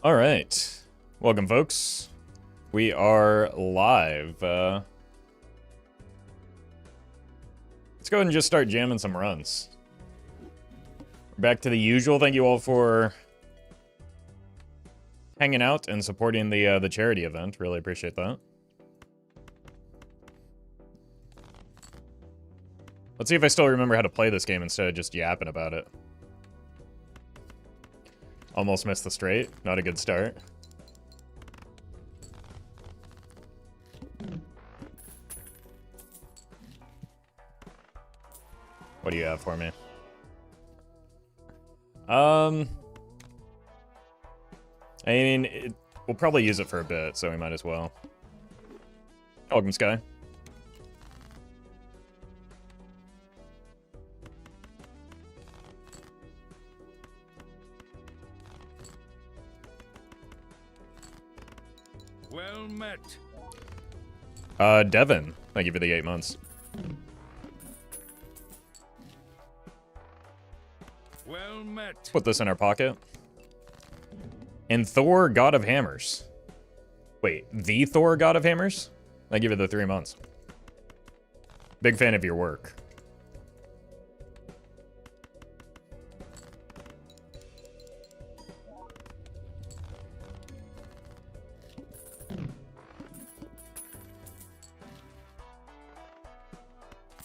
All right. Welcome, folks. We are live. Let's go ahead and just start jamming some runs. Back to the usual. Thank you all for hanging out and supporting the charity event. Really appreciate that. Let's see if I still remember how to play this game instead of just yapping about it. Almost missed the straight. Not a good start. What do you have for me? I mean, we'll probably use it for a bit, so we might as well. Welcome, Sky. Well met. Devin, thank you for the 8 months. Well met. Put this in our pocket. And Thor, God of Hammers. Wait, the Thor, God of Hammers? Thank you for the 3 months. Big fan of your work.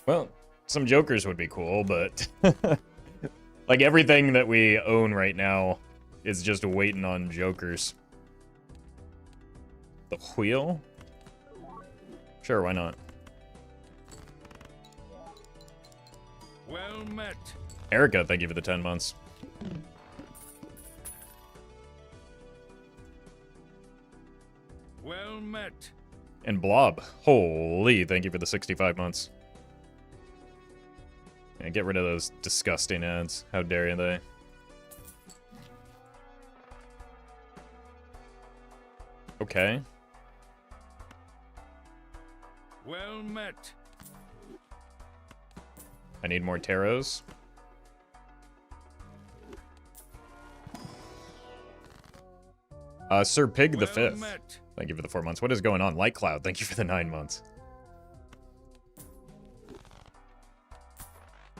Well, some jokers would be cool, but like everything that we own right now is just waiting on jokers. The wheel? Sure, why not? Well met. Erica, thank you for the 10 months. Well met. And Blob, holy, thank you for the 65 months. And get rid of those disgusting ads. How dare they? Okay. Well met. I need more tarots. Sir Pig the Well 5th. met. Thank you for the 4 months. What is going on? Light Cloud, thank you for the 9 months.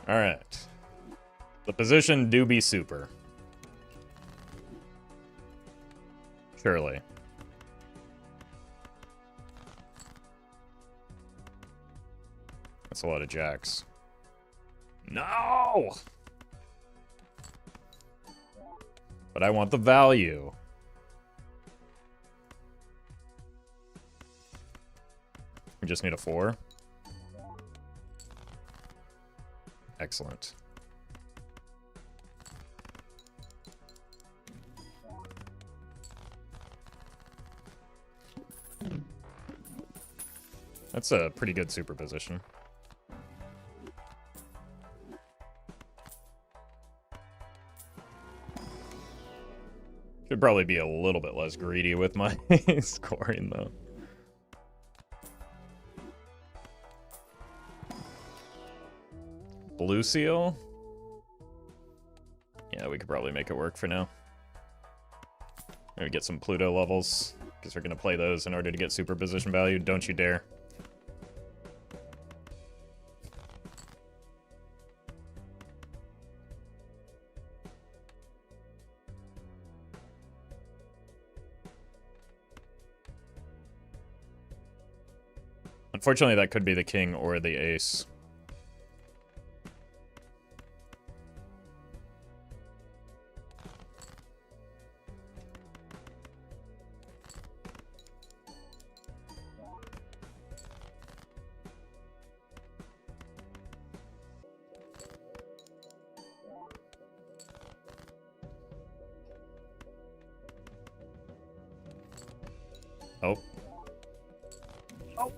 Alright. The position do be super. Surely. That's a lot of jacks. No! But I want the value. We just need a 4. Excellent. That's a pretty good superposition. Should probably be a little bit less greedy with my scoring, though. Blue seal? Yeah, we could probably make it work for now. Maybe get some Pluto levels, because we're going to play those in order to get superposition value. Don't you dare. Unfortunately, that could be the king or the ace. Oh. Oh.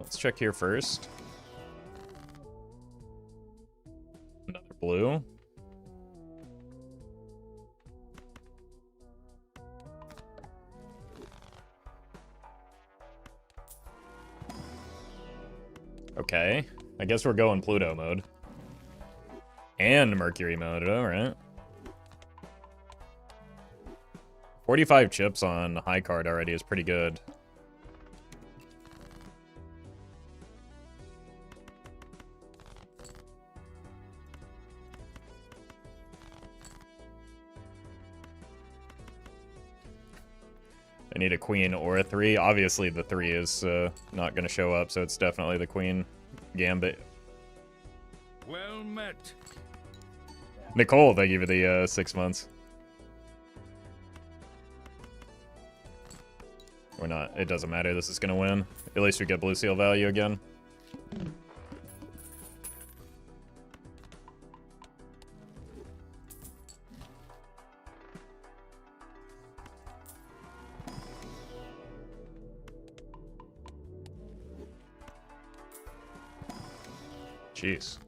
Let's check here first. Another blue. Okay. I guess we're going Pluto mode. And Mercury mode, alright. 45 chips on high card already is pretty good. I need a queen or a 3. Obviously the 3 is not going to show up, so it's definitely the queen gambit. Well met. Nicole, thank you for the 6 months. Or not, it doesn't matter, this is going to win. At least we get blue seal value again. Jeez.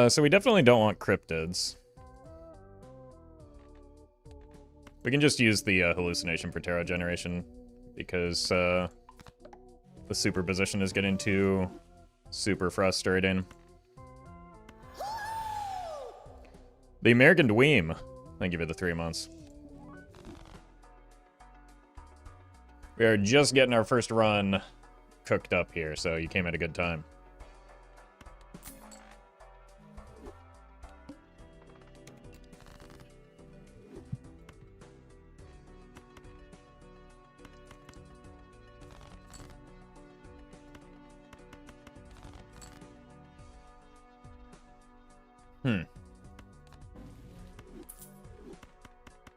So we definitely don't want cryptids. We can just use the hallucination for tarot generation because the superposition is getting too super frustrating. The American Dweem. Thank you for the 3 months. We are just getting our first run cooked up here, so you came at a good time.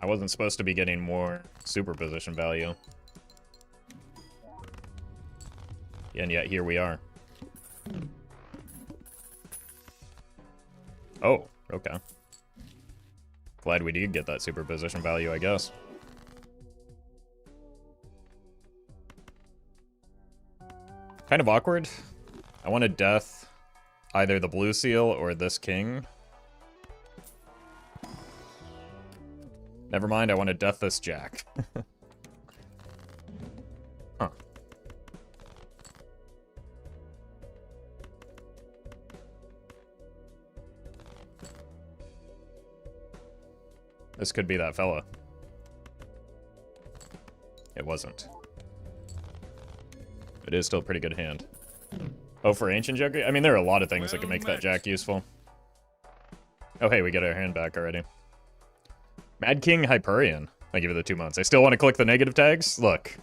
I wasn't supposed to be getting more superposition value. And yet, here we are. Oh, okay. Glad we did get that superposition value, I guess. Kind of awkward. I wanted death, either the blue seal or this king. Never mind, I wanted death this jack. Huh. This could be that fella. It wasn't. It is still a pretty good hand. Oh, for Ancient Joker? I mean, there are a lot of things that can make that jack useful. Oh, hey, we get our hand back already. Mad King Hyperion. Thank you for the 2 months. I still want to click the negative tags? Look.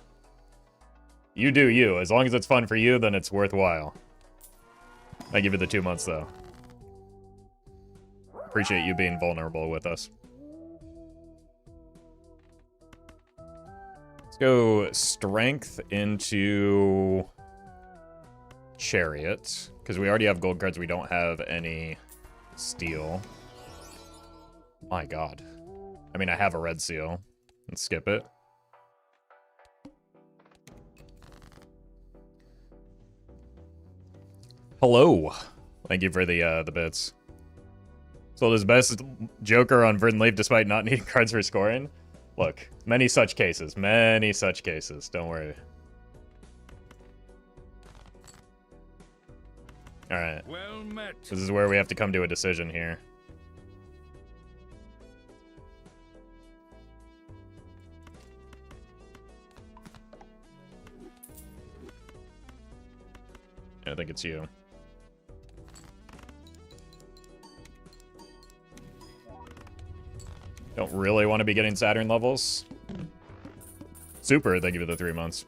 You do you. As long as it's fun for you, then it's worthwhile. Thank you for the 2 months, though. Appreciate you being vulnerable with us. Let's go Strength into Chariot. Because we already have gold cards. We don't have any steel. My god. I mean, I have a red seal. Let's skip it. Hello. Thank you for the bits. Sold his best Joker on Verdant Leaf despite not needing cards for scoring. Look, many such cases. Many such cases. Don't worry. Alright. Well met. This is where we have to come to a decision here. I think it's you. Don't really want to be getting Saturn levels. Super, thank you for the 3 months.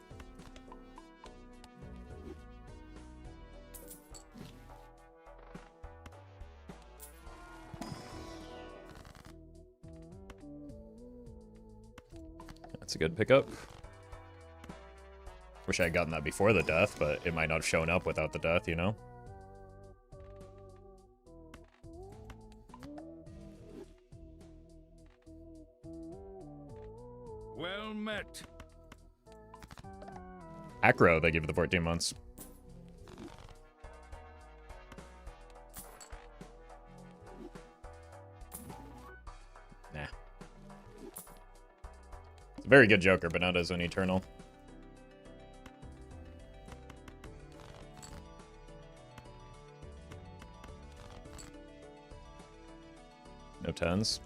That's a good pickup. Wish I had gotten that before the death, but it might not have shown up without the death, you know? Well met. Acro, they give it the 14 months. Nah. Very good Joker, but not as an Eternal. No 10s.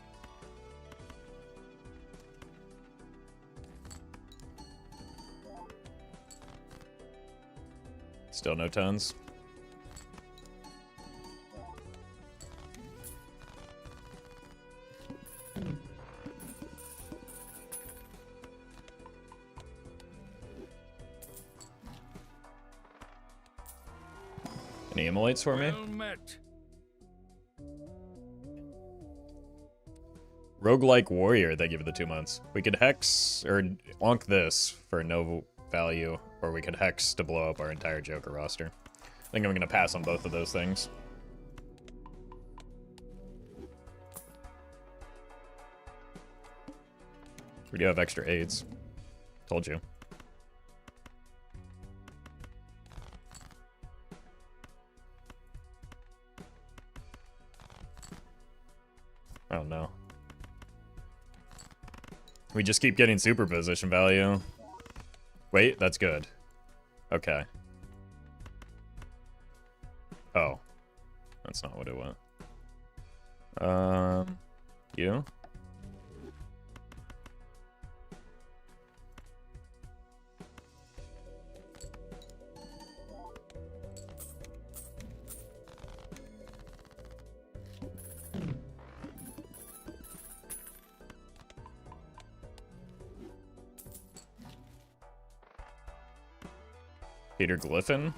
Still no 10s. Any immolates for me? Well met. Roguelike Warrior, they give it the 2 months. We could Hex, or Onk this for no value, or we could Hex to blow up our entire Joker roster. I think I'm going to pass on both of those things. We do have extra 8s. Told you. Oh no. We just keep getting superposition value. Wait, that's good. Okay. Oh. That's not what it was. You? Peter Gliffin?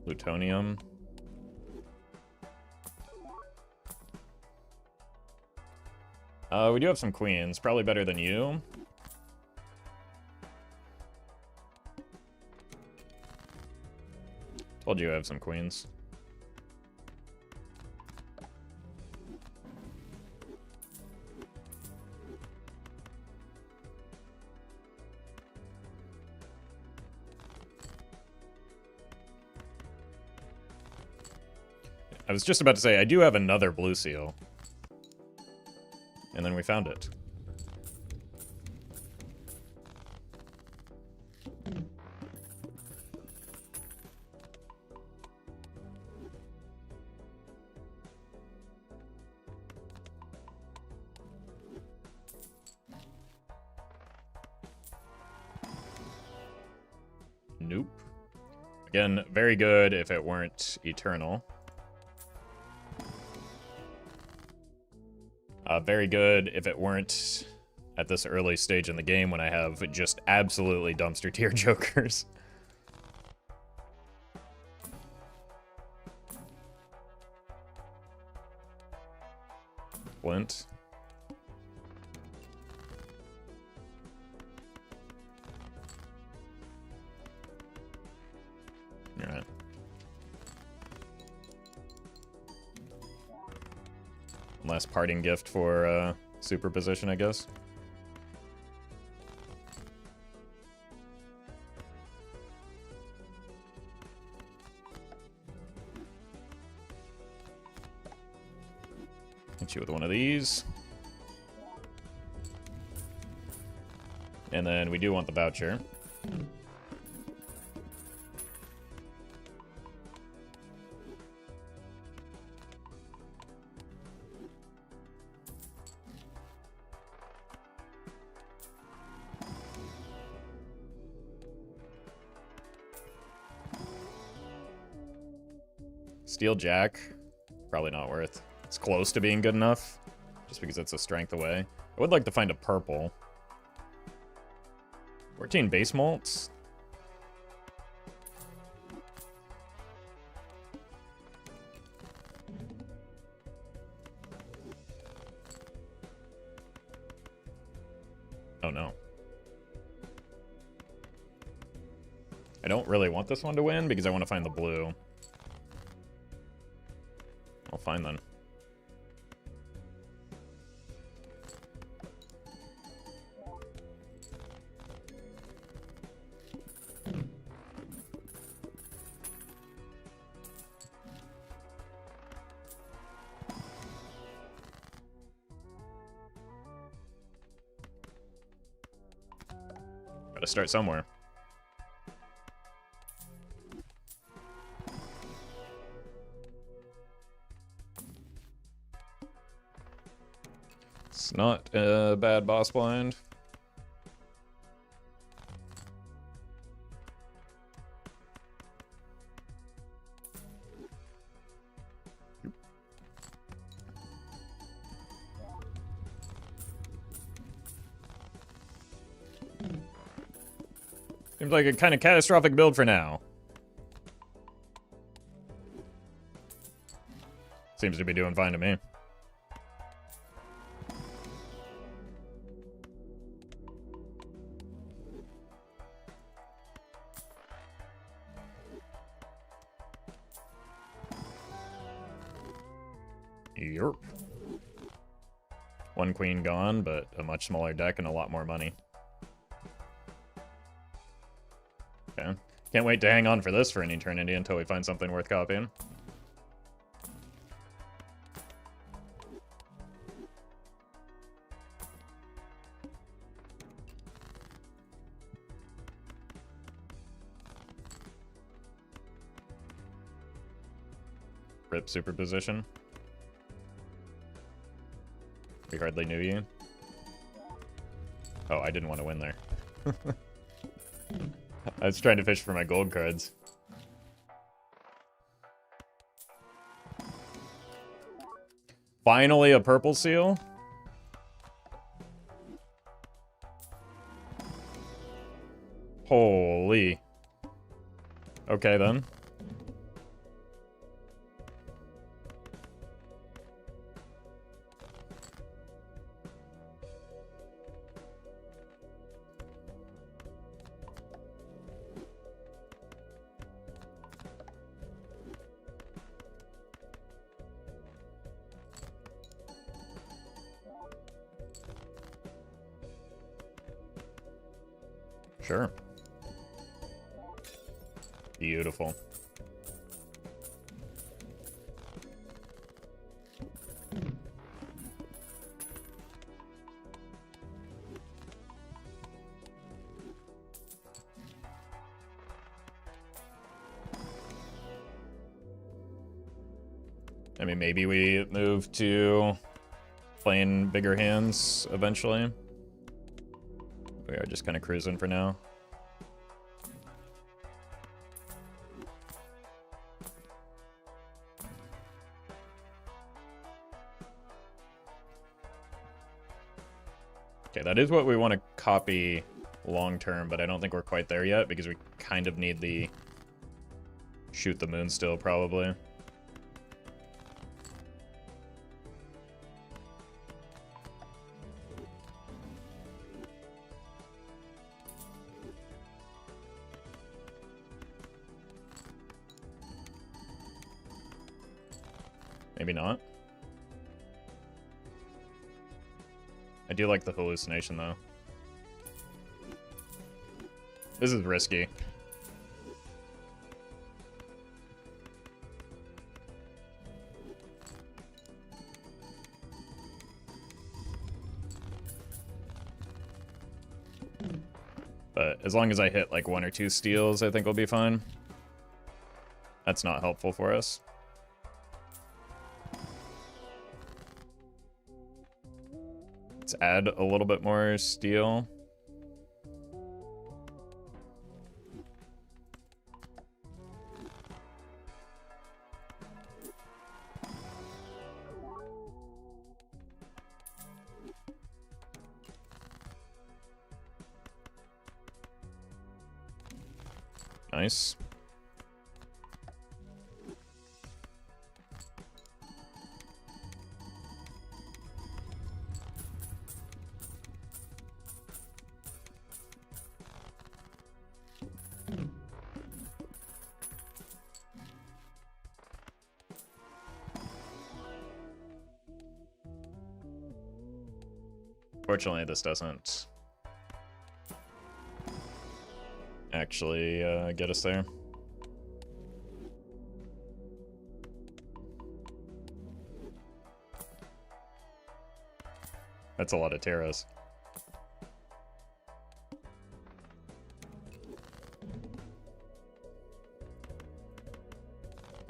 Plutonium. We do have some queens. Probably better than you. Told you I have some queens. I was just about to say, I do have another blue seal. And then we found it. Nope. Again, very good if it weren't eternal. Very good if it weren't at this early stage in the game when I have just absolutely dumpster tier jokers. Flint. Alright. Last parting gift for Superposition, I guess. Hit you with one of these. And then we do want the voucher. Steel Jack, probably not worth. It's close to being good enough, just because it's a strength away. I would like to find a purple. 14 base malts. Oh no. I don't really want this one to win because I want to find the blue. I'll find then. Gotta start somewhere. It's not a bad boss blind. Seems like a kind of catastrophic build for now. Seems to be doing fine to me. Yerp. One queen gone, but a much smaller deck and a lot more money. Okay. Can't wait to hang on for this for an eternity until we find something worth copying. Rip Superposition. We hardly knew you. Oh, I didn't want to win there. I was trying to fish for my gold cards. Finally a purple seal? Holy. Okay then. Sure. Beautiful. I mean, maybe we move to playing bigger hands eventually. We are just kind of cruising for now. Okay, that is what we want to copy long term, but I don't think we're quite there yet because we kind of need the shoot the moon still, probably. Maybe not. I do like the hallucination, though. This is risky. But as long as I hit like 1 or 2 steals, I think we'll be fine. That's not helpful for us. Let's add a little bit more steel. Nice. Fortunately, this doesn't actually get us there. That's a lot of Terras.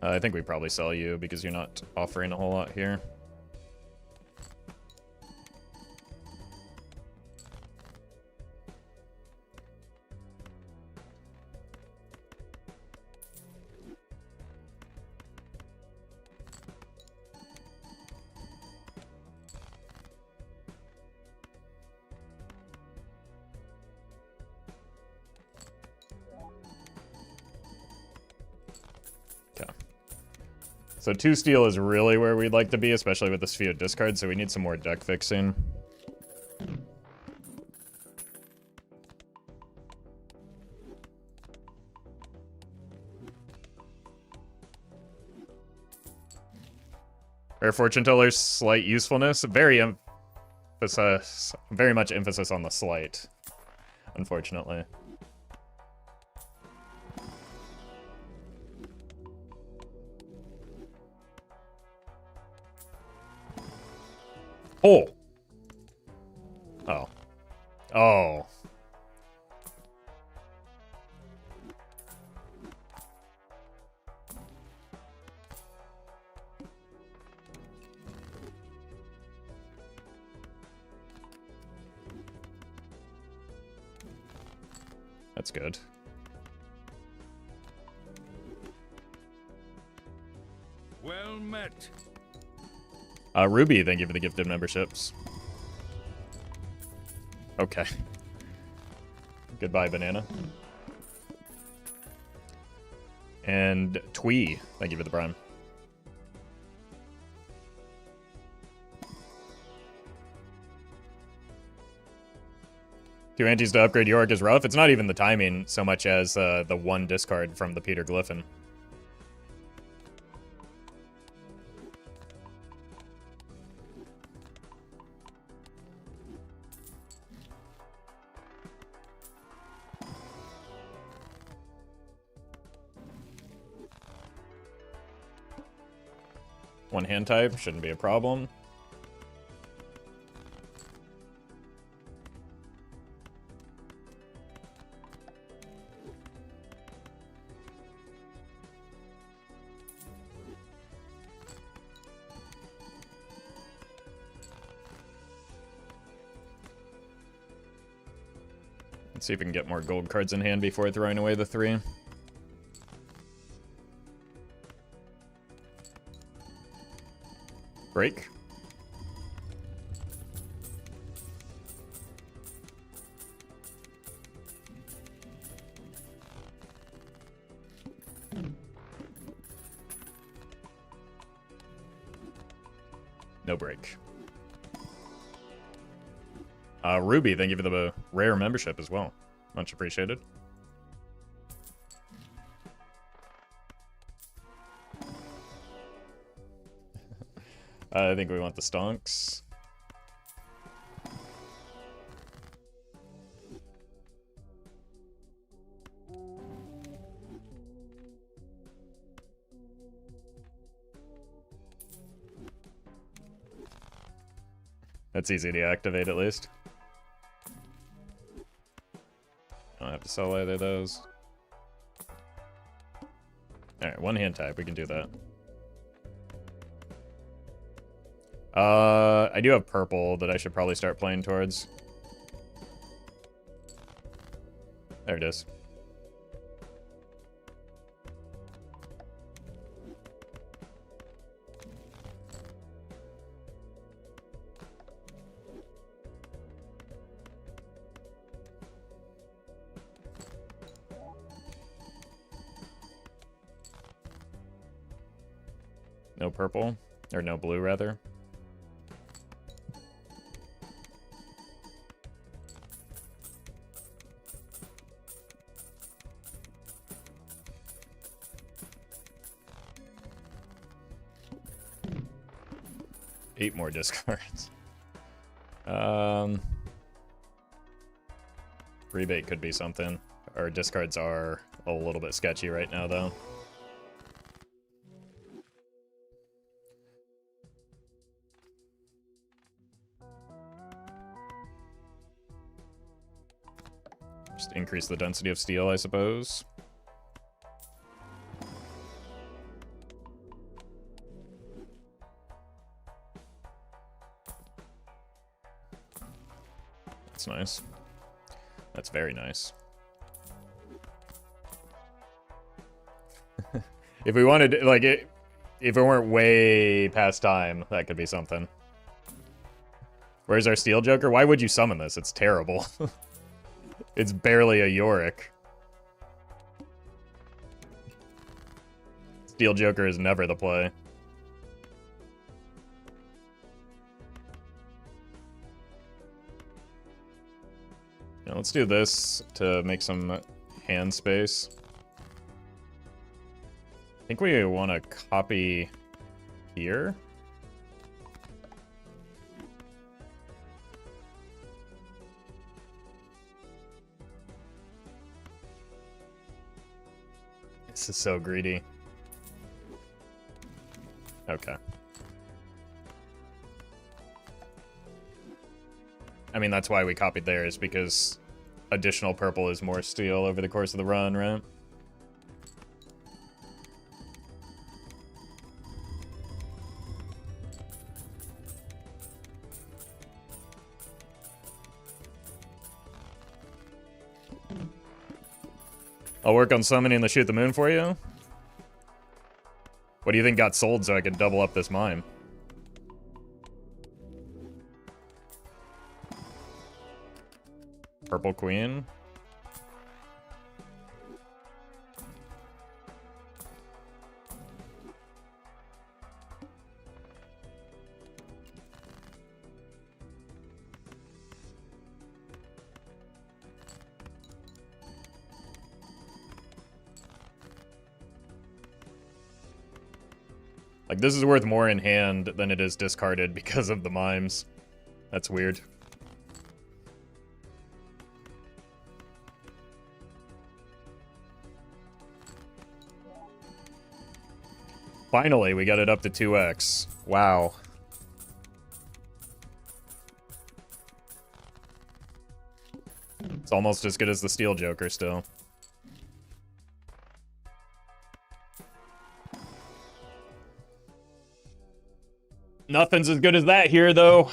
I think we probably sell you because you're not offering a whole lot here. So 2 steel is really where we'd like to be, especially with the Sphere discard, so we need some more deck fixing. Rare Fortune Teller's slight usefulness, very much emphasis on the slight, unfortunately. Oh. Oh. Oh. That's good. Well met. Ruby, thank you for the gifted memberships. Okay. Goodbye, Banana. And Twee, thank you for the prime. Two antis to upgrade Yorick is rough. It's not even the timing so much as the 1 discard from the Peter Glyphin. One hand type, shouldn't be a problem. Let's see if we can get more gold cards in hand before throwing away the 3. Break. No break. Ruby, thank you for the rare membership as well. Much appreciated. I think we want the stonks. That's easy to activate at least. I don't have to sell either of those. Alright, 1 hand type, we can do that. I do have purple that I should probably start playing towards. There it is. No purple, or no blue rather. Eight more discards. Rebate could be something. Our discards are a little bit sketchy right now, though. Just increase the density of steel, I suppose. That's nice. That's very nice. If we wanted, like, if it weren't way past time, that could be something. Where's our Steel Joker? Why would you summon this? It's terrible. It's barely a Yorick. Steel Joker is never the play. Now let's do this to make some hand space. I think we want to copy here. This is so greedy. Okay. I mean, that's why we copied theirs, because additional purple is more steel over the course of the run, right? I'll work on summoning the Shoot the Moon for you. What do you think got sold so I could double up this mime? Purple Queen. Like, this is worth more in hand than it is discarded because of the mimes. That's weird. Finally, we got it up to 2x. Wow. It's almost as good as the Steel Joker still. Nothing's as good as that here, though.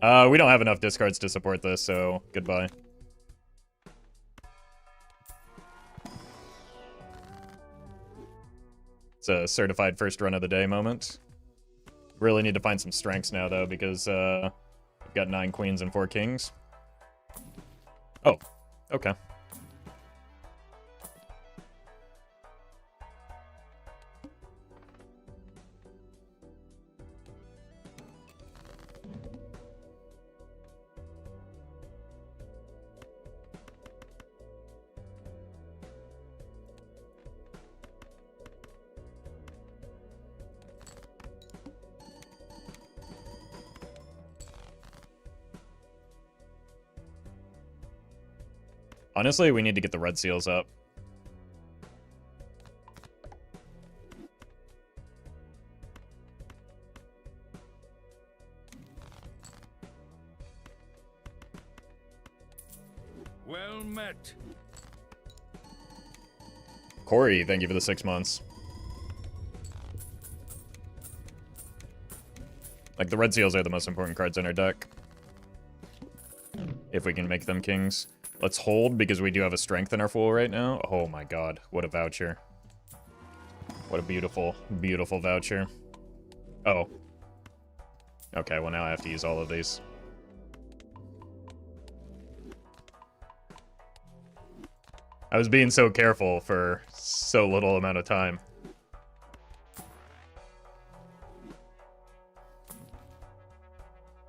We don't have enough discards to support this, so goodbye. It's a certified first run of the day moment. Really need to find some strengths now, though, because I've got 9 queens and 4 kings. Oh, okay. Honestly, we need to get the red seals up. Well met. Corey, thank you for the 6 months. Like, the red seals are the most important cards in our deck. If we can make them kings. Let's hold, because we do have a strength in our pool right now. Oh my god, what a voucher. What a beautiful, beautiful voucher. Oh. Okay, well now I have to use all of these. I was being so careful for so little amount of time.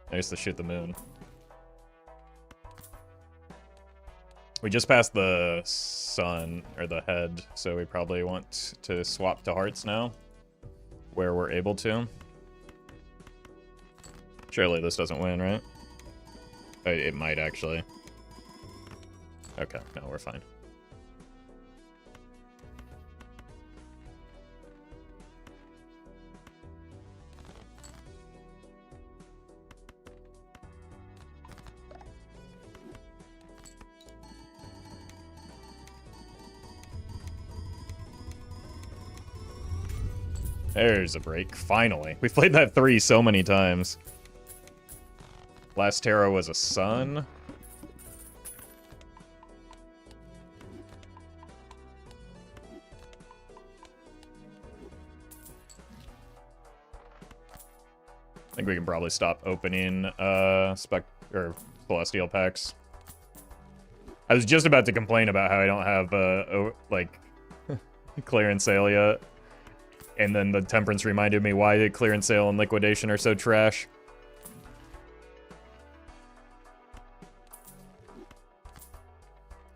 There's the Shoot the Moon. We just passed the sun, or the head, so we probably want to swap to hearts now, where we're able to. Surely this doesn't win, right? It might, actually. Okay, no, we're fine. There's a break, finally. We've played that 3 so many times. Last tarot was a sun. I think we can probably stop opening Celestial packs. I was just about to complain about how I don't have like clearance sale yet. And then the Temperance reminded me why the clearance sale and liquidation are so trash.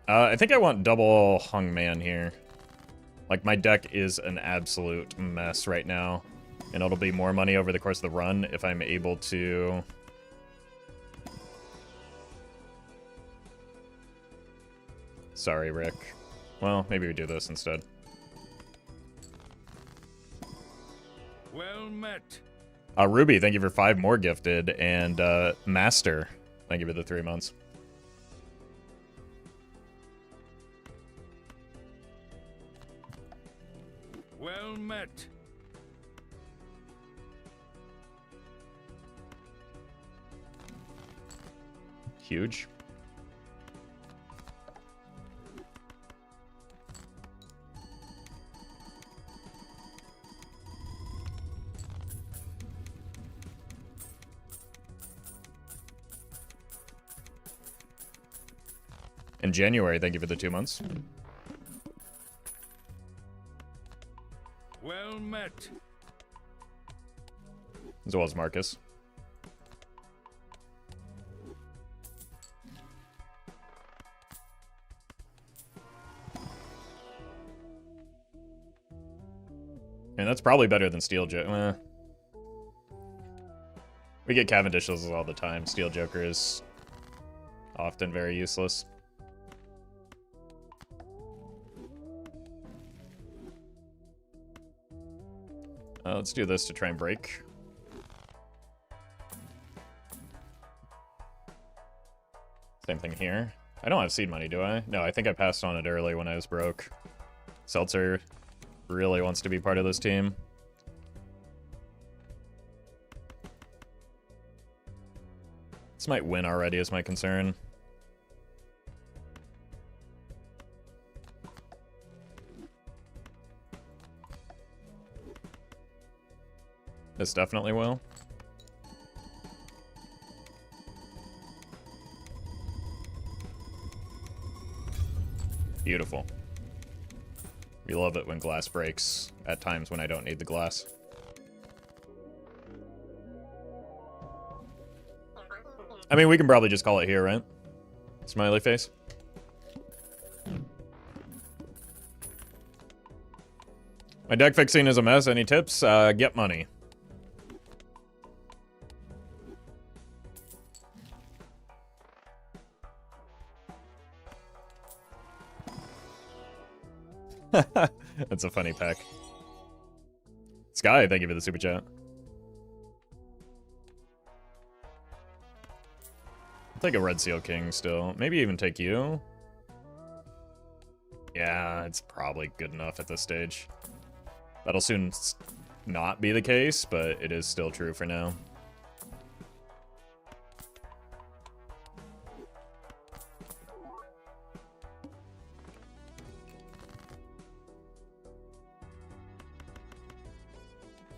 I think I want double Hung Man here. Like, my deck is an absolute mess right now. And it'll be more money over the course of the run if I'm able to... Sorry, Rick. Well, maybe we do this instead. Well met. Ruby, thank you for 5 more gifted. And Master, thank you for the 3 months. Well met. Huge. In January, thank you for the 2 months. Well met. As well as Marcus. And that's probably better than Steel Joker. We get Cavendishes all the time. Steel Joker is often very useless. Let's do this to try and break. Same thing here. I don't have seed money, do I? No, I think I passed on it early when I was broke. Seltzer really wants to be part of this team. This might win already is my concern. This definitely will. Beautiful. We love it when glass breaks at times when I don't need the glass. I mean, we can probably just call it here, right? Smiley face. My deck fixing is a mess. Any tips? Get money. That's a funny pack. Sky, thank you for the super chat. I'll take a Red Seal King still. Maybe even take you. Yeah, it's probably good enough at this stage. That'll soon not be the case, but it is still true for now.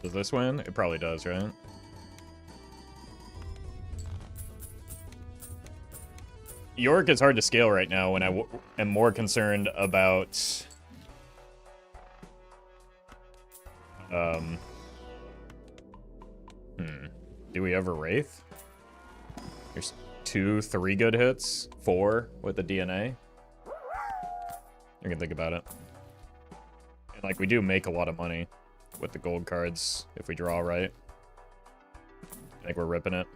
Does this win? It probably does, right? Yorick is hard to scale right now when I am more concerned about... Do we ever Wraith? There's 2, 3 good hits. 4 with the DNA. You can think about it. And, like, we do make a lot of money with the gold cards if we draw right. I think we're ripping it.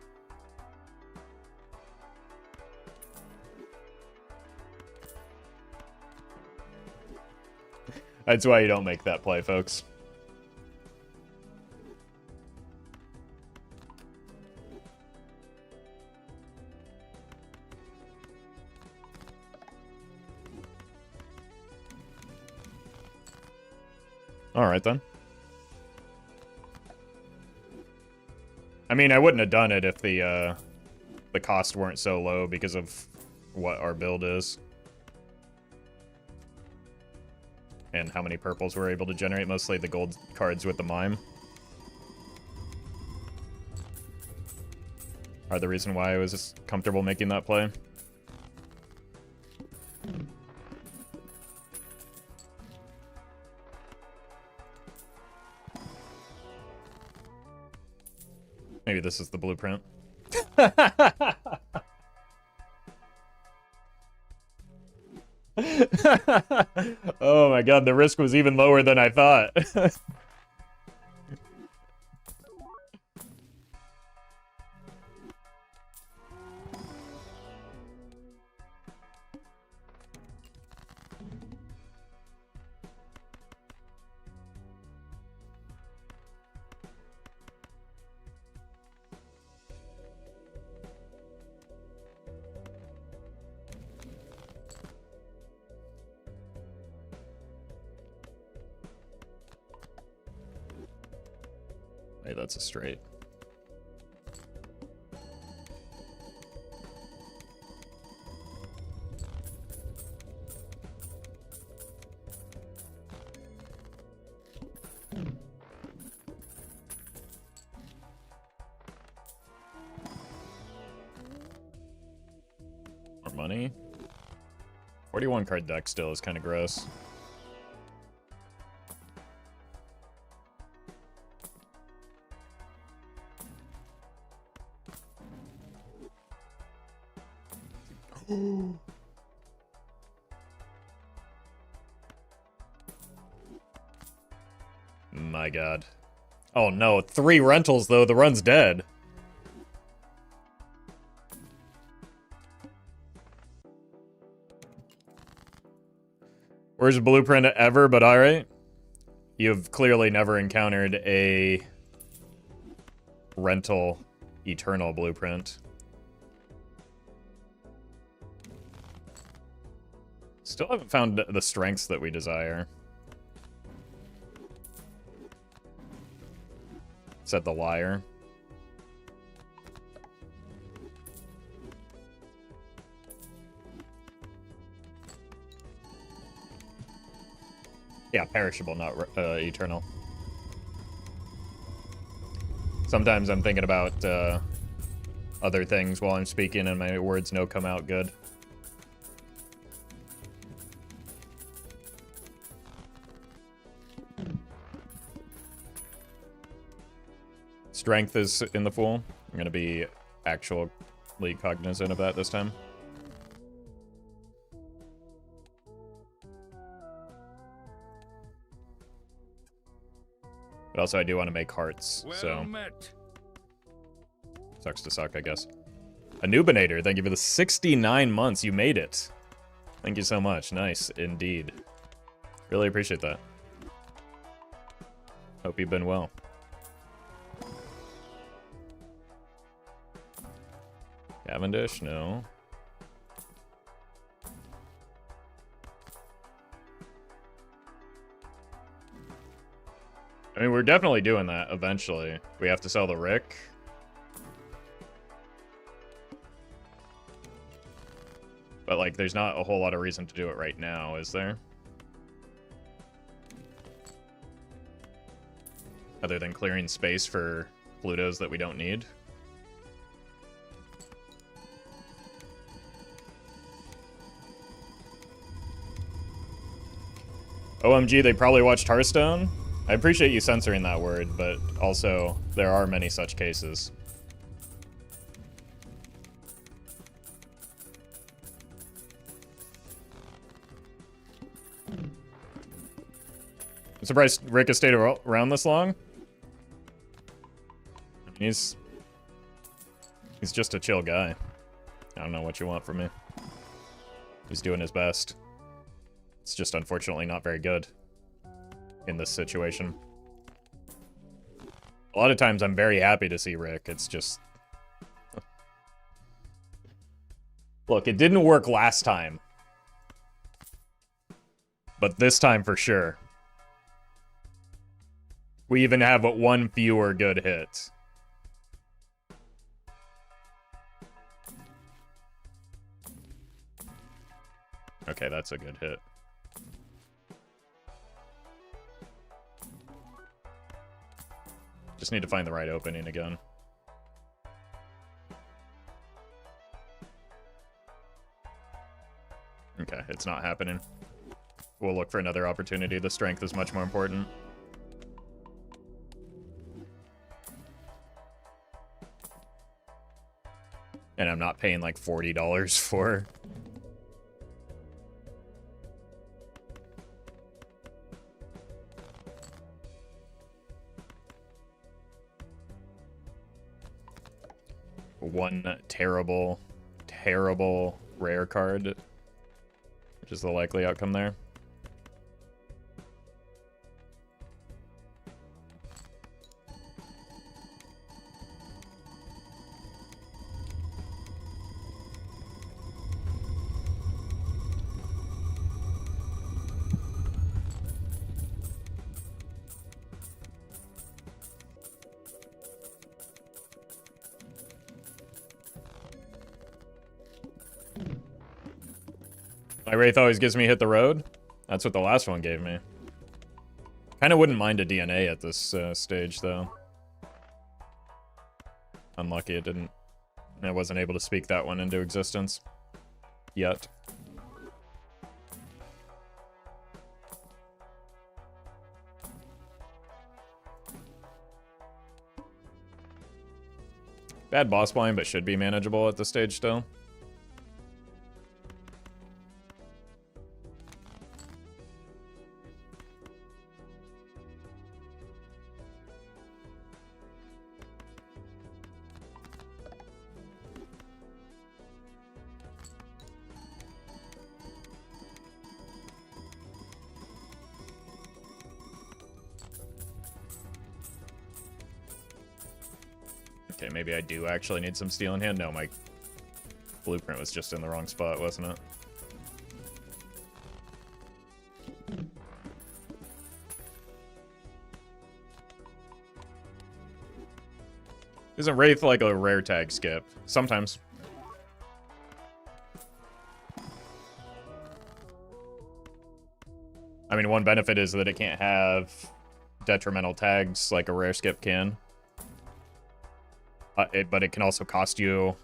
That's why you don't make that play, folks. All right, then. I mean, I wouldn't have done it if the costs weren't so low because of what our build is. And how many purples we're able to generate, mostly the gold cards with the mime. Part of the reason why I was comfortable making that play. Maybe this is the blueprint. Oh my god, the risk was even lower than I thought. Hey, that's a straight. More money. 41 card deck still is kind of gross. My god. Oh no, 3 rentals though, the run's dead. Worst blueprint ever, but alright. You've clearly never encountered a rental eternal blueprint. Still haven't found the strengths that we desire. Said the liar. Yeah, perishable, not eternal. Sometimes I'm thinking about other things while I'm speaking and my words don't come out good. Strength is in the pool. I'm going to be actually cognizant of that this time. But also I do want to make hearts, Well so... met. Sucks to suck, I guess. Anubinator, thank you for the 69 months. You made it. Thank you so much. Nice, indeed. Really appreciate that. Hope you've been well. Cavendish? No. I mean, we're definitely doing that eventually. We have to sell the Rick. But, like, there's not a whole lot of reason to do it right now, is there? Other than clearing space for Plutos that we don't need. OMG, they probably watched Hearthstone? I appreciate you censoring that word, but also, there are many such cases. I'm surprised Rick has stayed around this long. He's just a chill guy. I don't know what you want from me. He's doing his best. It's just unfortunately not very good in this situation. A lot of times I'm very happy to see Rick. It's just... Look, it didn't work last time. But this time for sure. We even have one fewer good hit. Okay, that's a good hit. Just need to find the right opening again. it's not happening. We'll look for another opportunity. The strength is much more important. And I'm not paying like $40 for... one terrible, terrible rare card, which is the likely outcome there. My Wraith always gives me hit the road. That's what the last one gave me. Kind of wouldn't mind a DNA at this stage, though. Unlucky it didn't. I wasn't able to speak that one into existence. Yet. Bad boss blind, but should be manageable at this stage still. Okay, maybe I do actually need some steel in hand. No, my blueprint was just in the wrong spot, wasn't it? Isn't Wraith like a rare tag skip? Sometimes. I mean, one benefit is that it can't have detrimental tags like a rare skip can. But it can also cost you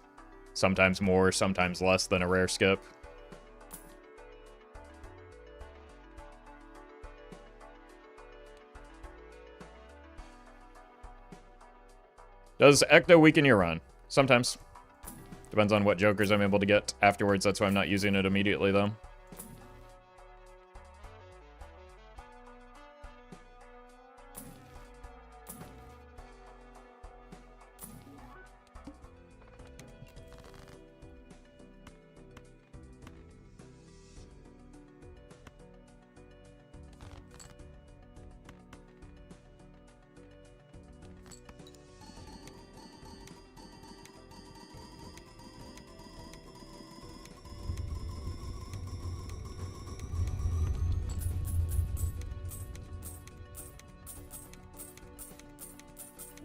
sometimes more, sometimes less than a rare skip. Does Ecto weaken your run? Sometimes. Depends on what jokers I'm able to get afterwards. That's why I'm not using it immediately, though.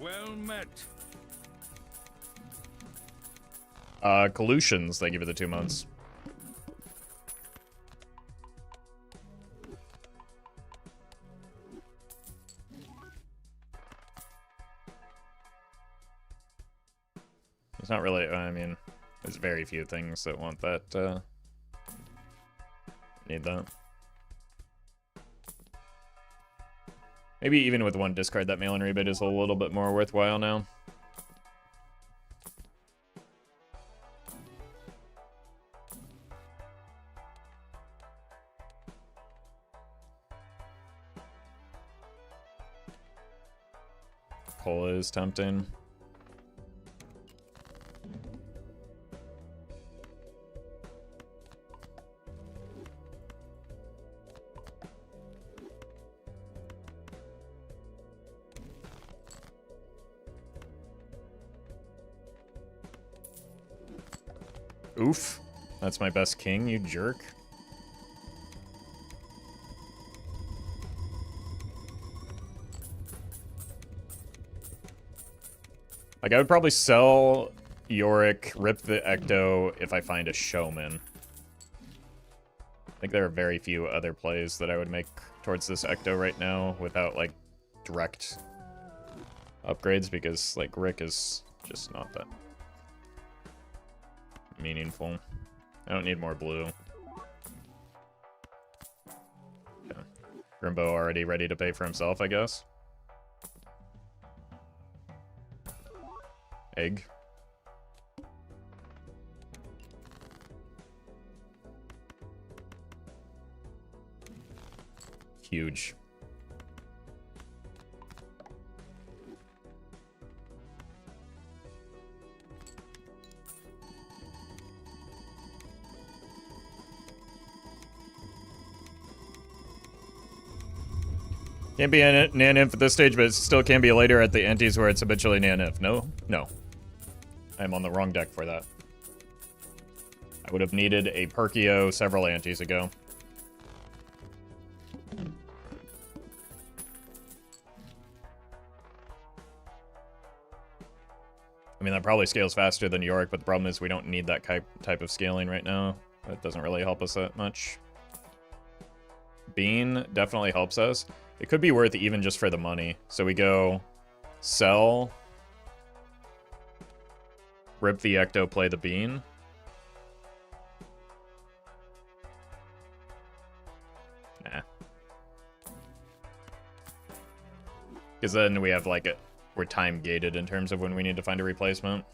Well met. Collusions, they give you the 2 months. It's not really, I mean, there's very few things that want that, need that. Maybe even with one discard, that mail-in rebate is a little bit more worthwhile now. Pull is tempting. Oof. That's my best king, you jerk. Like, I would probably sell Yorick, rip the Ecto if I find a Showman. I think there are very few other plays that I would make towards this Ecto right now without, like, direct upgrades, because, like, Rick is just not that meaningful. I don't need more blue. Grimbo already ready to pay for himself, I guess. Egg. Huge. Can't be a nan-inf at this stage, but it still can be later at the antes where it's habitually nan-inf. No? No. I'm on the wrong deck for that. I would have needed a Perkeo several antes ago. I mean, that probably scales faster than Yorick, but the problem is we don't need that type of scaling right now. That doesn't really help us that much. Bean definitely helps us. It could be worth it even just for the money. So we go sell, rip the Ecto, play the Bean. Nah. Because then we have like we're time gated in terms of when we need to find a replacement.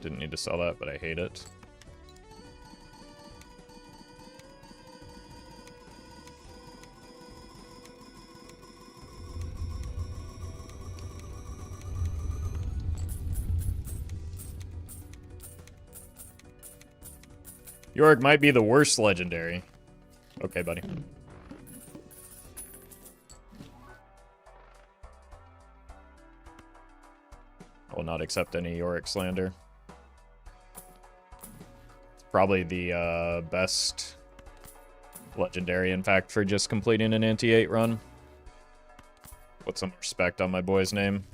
Didn't need to sell that, but I hate it. Yorick might be the worst legendary. Okay, buddy. I will not accept any Yorick slander. Probably the best legendary, in fact, for just completing an anti-8 run. Put some respect on my boy's name.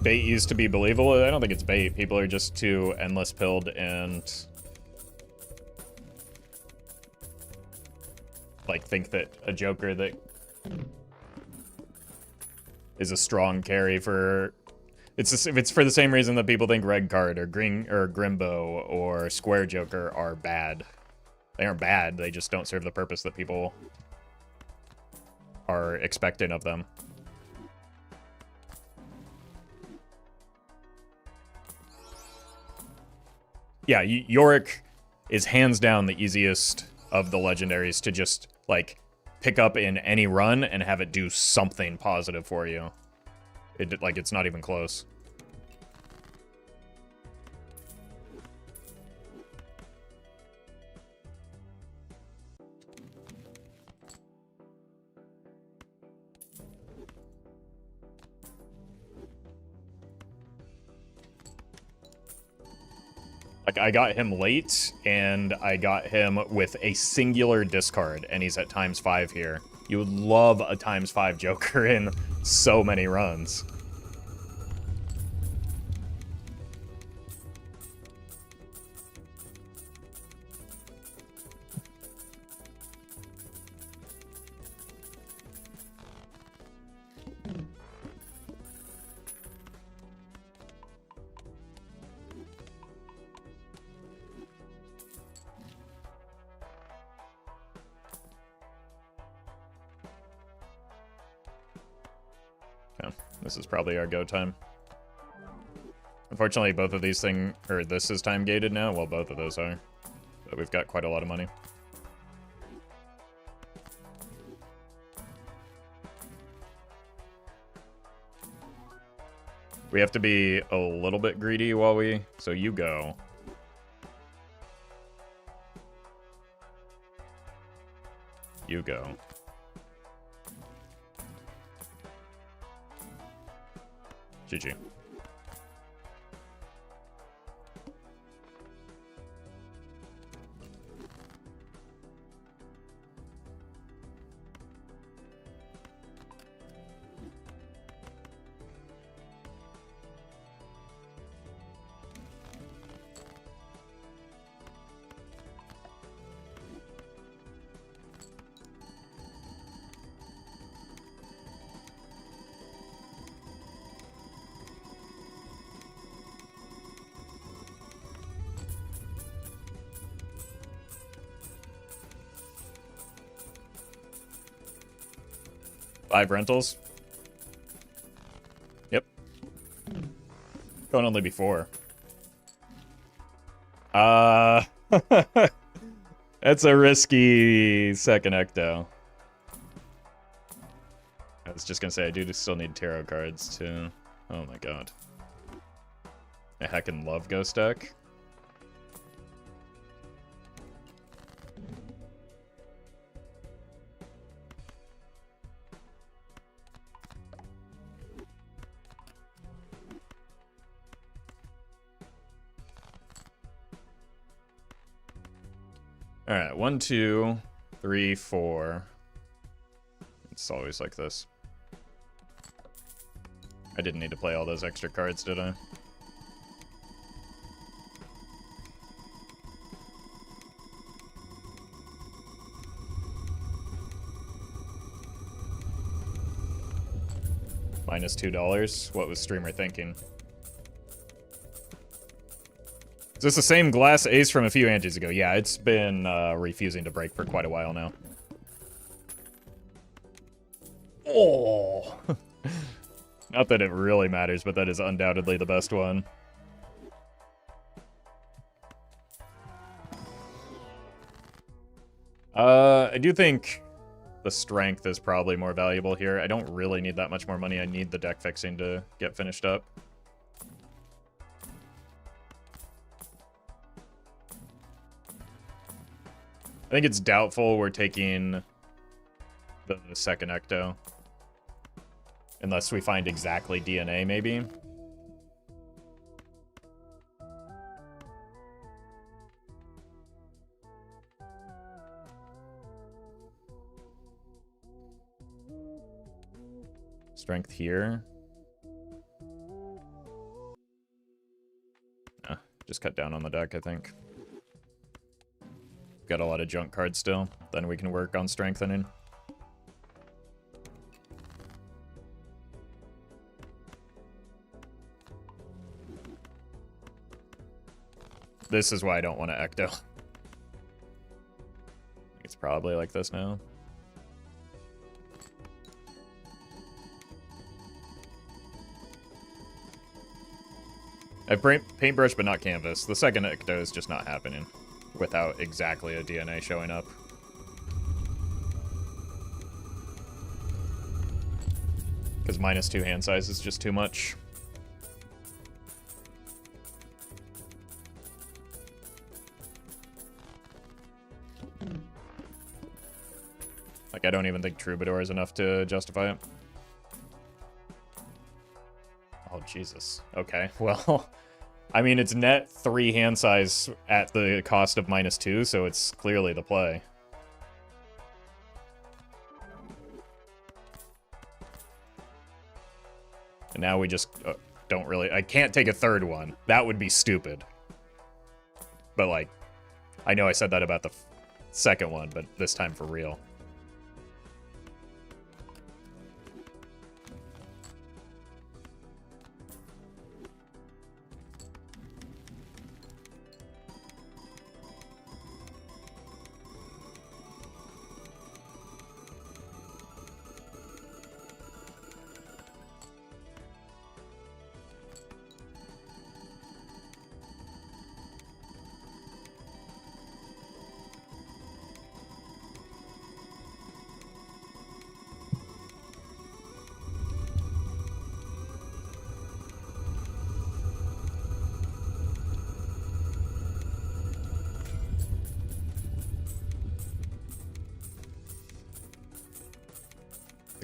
Bait used to be believable. I don't think it's bait. People are just too endless pilled and like think that a Joker that is a strong carry for it's for the same reason that people think Red Card or Green or Grimbo or Square Joker are bad. They aren't bad. They just don't serve the purpose that people are expecting of them. Yeah, Yorick is hands down the easiest of the legendaries to just, like, pick up in any run and have it do something positive for you. It's not even close. Like, I got him late, and I got him with a singular discard, and he's at ×5 here. You would love a ×5 Joker in so many runs. This is probably our go time. Unfortunately, both of these this is time gated now. Well, both of those are. But we've got quite a lot of money. We have to be a little bit greedy while so you go. You go. GG. Five rentals. Yep. Going only be 4. That's a risky second Ecto. I was just gonna say, I do still need tarot cards too. Oh my god. I heckin' love Ghost deck. Alright, 1, 2, 3, 4. It's always like this. I didn't need to play all those extra cards, did I? Minus $2. What was streamer thinking? Is this the same glass ace from a few antes ago? Yeah, it's been refusing to break for quite a while now. Oh! Not that it really matters, but that is undoubtedly the best one. I do think the strength is probably more valuable here. I don't really need that much more money. I need the deck fixing to get finished up. I think it's doubtful we're taking the second Ecto. Unless we find exactly DNA, maybe. Strength here. Just cut down on the deck, I think. Got a lot of junk cards still. Then we can work on strengthening. This is why I don't want to Ecto. It's probably like this now. I paintbrush, but not canvas. The second Ecto is just not happening without exactly a DNA showing up. Because -2 hand size is just too much. Like, I don't even think Troubadour is enough to justify it. Oh, Jesus. Okay, well... I mean, it's net 3 hand size at the cost of -2, so it's clearly the play. And now we just don't really... I can't take a third one. That would be stupid. But, like, I know I said that about the second one, but this time for real.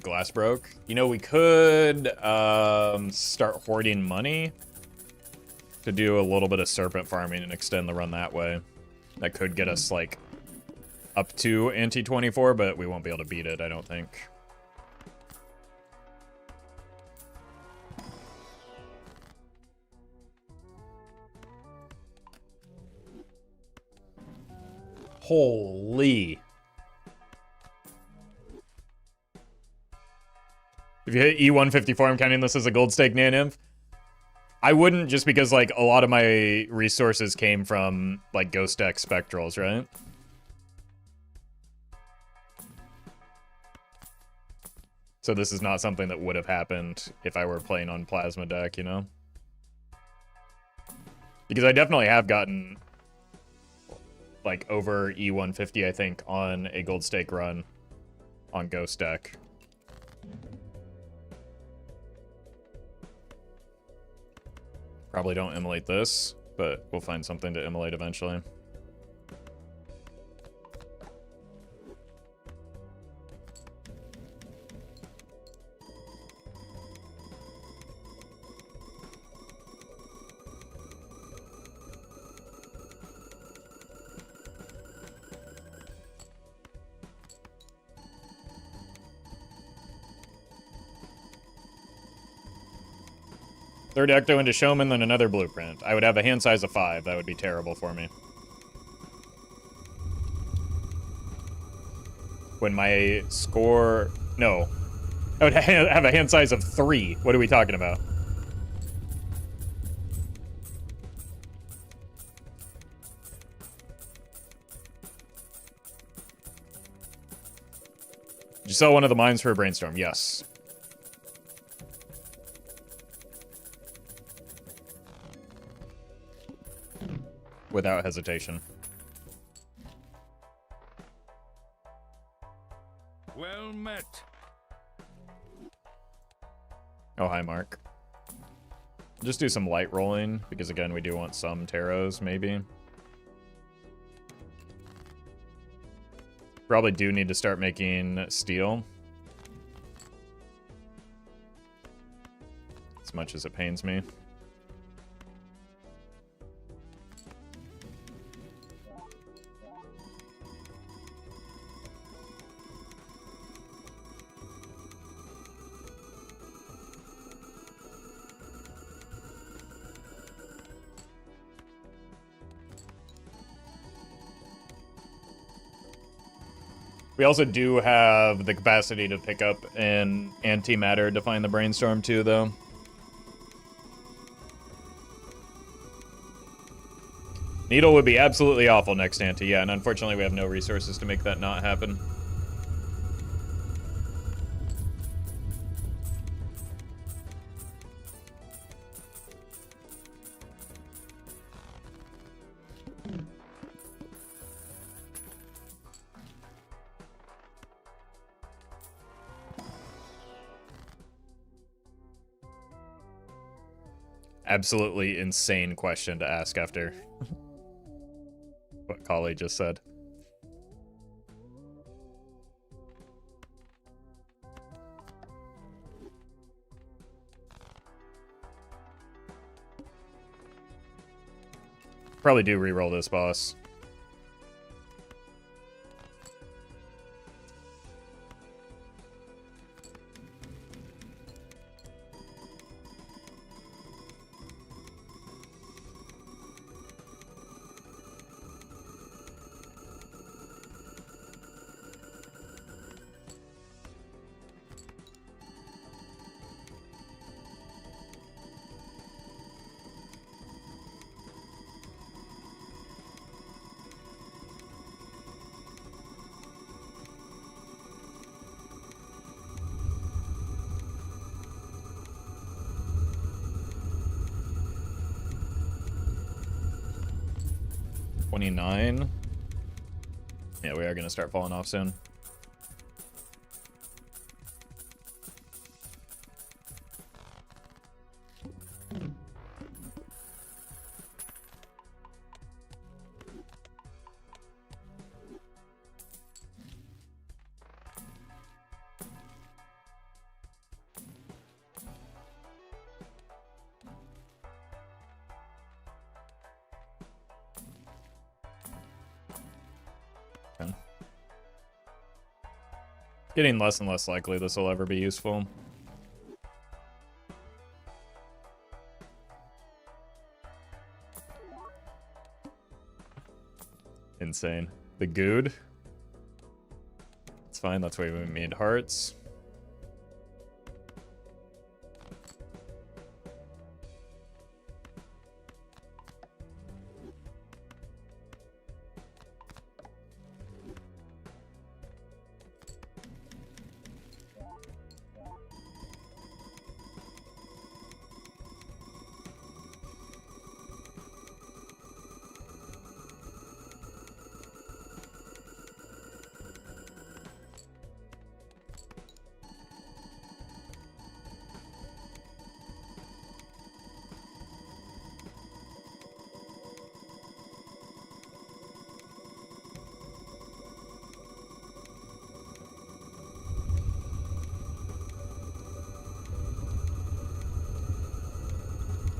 the glass broke. You know, we could start hoarding money to do a little bit of Serpent farming and extend the run that way. That could get us, like, up to anti-24, but we won't be able to beat it, I don't think. Holy. If you hit E154, I'm counting this as a gold stake Nanymph. I wouldn't, just because, like, a lot of my resources came from, like, Ghost Deck Spectrals, right? So this is not something that would have happened if I were playing on Plasma deck, you know? Because I definitely have gotten, like, over E150, I think, on a gold stake run on Ghost Deck. Probably don't immolate this, but we'll find something to immolate eventually. Third Ecto into Showman, then another Blueprint. I would have a hand size of 5. That would be terrible for me. When my score... No. I would have a hand size of 3. What are we talking about? Did you sell one of the mines for a brainstorm? Yes. Without hesitation. Well met. Oh, hi, Mark. Just do some light rolling, because again, we do want some taros, maybe. Probably do need to start making steel. As much as it pains me. We also do have the capacity to pick up an antimatter to find the brainstorm too, though. Needle would be absolutely awful next anti, yeah, and unfortunately we have no resources to make that not happen. Absolutely insane question to ask after what Kali just said. Probably do reroll this boss. $29. Yeah, we are going to start falling off soon. Getting less and less likely this will ever be useful. Insane. The good. It's fine, that's why we made hearts.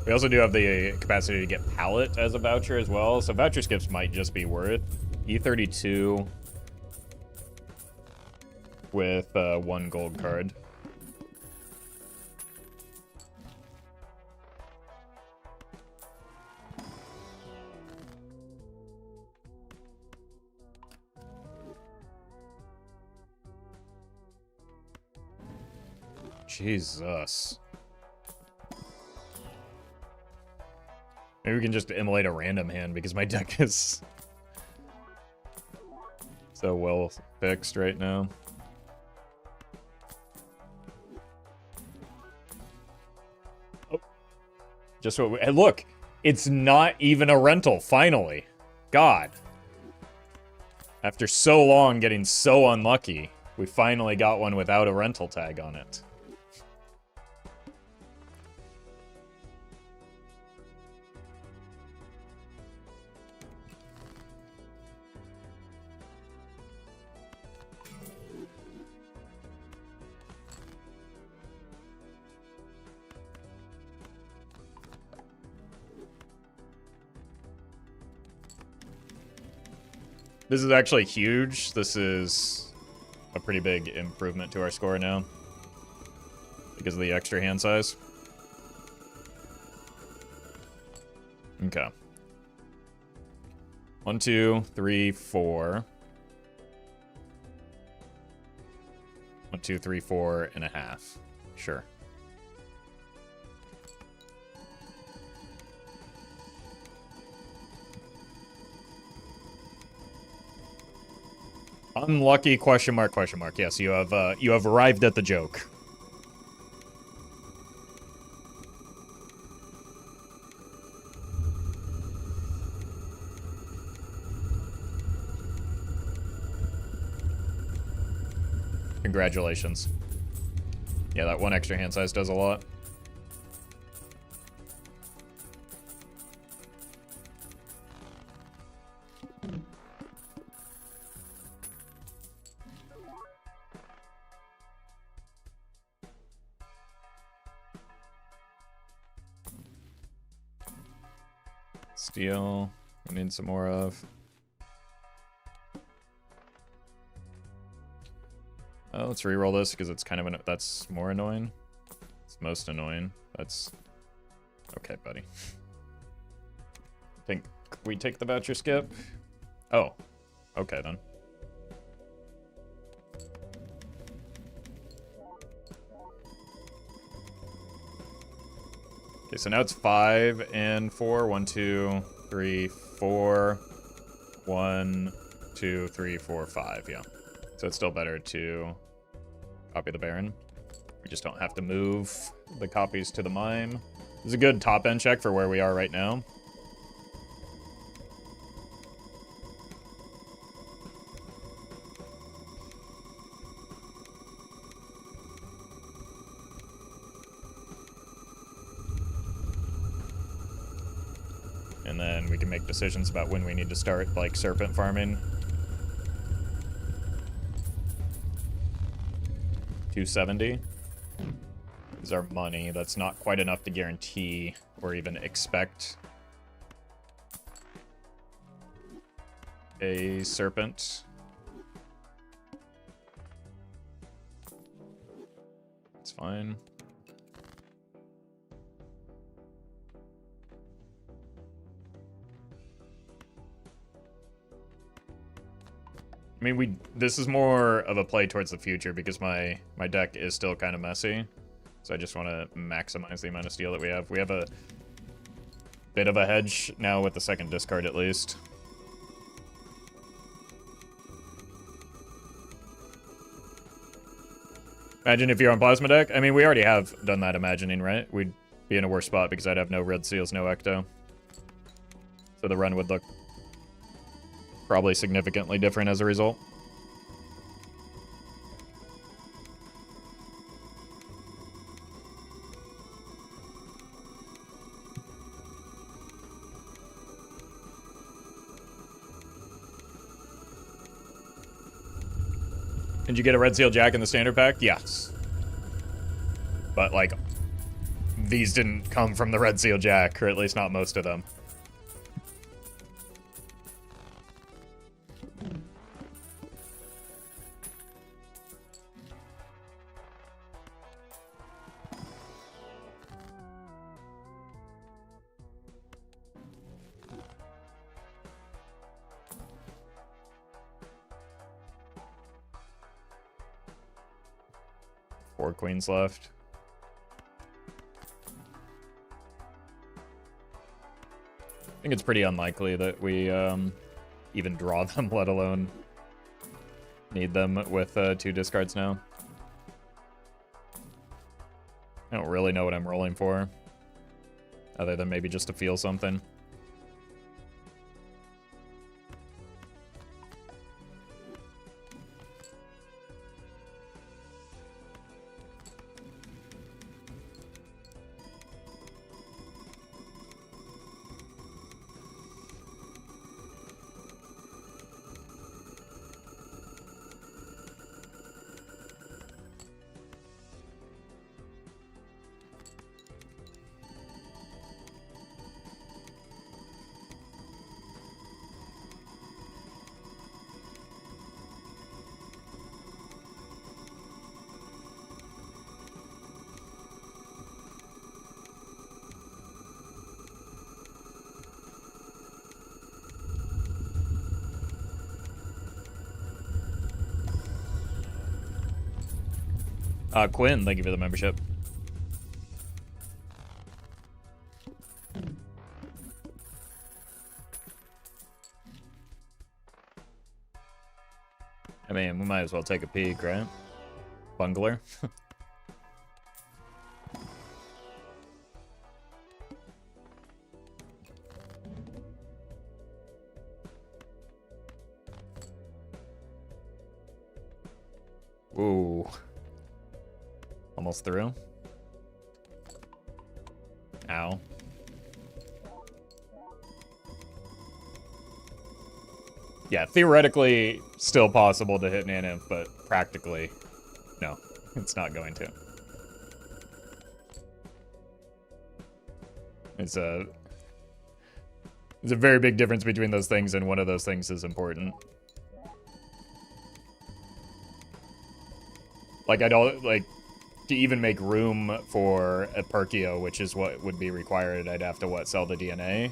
We also do have the capacity to get pallet as a voucher as well, so voucher skips might just be worth E32 with 1 gold card. Jesus. Maybe we can just immolate a random hand because my deck is so well fixed right now. Oh. Just what we, and look, it's not even a rental, finally. God. After so long getting so unlucky, we finally got one without a rental tag on it. This is actually huge. This is a pretty big improvement to our score now because of the extra hand size. Okay. 1, 2, 3, 4. 1, 2, 3, 4 and a half. Sure. Unlucky question mark question mark. Yes, you have arrived at the joke. Congratulations. Yeah, that 1 extra hand size does a lot. Steel, we need some more of. Let's reroll this because it's kind of that's more annoying. It's most annoying. That's okay, buddy. Think we take the voucher skip? Oh, okay then. Okay, so now it's 5 and 4. 1, 2, 3, 4. 1, 2, 3, 4, 5. Yeah. So it's still better to copy the Baron. We just don't have to move the copies to the mime. This is a good top end check for where we are right now. And then we can make decisions about when we need to start, like, Serpent farming. 270 is our money. That's not quite enough to guarantee or even expect a Serpent. It's fine. I mean, this is more of a play towards the future because my deck is still kind of messy. So I just want to maximize the amount of steel that we have. We have a bit of a hedge now with the second discard at least. Imagine if you're on Plasma deck. I mean, we already have done that imagining, right? We'd be in a worse spot because I'd have no red seals, no Ecto. So the run would look probably significantly different as a result. Did you get a Red Seal Jack in the standard pack? Yes. But, like, these didn't come from the Red Seal Jack, or at least not most of them. Four queens left. I think it's pretty unlikely that we even draw them, let alone need them with 2 discards now. I don't really know what I'm rolling for, other than maybe just to feel something. Quinn, thank you for the membership. I mean, we might as well take a peek, right? Bungler. Ooh. Almost through. Ow. Yeah, theoretically, still possible to hit Nanith, but practically, no, it's not going to. It's a very big difference between those things, and one of those things is important. Like, I don't, like, to even make room for a Perkeo, which is what would be required, I'd have to, what, sell the DNA?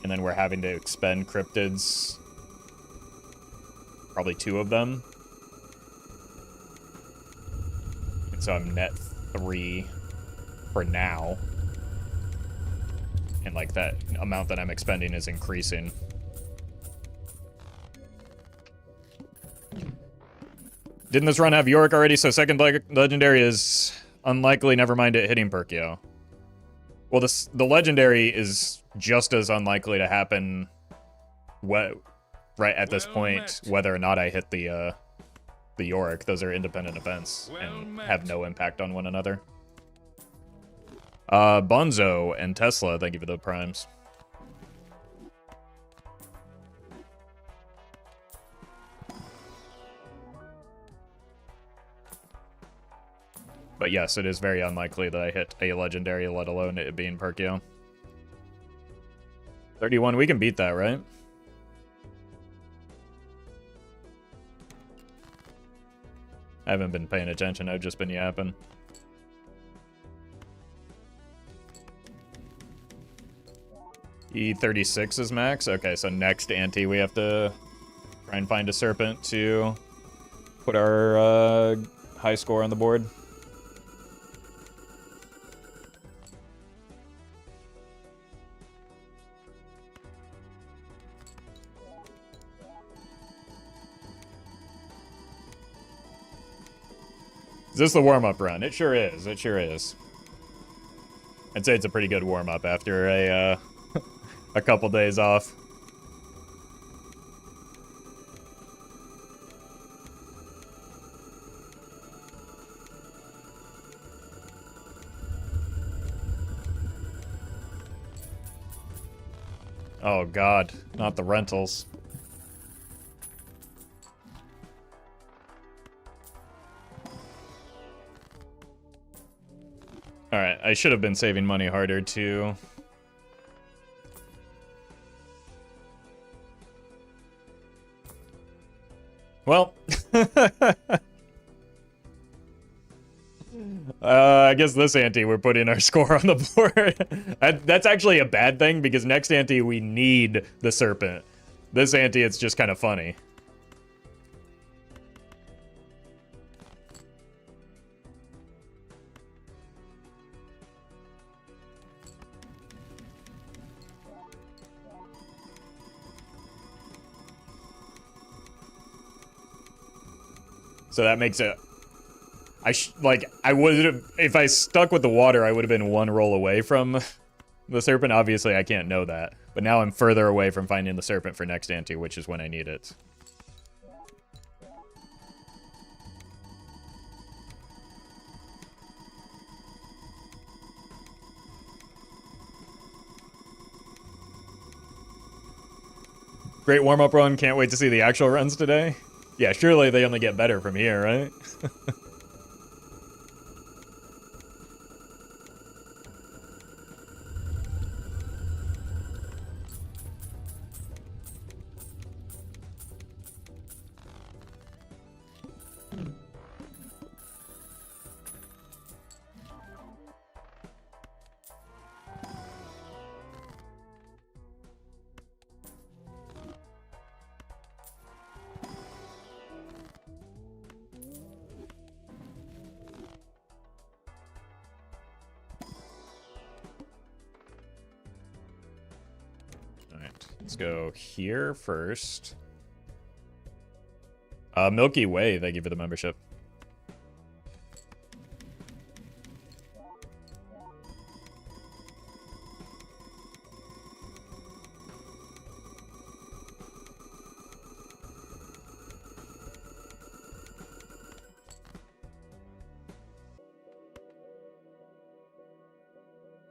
And then we're having to expend cryptids. Probably 2 of them. And so I'm net 3 for now. And, like, that amount that I'm expending is increasing. Didn't this run have Yorick already? So second legendary is unlikely, never mind it hitting Perkeo. Well, the legendary is just as unlikely to happen right at this point, whether or not I hit the Yorick. Those are independent events and have no impact on one another. Bonzo and Tesla, thank you for the primes. But yes, it is very unlikely that I hit a legendary, let alone it being Perkeo. 31, we can beat that, right? I haven't been paying attention, I've just been yapping. E36 is max. Okay, so next ante we have to try and find a Serpent to put our high score on the board. Is this the warm-up run? It sure is. It sure is. I'd say it's a pretty good warm-up after a a couple days off. Oh god, not the rentals. Alright, I should have been saving money harder too. Well, I guess this ante we're putting our score on the board. That's actually a bad thing because next ante we need the Serpent. This ante it's just kind of funny. So that makes it... I would have... If I stuck with the water, I would have been one roll away from the Serpent. Obviously, I can't know that. But now I'm further away from finding the Serpent for next ante, which is when I need it. Great warm-up run. Can't wait to see the actual runs today. Yeah, surely they only get better from here, right? Let's go here first. Milky Way, thank you for the membership.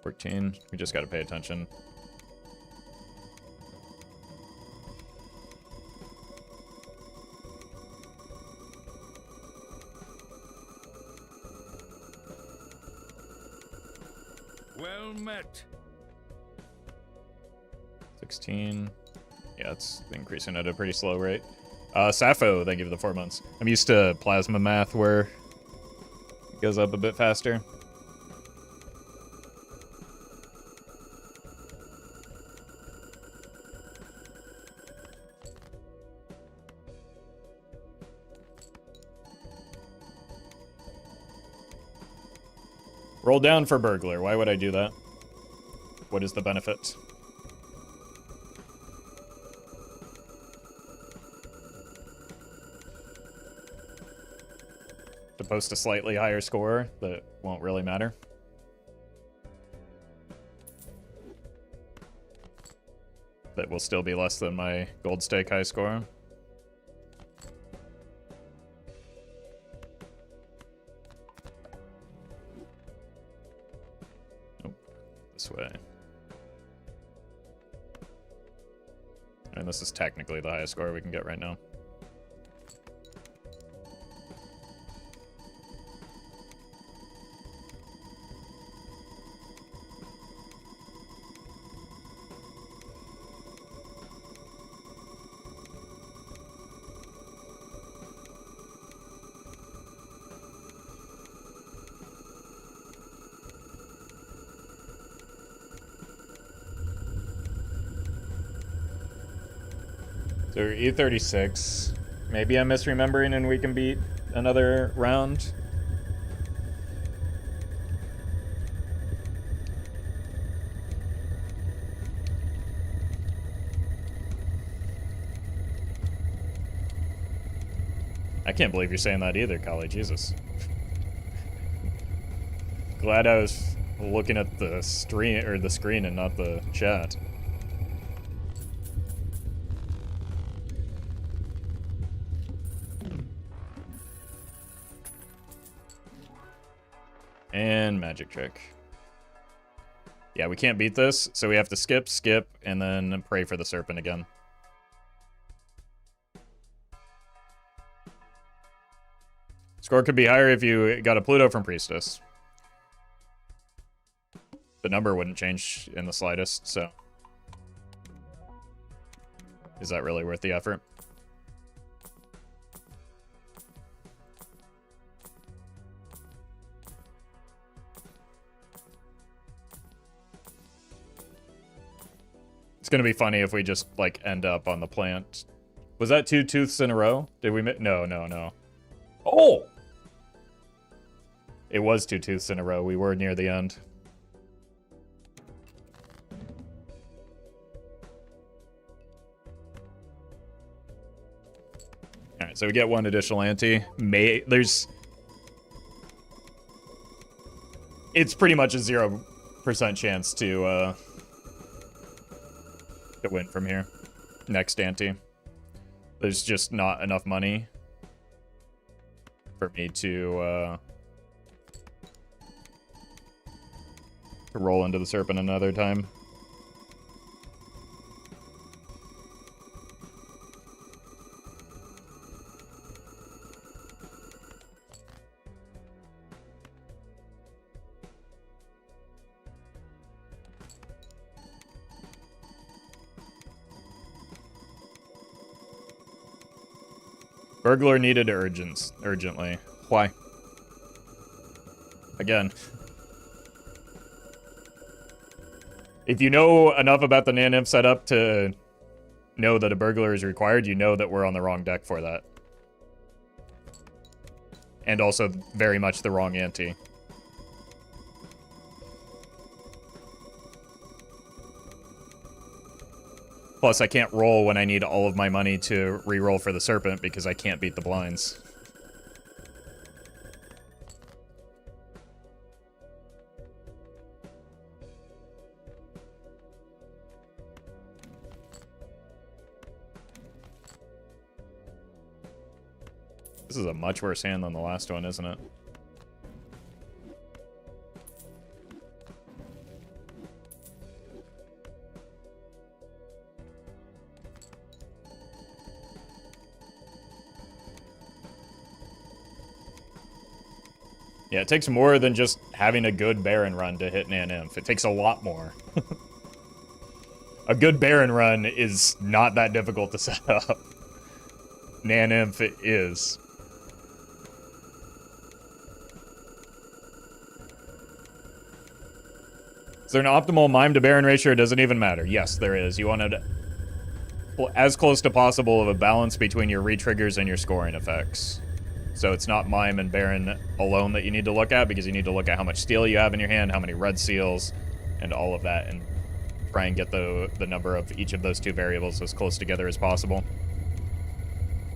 $14. We just got to pay attention. Well met. 16. Yeah, it's increasing at a pretty slow rate. Sappho, thank you for the 4 months. I'm used to plasma math where it goes up a bit faster. Roll down for burglar. Why would I do that? What is the benefit? To post a slightly higher score that won't really matter. That will still be less than my gold stake high score. Way. And this is technically the highest score we can get right now. So E36. Maybe I'm misremembering and we can beat another round. I can't believe you're saying that either, Kali. Jesus. Glad I was looking at the screen and not the chat. And magic trick. Yeah, we can't beat this, so we have to skip, and then pray for the Serpent again. Score could be higher if you got a Pluto from Priestess. The number wouldn't change in the slightest, so... Is that really worth the effort? It's gonna be funny if we just, like, end up on the plant. Was that 2 tooths in a row? Did we no, no, no. Oh! It was 2 tooths in a row. We were near the end. Alright, so we get 1 additional ante. It's pretty much a 0% chance to win from here. Next ante. There's just not enough money for me to roll into the Serpent another time. Burglar needed urgently. Why? Again. If you know enough about the Nan Nymph setup to know that a burglar is required, you know that we're on the wrong deck for that. And also very much the wrong ante. Plus, I can't roll when I need all of my money to re-roll for the Serpent because I can't beat the blinds. This is a much worse hand than the last one, isn't it? Yeah, it takes more than just having a good Baron run to hit Nan Nymph. It takes a lot more. A good Baron run is not that difficult to set up. Nan Nymph is. Is there an optimal Mime to Baron ratio, or does it even matter? Yes, there is. You want it as close to possible of a balance between your re-triggers and your scoring effects. So it's not Mime and Baron alone that you need to look at, because you need to look at how much steel you have in your hand, how many red seals, and all of that, and try and get the number of each of those two variables as close together as possible.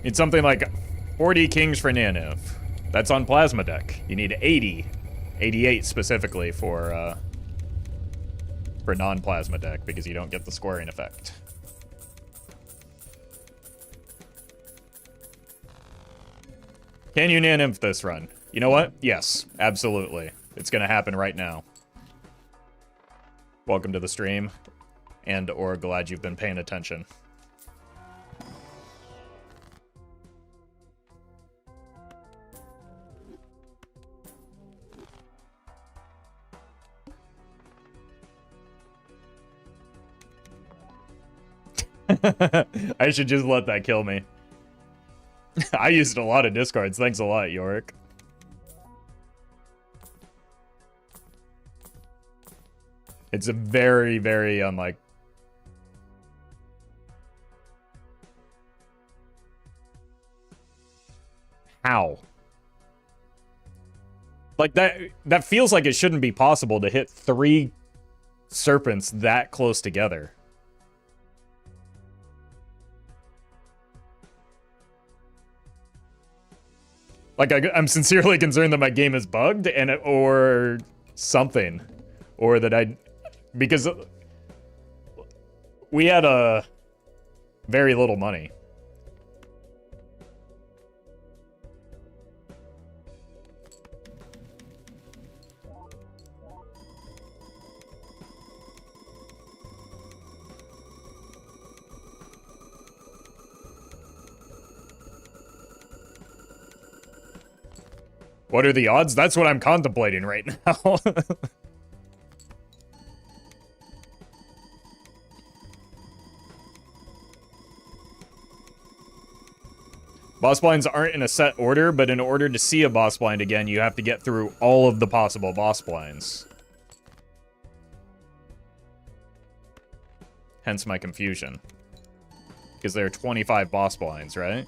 Need something like 40 kings for Nan Nymph. That's on Plasma deck. You need 80, 88 specifically for non-Plasma deck, because you don't get the squaring effect. Can you Nan Nymph this run? You know what? Yes, absolutely. It's gonna happen right now. Welcome to the stream, and or glad you've been paying attention. I should just let that kill me. I used a lot of discards. Thanks a lot, Yorick. It's a very, very unlike... How? Like, that feels like it shouldn't be possible to hit 3 serpents that close together. Like, I'm sincerely concerned that my game is bugged, or something. Or that because we had very little money. What are the odds? That's what I'm contemplating right now. Boss blinds aren't in a set order, but in order to see a boss blind again, you have to get through all of the possible boss blinds. Hence my confusion. Because there are 25 boss blinds, right?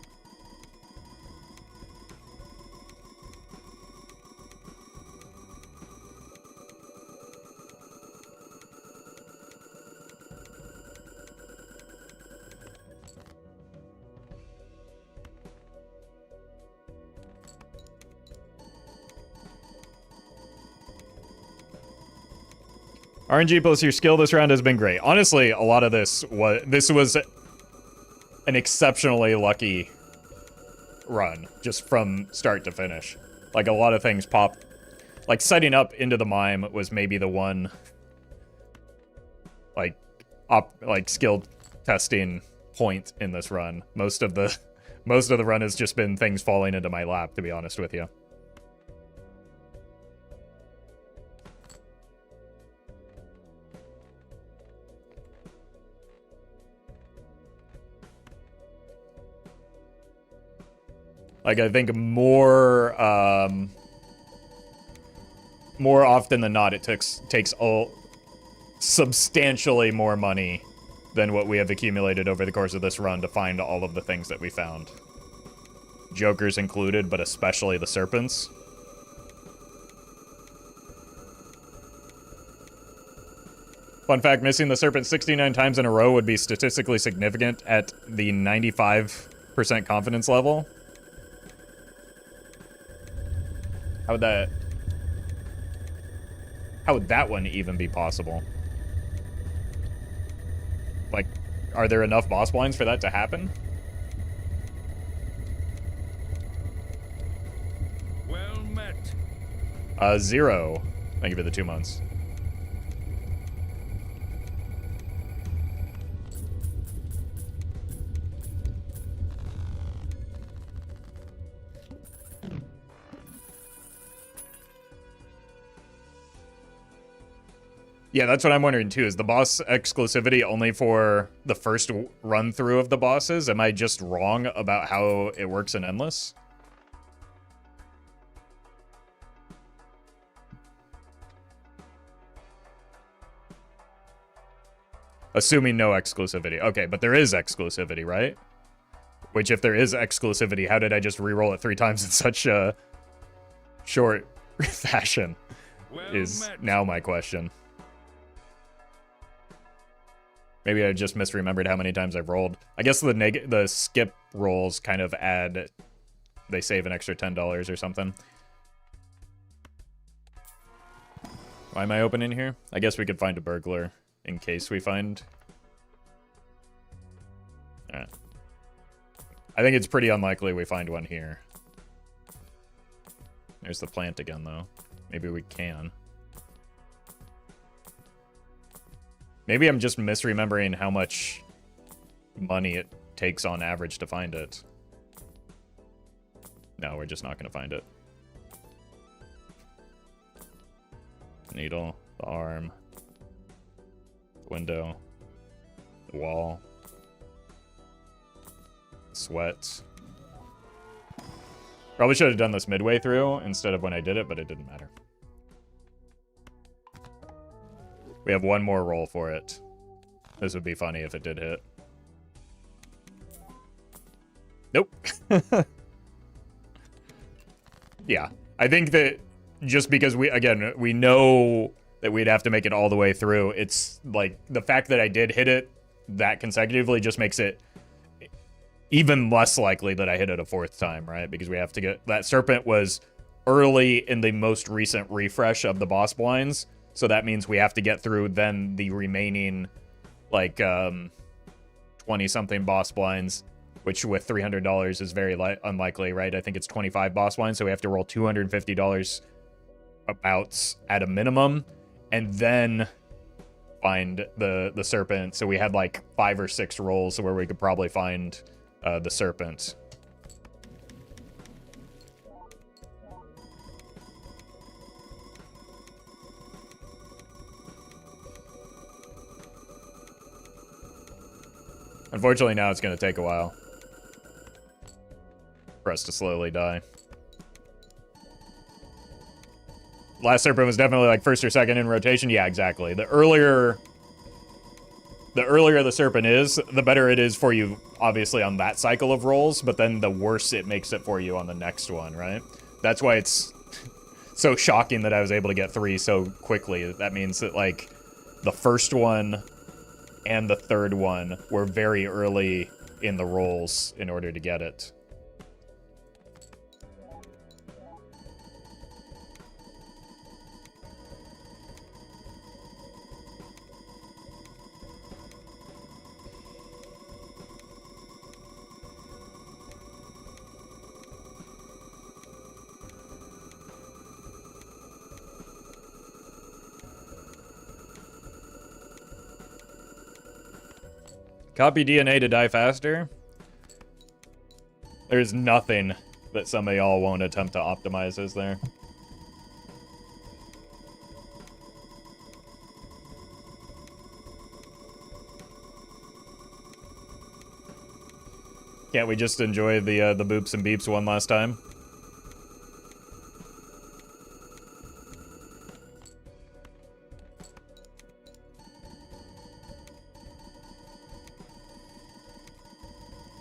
RNG plus your skill this round has been great. Honestly, a lot of this was an exceptionally lucky run, just from start to finish. Like, a lot of things popped. Like, setting up into the mime was maybe the one, like, skill testing point in this run. Most of the run has just been things falling into my lap, to be honest with you. Like, I think more often than not, it takes substantially more money than what we have accumulated over the course of this run to find all of the things that we found. Jokers included, but especially the serpents. Fun fact, missing the serpent 69 times in a row would be statistically significant at the 95% confidence level. How would that one even be possible? Like, are there enough boss blinds for that to happen? Well met. 0. Thank you for the 2 months. Yeah, that's what I'm wondering too. Is the boss exclusivity only for the first run through of the bosses? Am I just wrong about how it works in Endless? Assuming no exclusivity. Okay, but there is exclusivity, right? Which, if there is exclusivity, how did I just reroll it 3 times in such a short fashion? Well Is met. now my question. Maybe I just misremembered how many times I've rolled. I guess the skip rolls kind of add... They save an extra $10 or something. Why am I opening here? I guess we could find a burglar in case we find... Alright. I think it's pretty unlikely we find one here. There's the plant again, though. Maybe we can. Maybe I'm just misremembering how much money it takes on average to find it. No, we're just not going to find it. Needle, the arm, the window, the wall, sweat. Probably should have done this midway through instead of when I did it, but it didn't matter. We have one more roll for it. This would be funny if it did hit. Nope. Yeah. I think that just because we know that we'd have to make it all the way through, it's like the fact that I did hit it that consecutively just makes it even less likely that I hit it a fourth time, right? Because we have to get that Serpent was early in the most recent refresh of the boss blinds, so that means we have to get through then the remaining like 20 something boss blinds, which with $300 is very unlikely, right? I think it's 25 boss blinds, so we have to roll $250 abouts at a minimum, and then find the Serpent. So we had like 5 or 6 rolls where we could probably find the Serpent. Unfortunately, now it's going to take a while for us to slowly die. Last Serpent was definitely like first or second in rotation. Yeah, exactly. The earlier the Serpent is, the better it is for you, obviously, on that cycle of rolls, but then the worse it makes it for you on the next one, right? That's why it's so shocking that I was able to get 3 so quickly. That means that, like, the first one and the third one were very early in the rolls in order to get it. Copy DNA to die faster? There's nothing that some of y'all won't attempt to optimize, is there? Can't we just enjoy the boops and beeps one last time?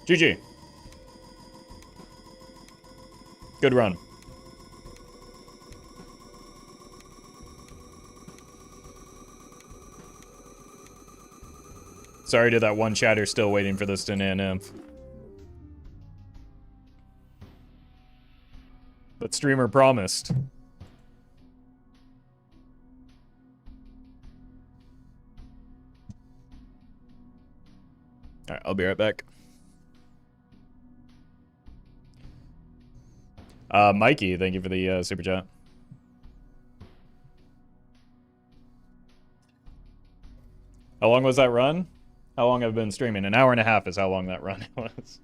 GG. Good run. Sorry to that one chatter still waiting for this to NF. But streamer promised. Alright, I'll be right back. Mikey, thank you for the super chat. How long was that run? How long have I been streaming? An hour and a half is how long that run was.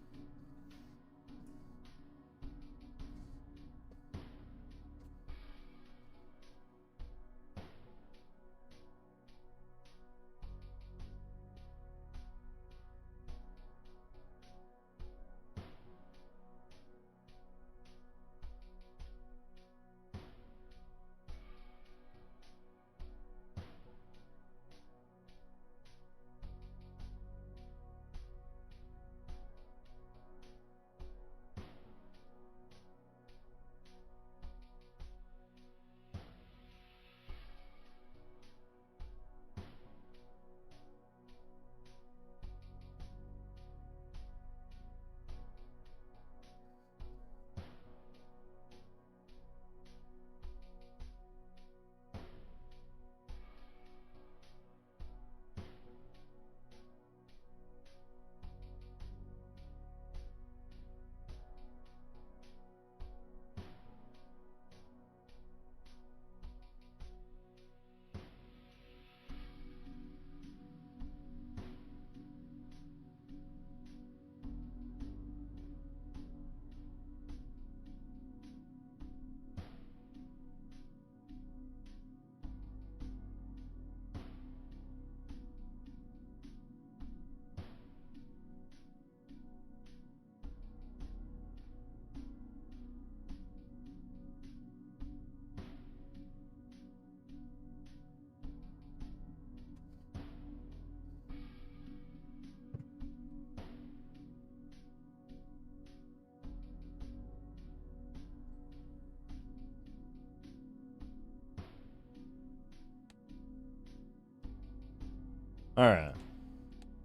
Alright.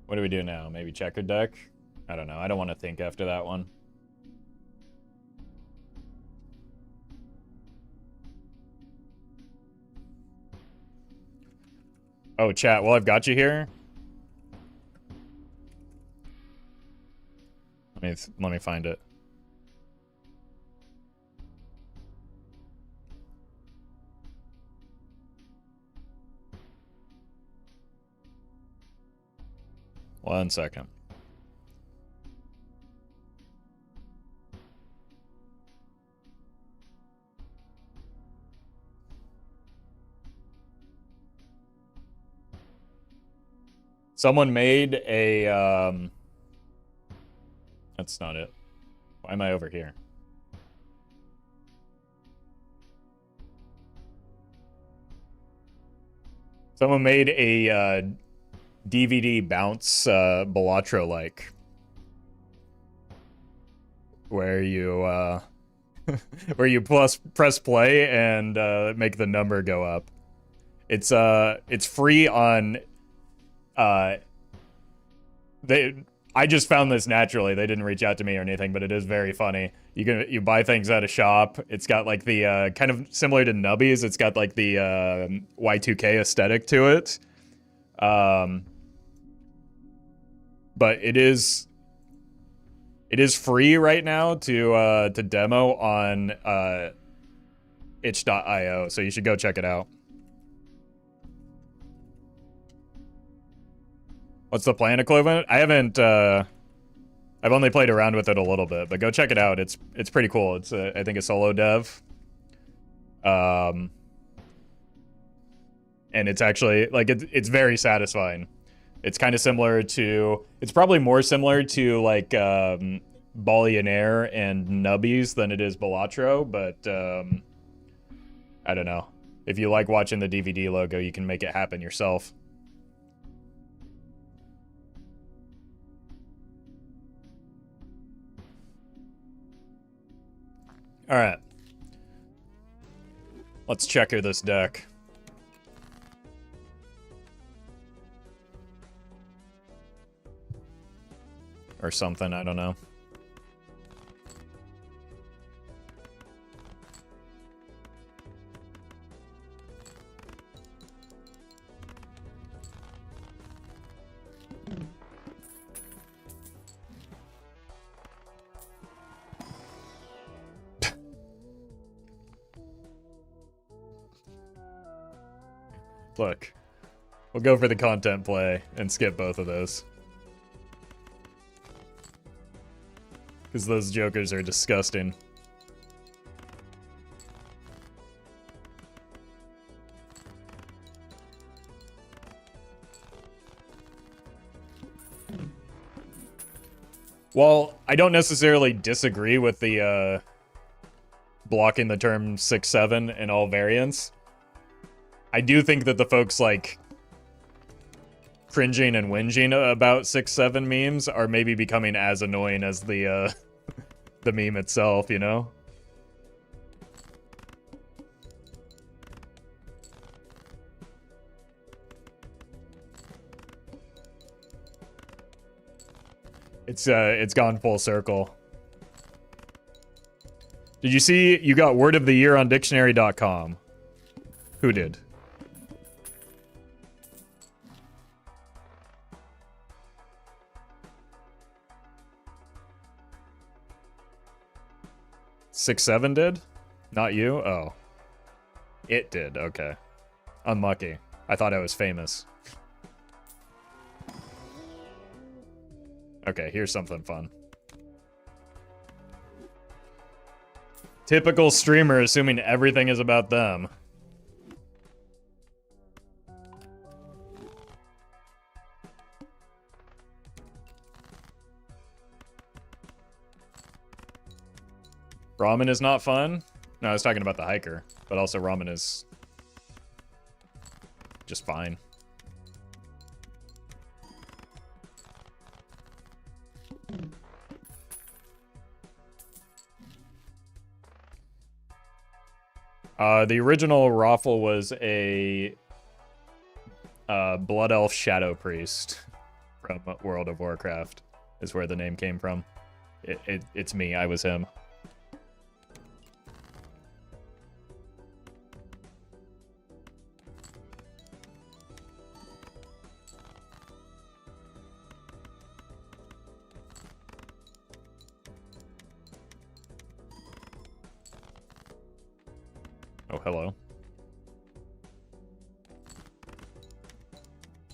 What do we do now? Maybe checker deck? I don't know. I don't want to think after that one. Oh, chat, well, I've got you here. Let me find it. One second. Someone made a, that's not it. Why am I over here? Someone made a DVD bounce Balatro-like. Where you, where you press play and make the number go up. It's free on, I just found this naturally. They didn't reach out to me or anything, but it is very funny. You buy things at a shop. It's got like the kind of similar to Nubbies. It's got like the Y2K aesthetic to it. But it is free right now to demo on itch.io, so you should go check it out. What's the plan equivalent? I haven't, I've only played around with it a little bit, but go check it out. It's pretty cool. It's, I think, a solo dev. And it's actually, like, it's very satisfying. It's kind of similar to, it's probably more similar to, like, Ballionaire and Nubbies than it is Balatro, but, I don't know. If you like watching the DVD logo, you can make it happen yourself. Alright. Let's checker this deck. Or something, I don't know. Look, we'll go for the content play and skip both of those. Because those jokers are disgusting. While I don't necessarily disagree with the blocking the term 6-7 in all variants, I do think that the folks, like, cringing and whinging about 6-7 memes are maybe becoming as annoying as the the meme itself, you know? It's gone full circle. Did you see you got word of the year on dictionary.com? Who did? 6-7 did? Not you? Oh. It did, okay. Unlucky. I thought I was famous. Okay, here's something fun. Typical streamer assuming everything is about them. Ramen is not fun? No, I was talking about the hiker, but also ramen is just fine. The original Roffle was a Blood Elf Shadow Priest from World of Warcraft is where the name came from. It's me. I was him. Oh, hello.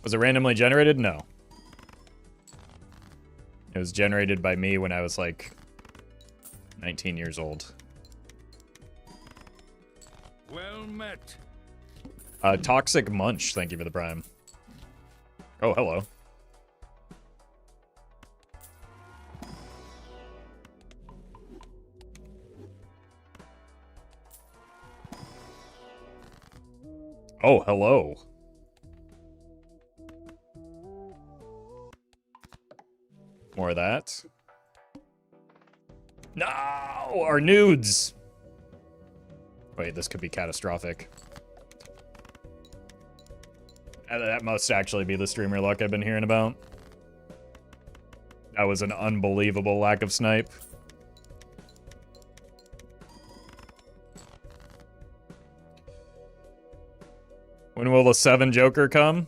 Was it randomly generated? No. It was generated by me when I was like 19 years old. Well met. Toxic Munch, thank you for the prime. Oh, hello. Oh, hello. More of that. No! Our nudes! Wait, this could be catastrophic. That must actually be the streamer luck I've been hearing about. That was an unbelievable lack of snipe. When will the 7 Joker come?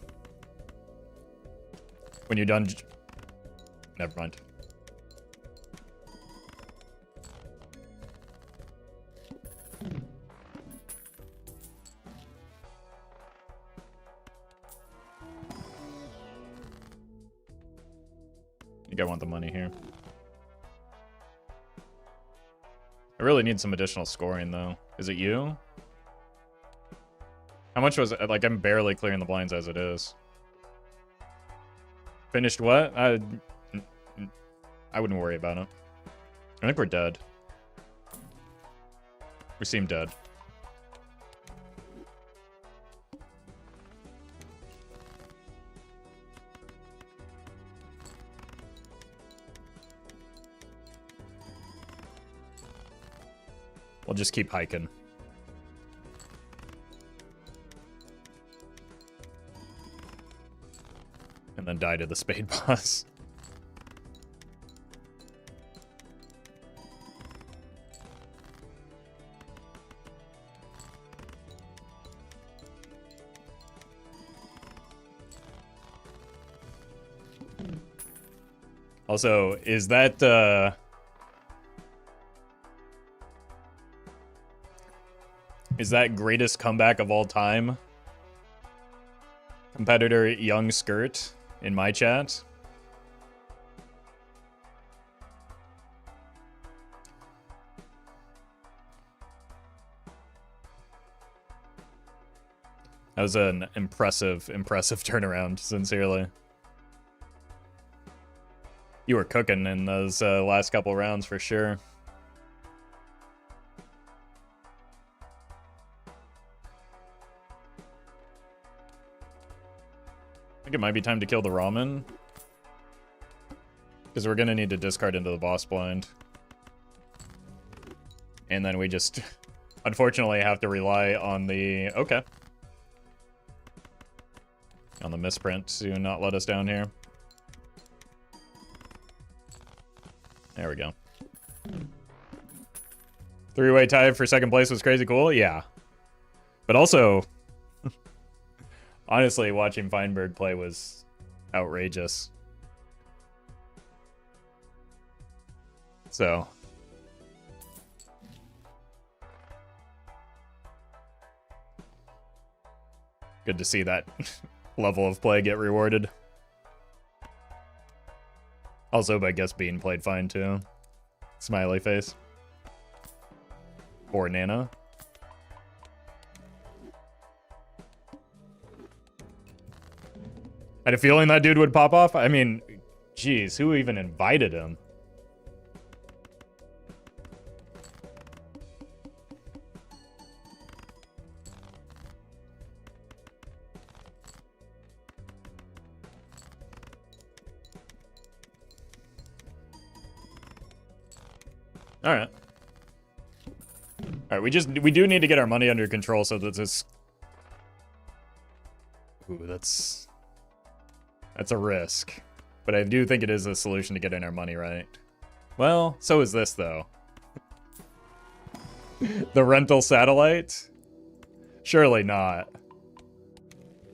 When you're done... Never mind. I think I want the money here. I really need some additional scoring, though. Is it you? How much was it? Like, I'm barely clearing the blinds as it is. Finished what? I wouldn't worry about it. I think we're dead. We seem dead. We'll just keep hiking. And then die to the spade boss. Also, is that greatest comeback of all time? Competitor Young Skirt in my chat. That was an impressive turnaround, sincerely. You were cooking in those last couple rounds for sure. I think it might be time to kill the ramen. Because we're going to need to discard into the boss blind. And then we just, unfortunately, have to rely on the... Okay. On the misprint to not let us down here. There we go. 3-way tie for second place was crazy cool? Yeah. But also, honestly, watching Feinberg play was outrageous. So. Good to see that level of play get rewarded. Also, I guess Bean played fine too. Smiley face. Or Nana. I had a feeling that dude would pop off. I mean, geez, who even invited him? All right. All right, we do need to get our money under control so that this... Ooh, that's a risk. But I do think it is a solution to getting our money right. Well, so is this, though. The rental satellite? Surely not.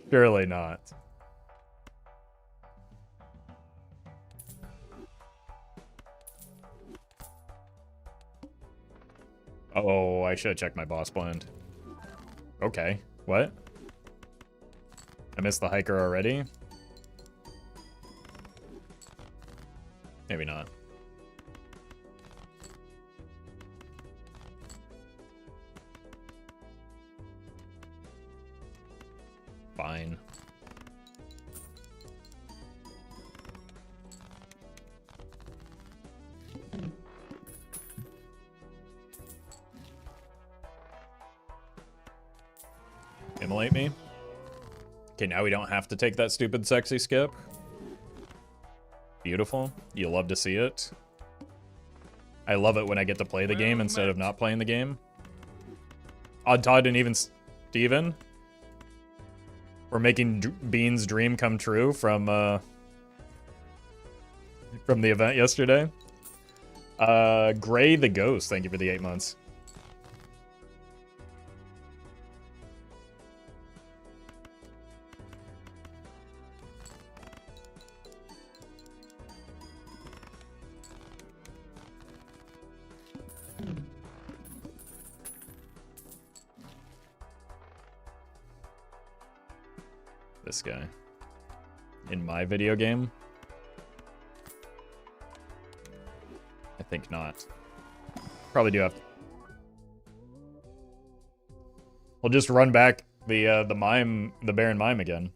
Surely not. Oh, I should have checked my boss blind. Okay. What? I missed the hiker already? Maybe not. Fine. Immolate me? Okay, now we don't have to take that stupid sexy skip. Beautiful. You love to see it. I love it when I get to play the game instead of not playing the game. Odd Todd and even Steven. We're making Bean's dream come true from the event yesterday. Gray the Ghost, thank you for the 8 months. This guy. In my video game? I think not. Probably do have to. We'll just run back the mime, the Baron mime again.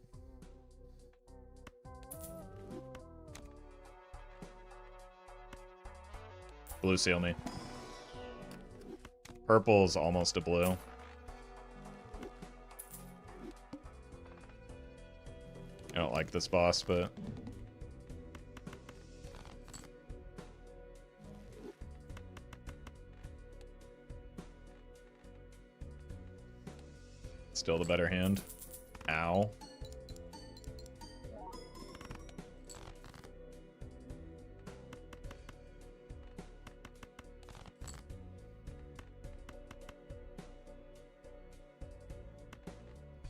Blue seal me. Purple's almost a blue. I don't like this boss, but... Still the better hand. Ow.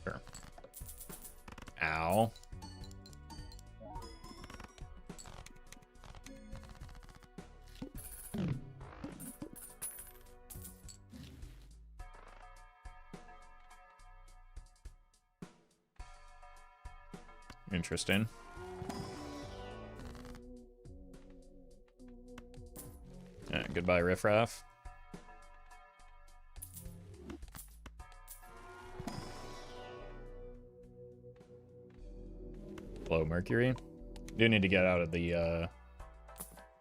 Sure. Ow. Interesting. Goodbye, riffraff. Hello, Mercury. Do need to get out of the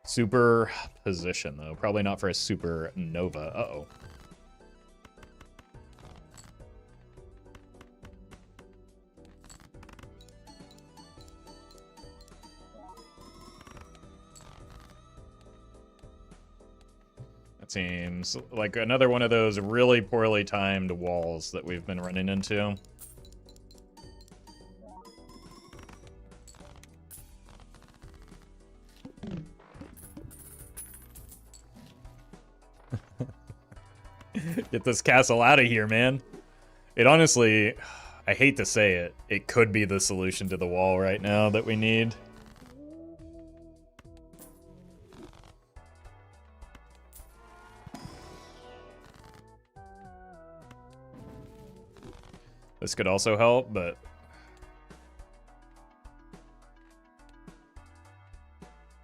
superposition, though. Probably not for a supernova. Uh-oh. Seems like another one of those really poorly timed walls that we've been running into. Get this castle out of here, man. It honestly, I hate to say it, it could be the solution to the wall right now that we need. This could also help, but...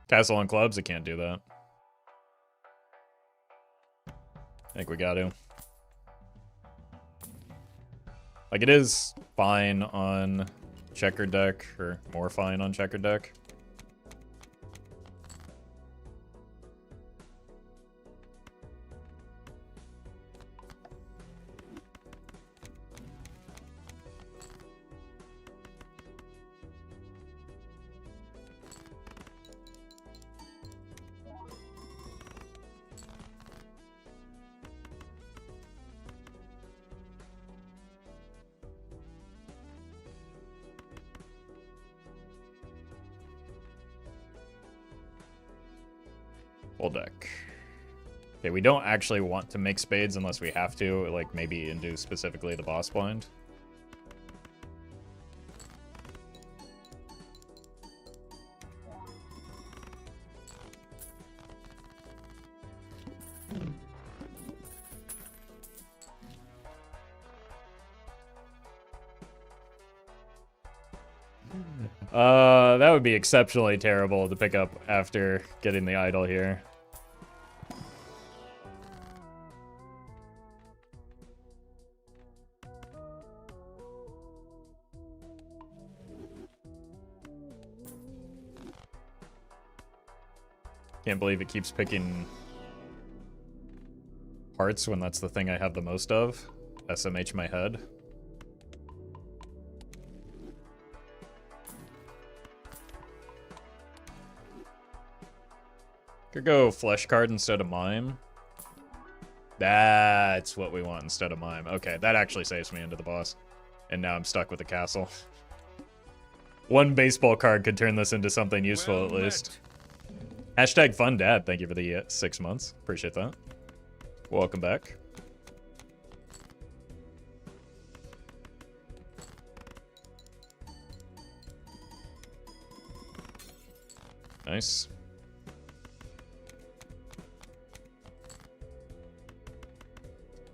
Castle on clubs, it can't do that. I think we got to. Like, it is fine on checker deck, or more fine on checker deck. Full deck. Okay, we don't actually want to make spades unless we have to, like maybe into specifically the boss blind. That would be exceptionally terrible to pick up after getting the idol here. Can't believe it keeps picking hearts when that's the thing I have the most of. SMH my head. Could go flesh card instead of mime. That's what we want instead of mime. Okay, that actually saves me into the boss. And now I'm stuck with the castle. One baseball card could turn this into something useful at least. Hashtag fun dad, thank you for the 6 months. Appreciate that. Welcome back. Nice.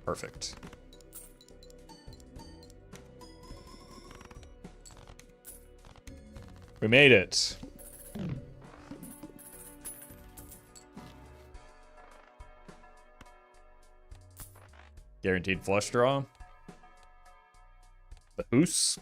Perfect. We made it. Guaranteed flush draw. The Hoos.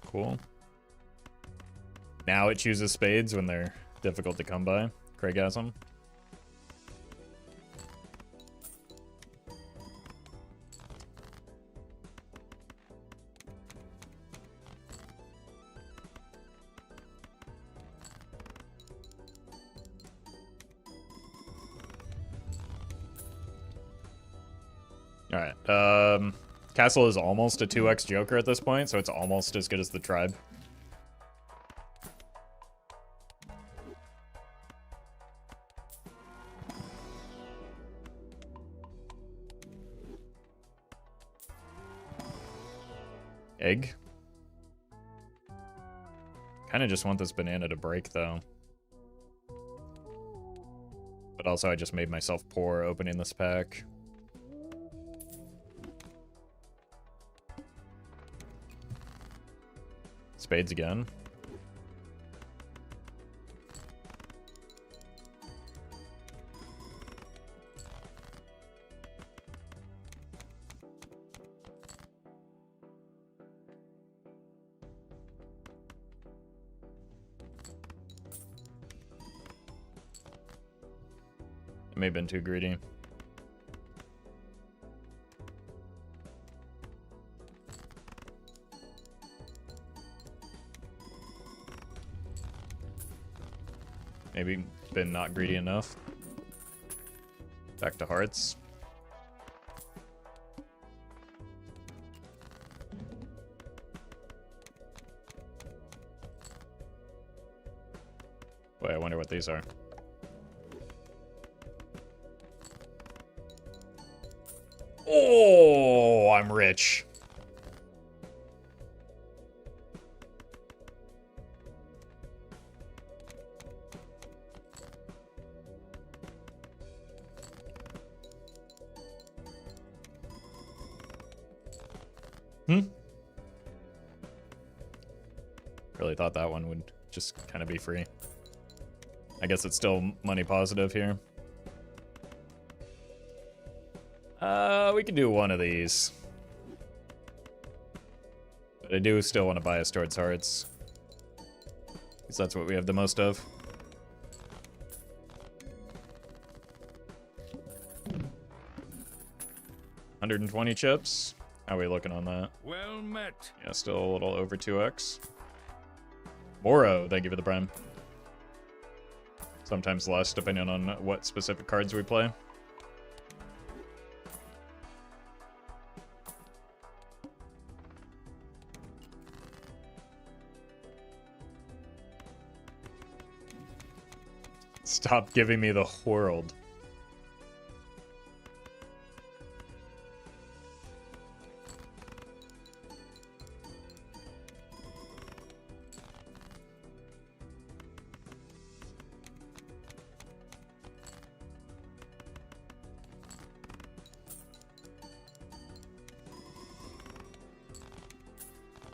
Cool. Now it chooses spades when they're difficult to come by. Craigasm. Alright, Castle is almost a 2x Joker at this point, so it's almost as good as the tribe. Egg. Kinda just want this banana to break, though. But also, I just made myself poor opening this pack. Spades again. I may have been too greedy. Maybe been not greedy enough. Back to hearts. Boy, I wonder what these are. Oh, I'm rich. Really thought that one would just kind of be free. I guess it's still money positive here. We can do one of these. But I do still want to bias towards hearts. Because that's what we have the most of. $120 chips. How are we looking on that? Well met. Yeah, still a little over 2x. Moro, thank you for the prime. Sometimes less, depending on what specific cards we play. Stop giving me the world.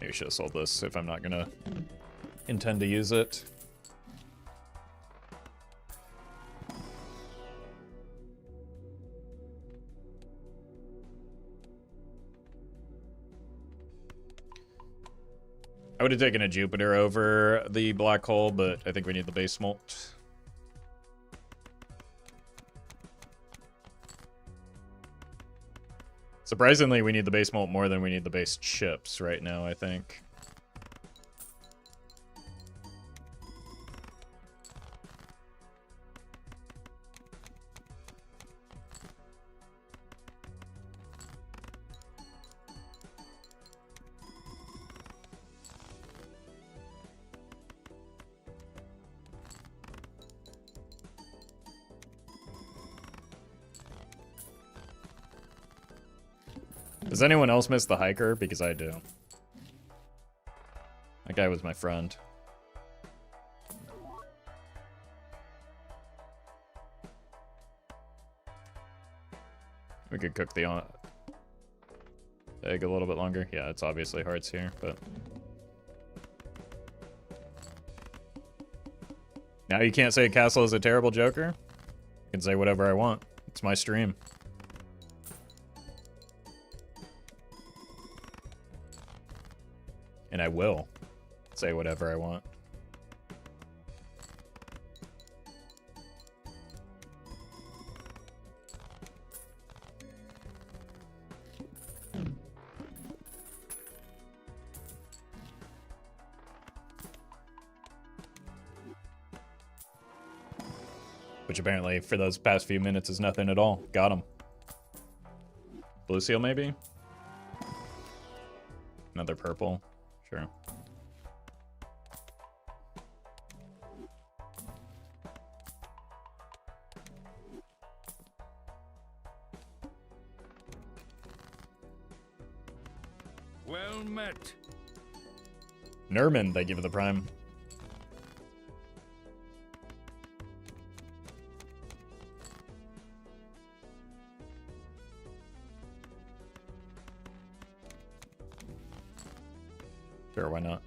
Maybe I should have sold this if I'm not gonna intend to use it. I would have taken a Jupiter over the black hole, but I think we need the base molt. Surprisingly, we need the base molt more than we need the base chips right now, I think. Does anyone else miss the hiker? Because I do. That guy was my friend. We could cook the egg a little bit longer. Yeah, it's obviously hearts here, but... Now you can't say Castle is a terrible Joker? I can say whatever I want. It's my stream. And I will say whatever I want. Which apparently, for those past few minutes, is nothing at all. Got him. Blue seal, maybe? Another purple. Sure. Well met. Nerman, thank you for the prime. Sure, why not?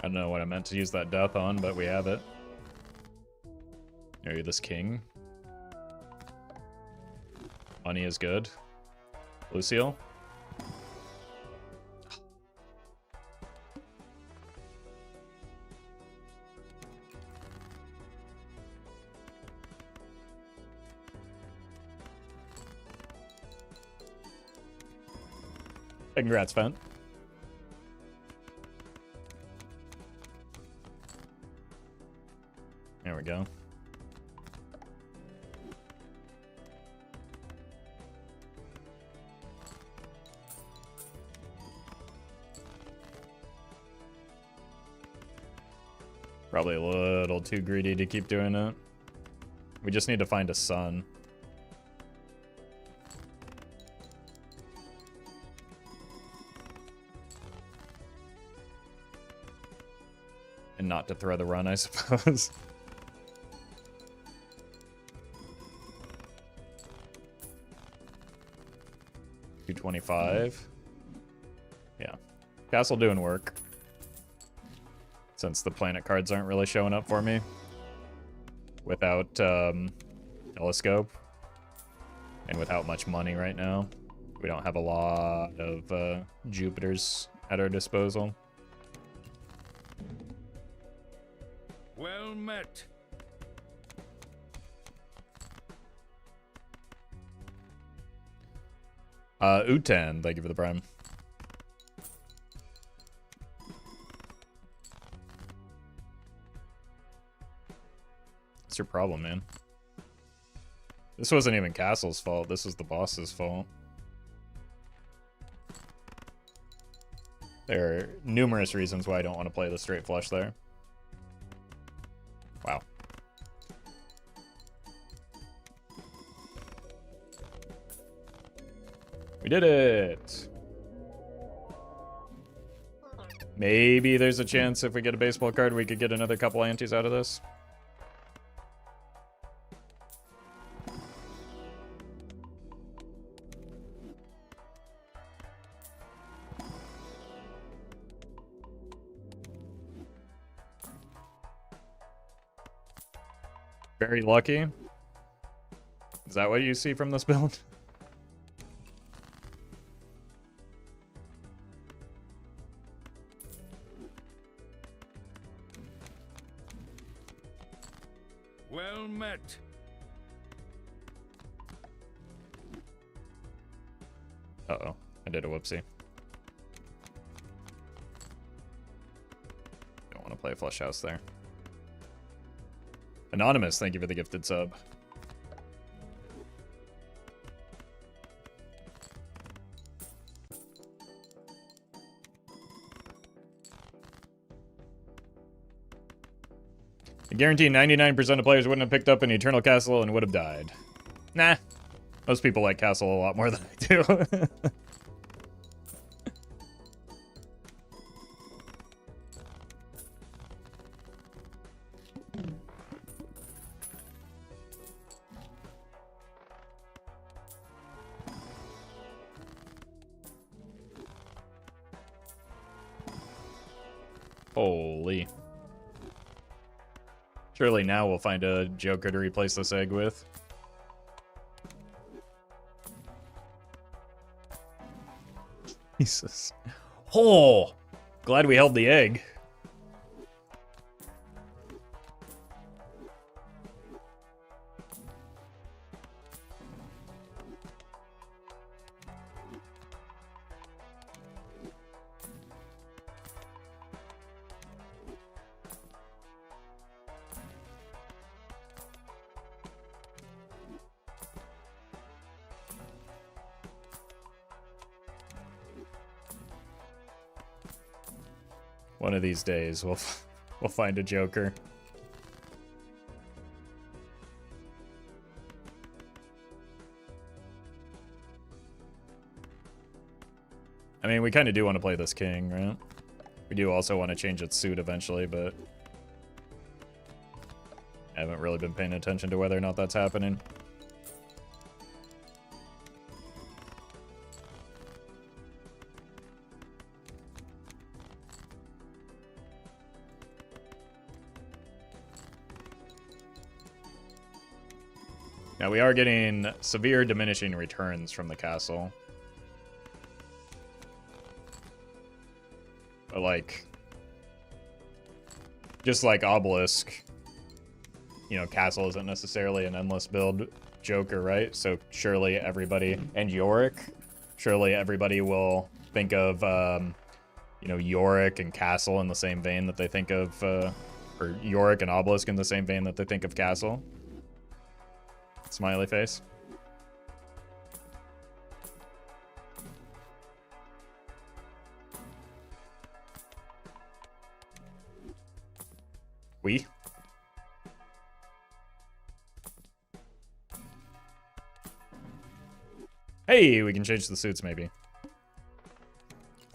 I don't know what I meant to use that death on, but we have it. Maybe this king. Money is good. Lucille. Congrats, Fent. There we go. Probably a little too greedy to keep doing it. We just need to find a sun. And not to throw the run, I suppose. $225. Yeah. Castle doing work. Since the planet cards aren't really showing up for me. Without telescope. And without much money right now. We don't have a lot of Jupiters at our disposal. Well met. Utan, thank you for the prime. What's your problem, man? This wasn't even Castle's fault. This was the boss's fault. There are numerous reasons why I don't want to play the straight flush there. Wow. We did it! Maybe there's a chance if we get a baseball card we could get another couple antes out of this. Very lucky. Is that what you see from this build? Well met. Uh-oh. I did a whoopsie. Don't want to play a flush house there. Anonymous, thank you for the gifted sub. I guarantee 99% of players wouldn't have picked up an Eternal Castle and would have died. Nah. Most people like Castle a lot more than I do. Holy. Surely now we'll find a Joker to replace this egg with. Jesus. Oh! Glad we held the egg. One of these days, we'll find a Joker. I mean, we kind of do want to play this king, right? We do also want to change its suit eventually, but I haven't really been paying attention to whether or not that's happening. Now, we are getting severe diminishing returns from the castle. But, like, just like Obelisk, you know, castle isn't necessarily an endless build Joker, right? So surely everybody, and Yorick, surely everybody will think of, you know, Yorick and castle in the same vein that they think of, or Yorick and Obelisk in the same vein that they think of castle. Smiley face. We? Hey, we can change the suits maybe.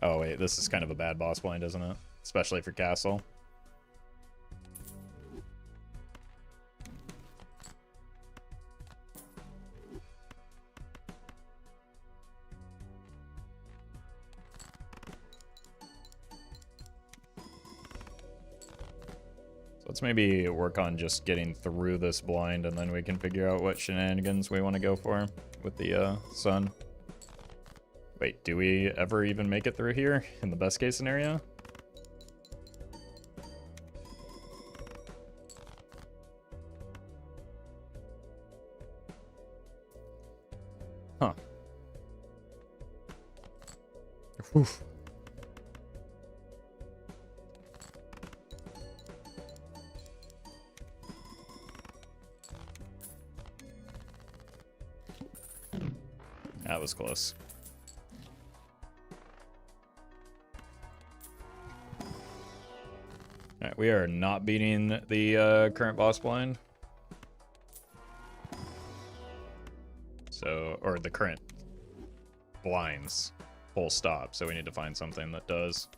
Oh wait, this is kind of a bad boss blind, isn't it? Especially for castle. Let's maybe work on just getting through this blind, and then we can figure out what shenanigans we want to go for with the sun. Wait, do we ever even make it through here in the best case scenario? Huh. Oof. That was close. Alright, we are not beating the current boss blind. So, or the current blinds, full stop. So we need to find something that does.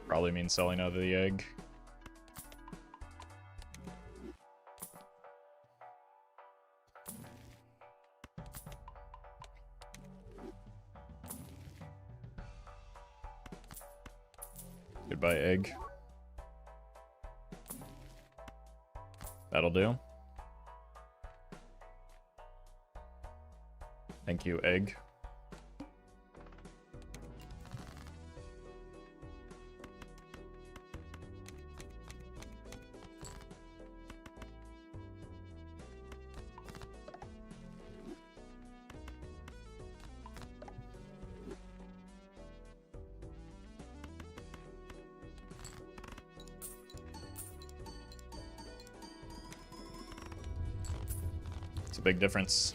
Probably means selling out of the egg. Goodbye, egg. That'll do. Thank you, egg. It's a big difference.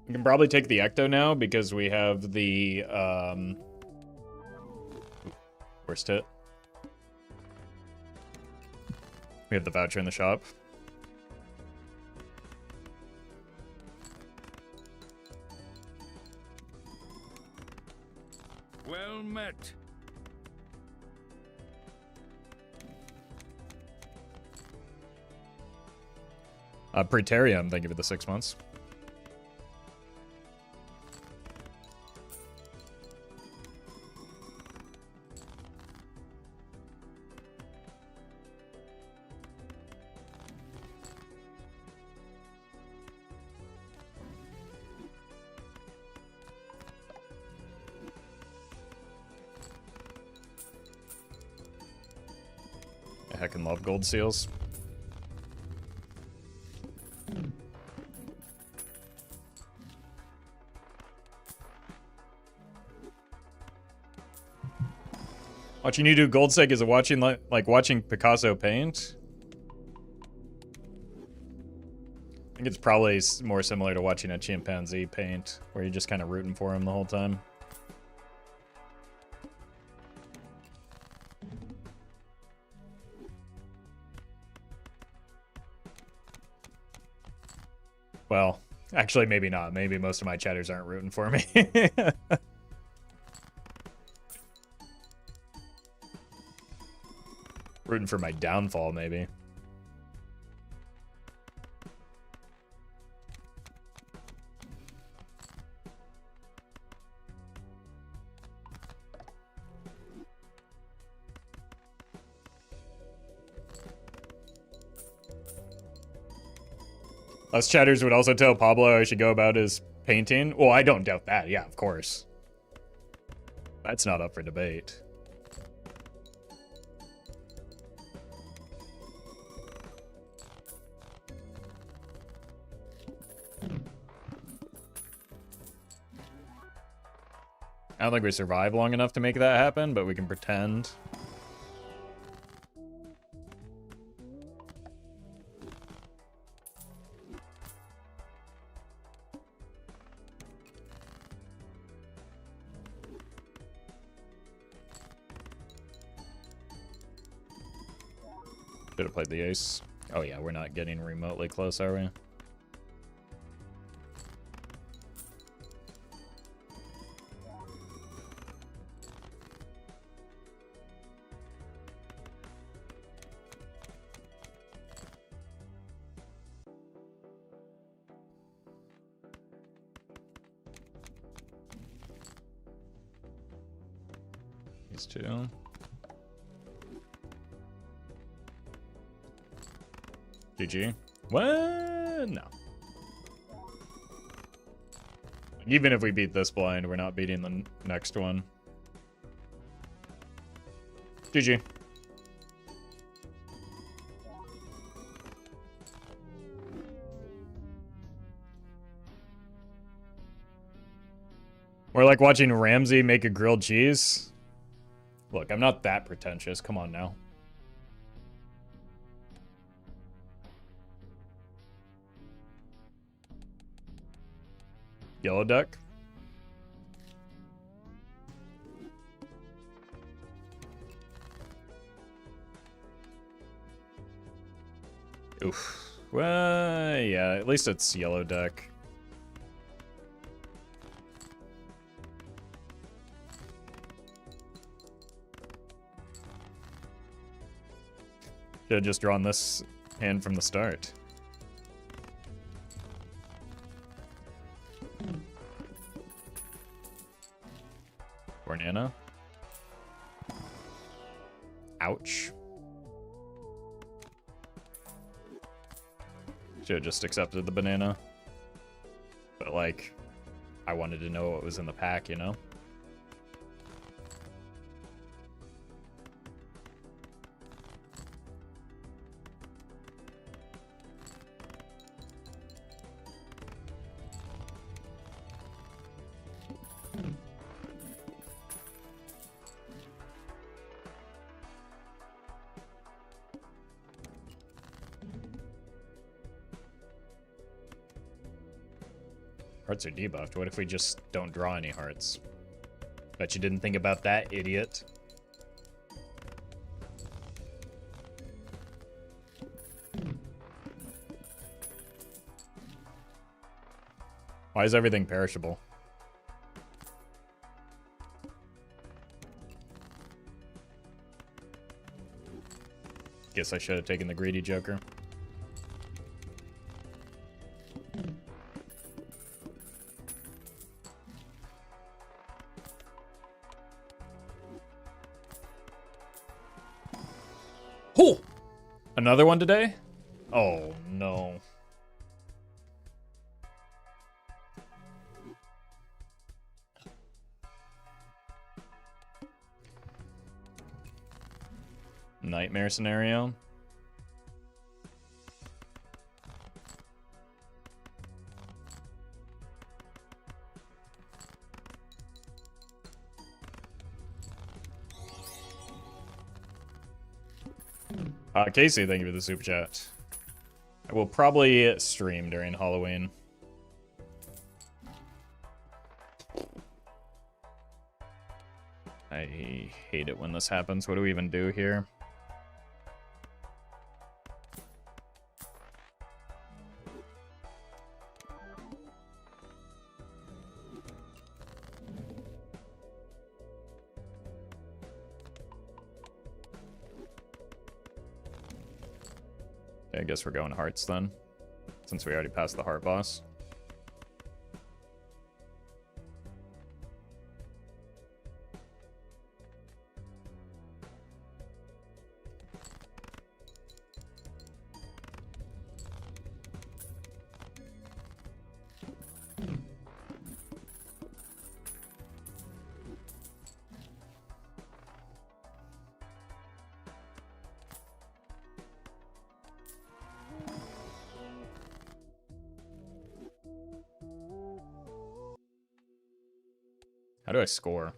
We can probably take the Ecto now because we have the worst hit. We have the voucher in the shop. Well met. Praetorium, thank you for the 6 months. I heckin' love gold seals. Watching you do gold seg is watching like watching Picasso paint. I think it's probably more similar to watching a chimpanzee paint, where you're just kind of rooting for him the whole time. Well, actually, maybe not. Maybe most of my chatters aren't rooting for me. Rooting for my downfall, maybe. Us chatters would also tell Pablo I should go about his painting. Well, I don't doubt that. Yeah, of course. That's not up for debate. I don't think we survive long enough to make that happen, but we can pretend. Should have played the ace. Oh yeah, we're not getting remotely close, are we? These two. GG. What? No. Even if we beat this blind, we're not beating the next one. GG. We're like watching Ramsay make a grilled cheese. Look, I'm not that pretentious. Come on now. Yellow duck. Oof. Well, yeah, at least it's yellow duck. Should have just drawn this hand from the start. Banana. Ouch. Should have just accepted the banana. But, like, I wanted to know what was in the pack, you know? Hearts are debuffed. What if we just don't draw any hearts? Bet you didn't think about that, idiot. Why is everything perishable? Guess I should have taken the greedy joker. Oh! Another one today? Oh, no. Nightmare scenario. Casey, thank you for the super chat. I will probably stream during Halloween. I hate it when this happens. What do we even do here? I guess we're going hearts then, since we already passed the heart boss. How do I score?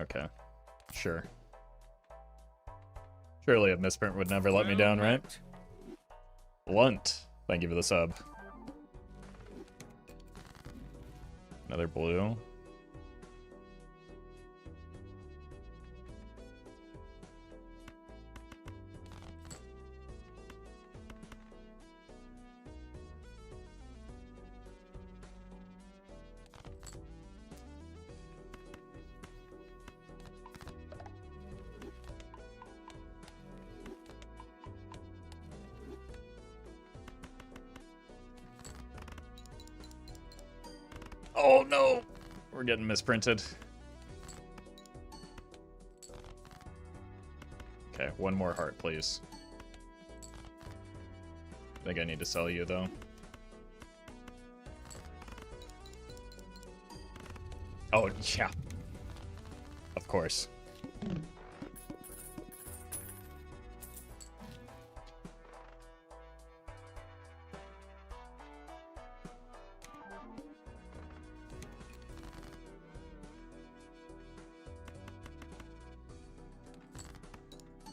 Okay, sure. Surely a misprint would never let me down, right? Blunt, thank you for the sub. Another blue. Oh no! We're getting misprinted. more heart, please. I think I need to sell you, though. Oh, yeah. Of course.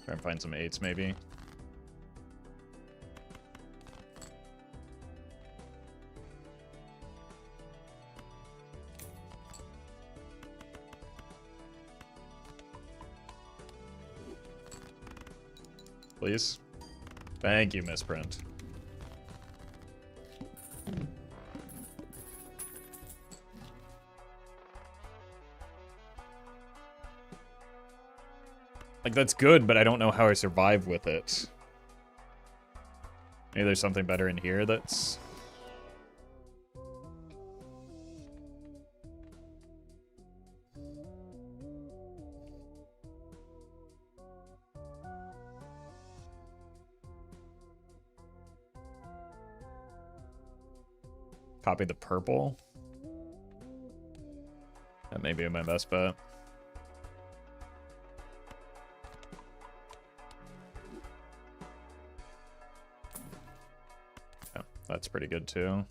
Try and find some 8s, maybe. Please. Thank you, Misprint. Like, that's good, but I don't know how I survive with it. Maybe there's something better in here that's... Copy the purple. That may be my best bet. That's pretty good too.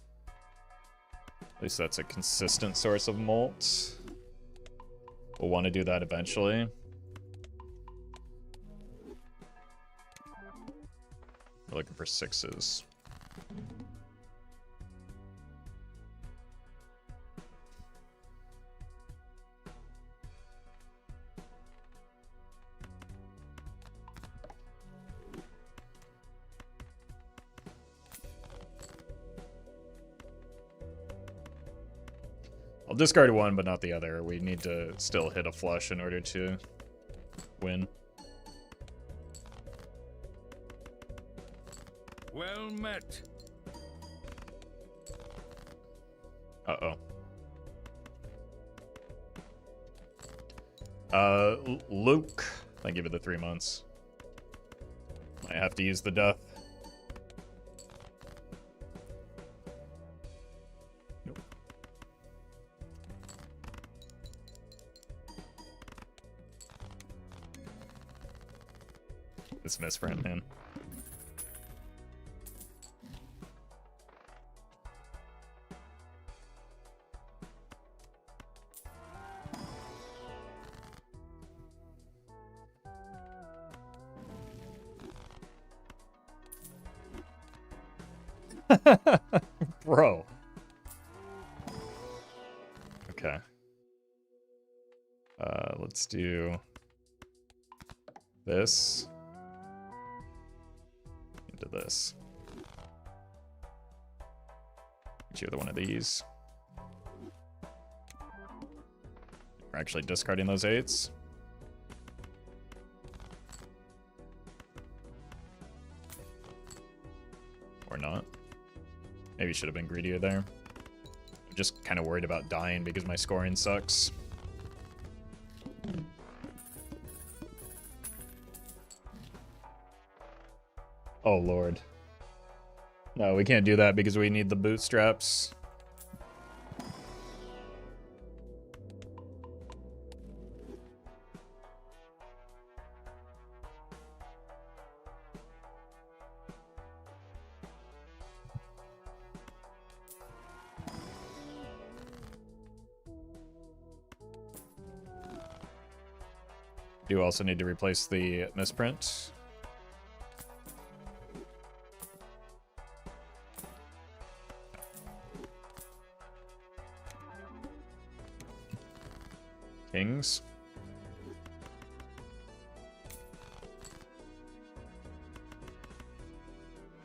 At least that's a consistent source of molt. We'll want to do that eventually. We're looking for 6s. I'll discard one, but not the other. We need to still hit a flush in order to win. Well met. Uh-oh. Luke. I give it the 3 months. Might have to use the death. This Misprint, man. Bro. Okay. Let's do this. Into this. Get you with one of these. We're actually discarding those 8s. Or not. Maybe should have been greedier there. I'm just kind of worried about dying because my scoring sucks. Oh, Lord. No, we can't do that because we need the bootstraps. Do also need to replace the Misprint. Kings.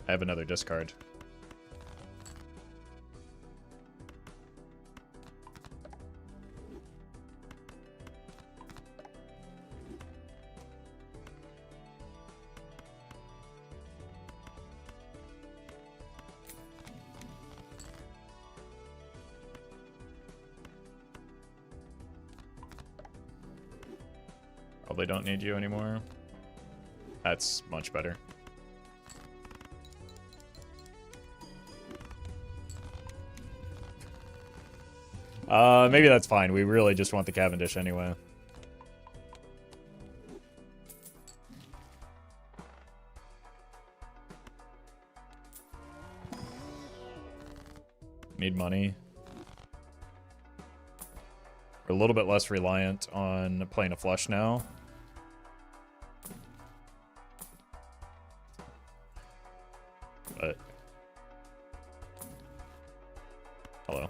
I have another discard. Probably don't need you anymore. That's much better. Maybe that's fine. We really just want the Cavendish anyway. Need money. We're a little bit less reliant on playing a flush now. But... hello.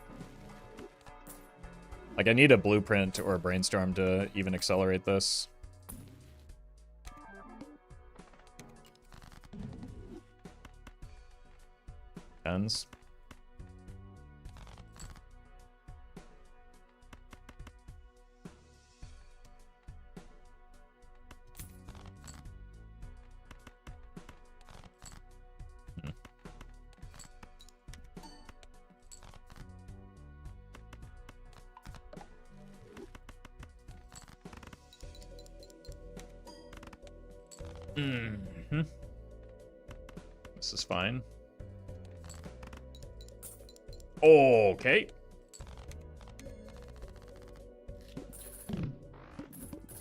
Like, I need a blueprint or a brainstorm to even accelerate this. Ends. Mm-hmm. This is fine. Okay.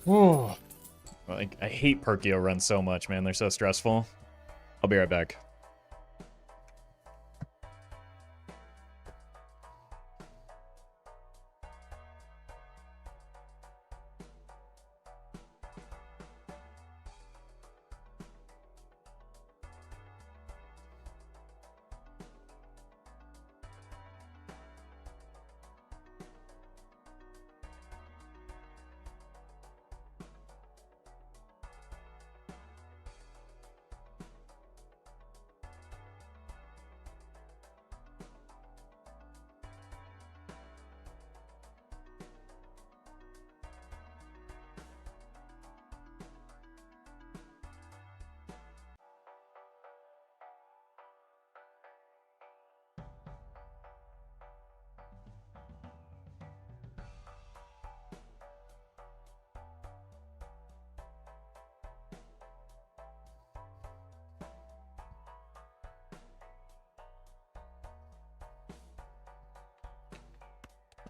Oh, like I hate Perkeo runs so much, man. They're so stressful. I'll be right back.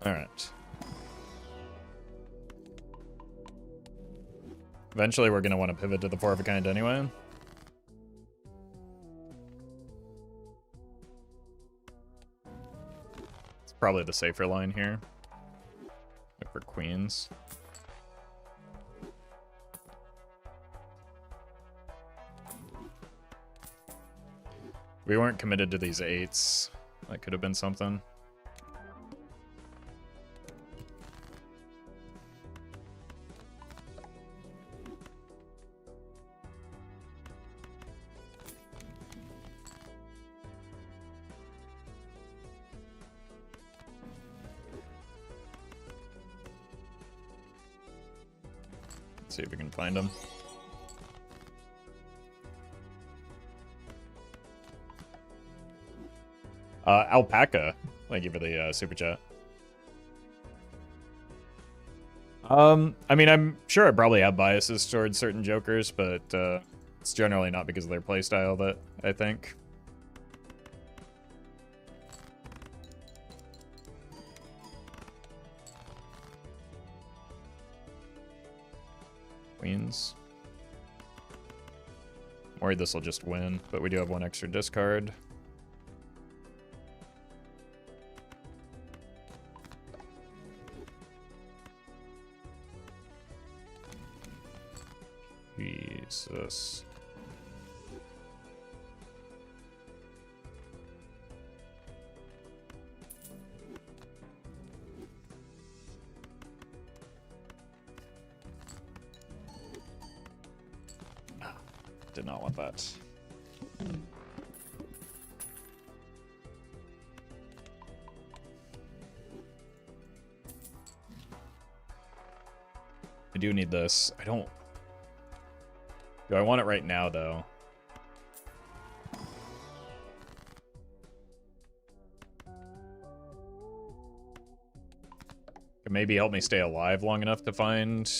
All right. Eventually, we're going to want to pivot to the four of a kind anyway. It's probably the safer line here. Look for queens. We weren't committed to these eights. That could have been something. See if we can find him. Alpaca. Thank you for the super chat. I mean, I'm sure I probably have biases towards certain jokers, but it's generally not because of their playstyle that I think. Queens. I'm worried this will just win, but we do have one extra discard. Jesus. Did not want that. I do need this. I don't... Do I want it right now, though? Could maybe help me stay alive long enough to find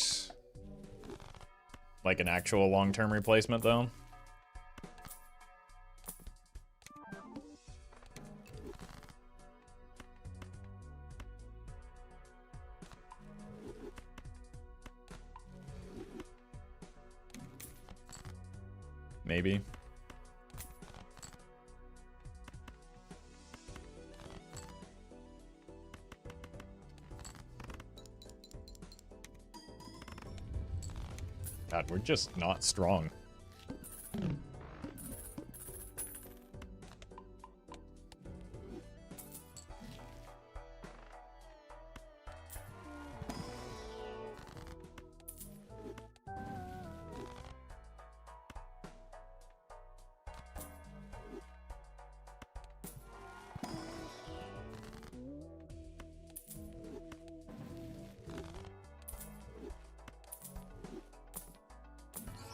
like an actual long-term replacement, though. Maybe. God, we're just not strong.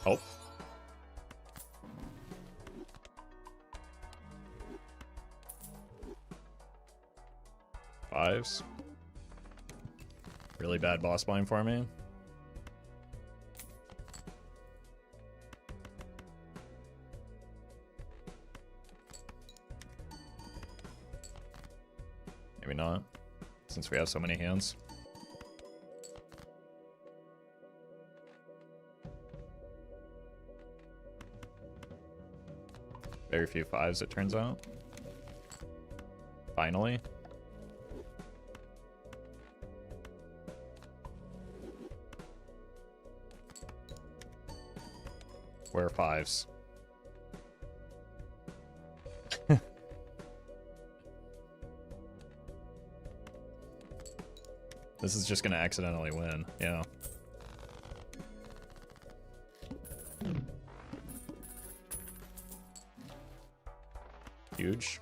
Oh. Fives. Really bad boss blind for me. Maybe not, since we have so many hands. Very few fives, it turns out. Finally. Where are fives? This is just gonna accidentally win, yeah. Huge.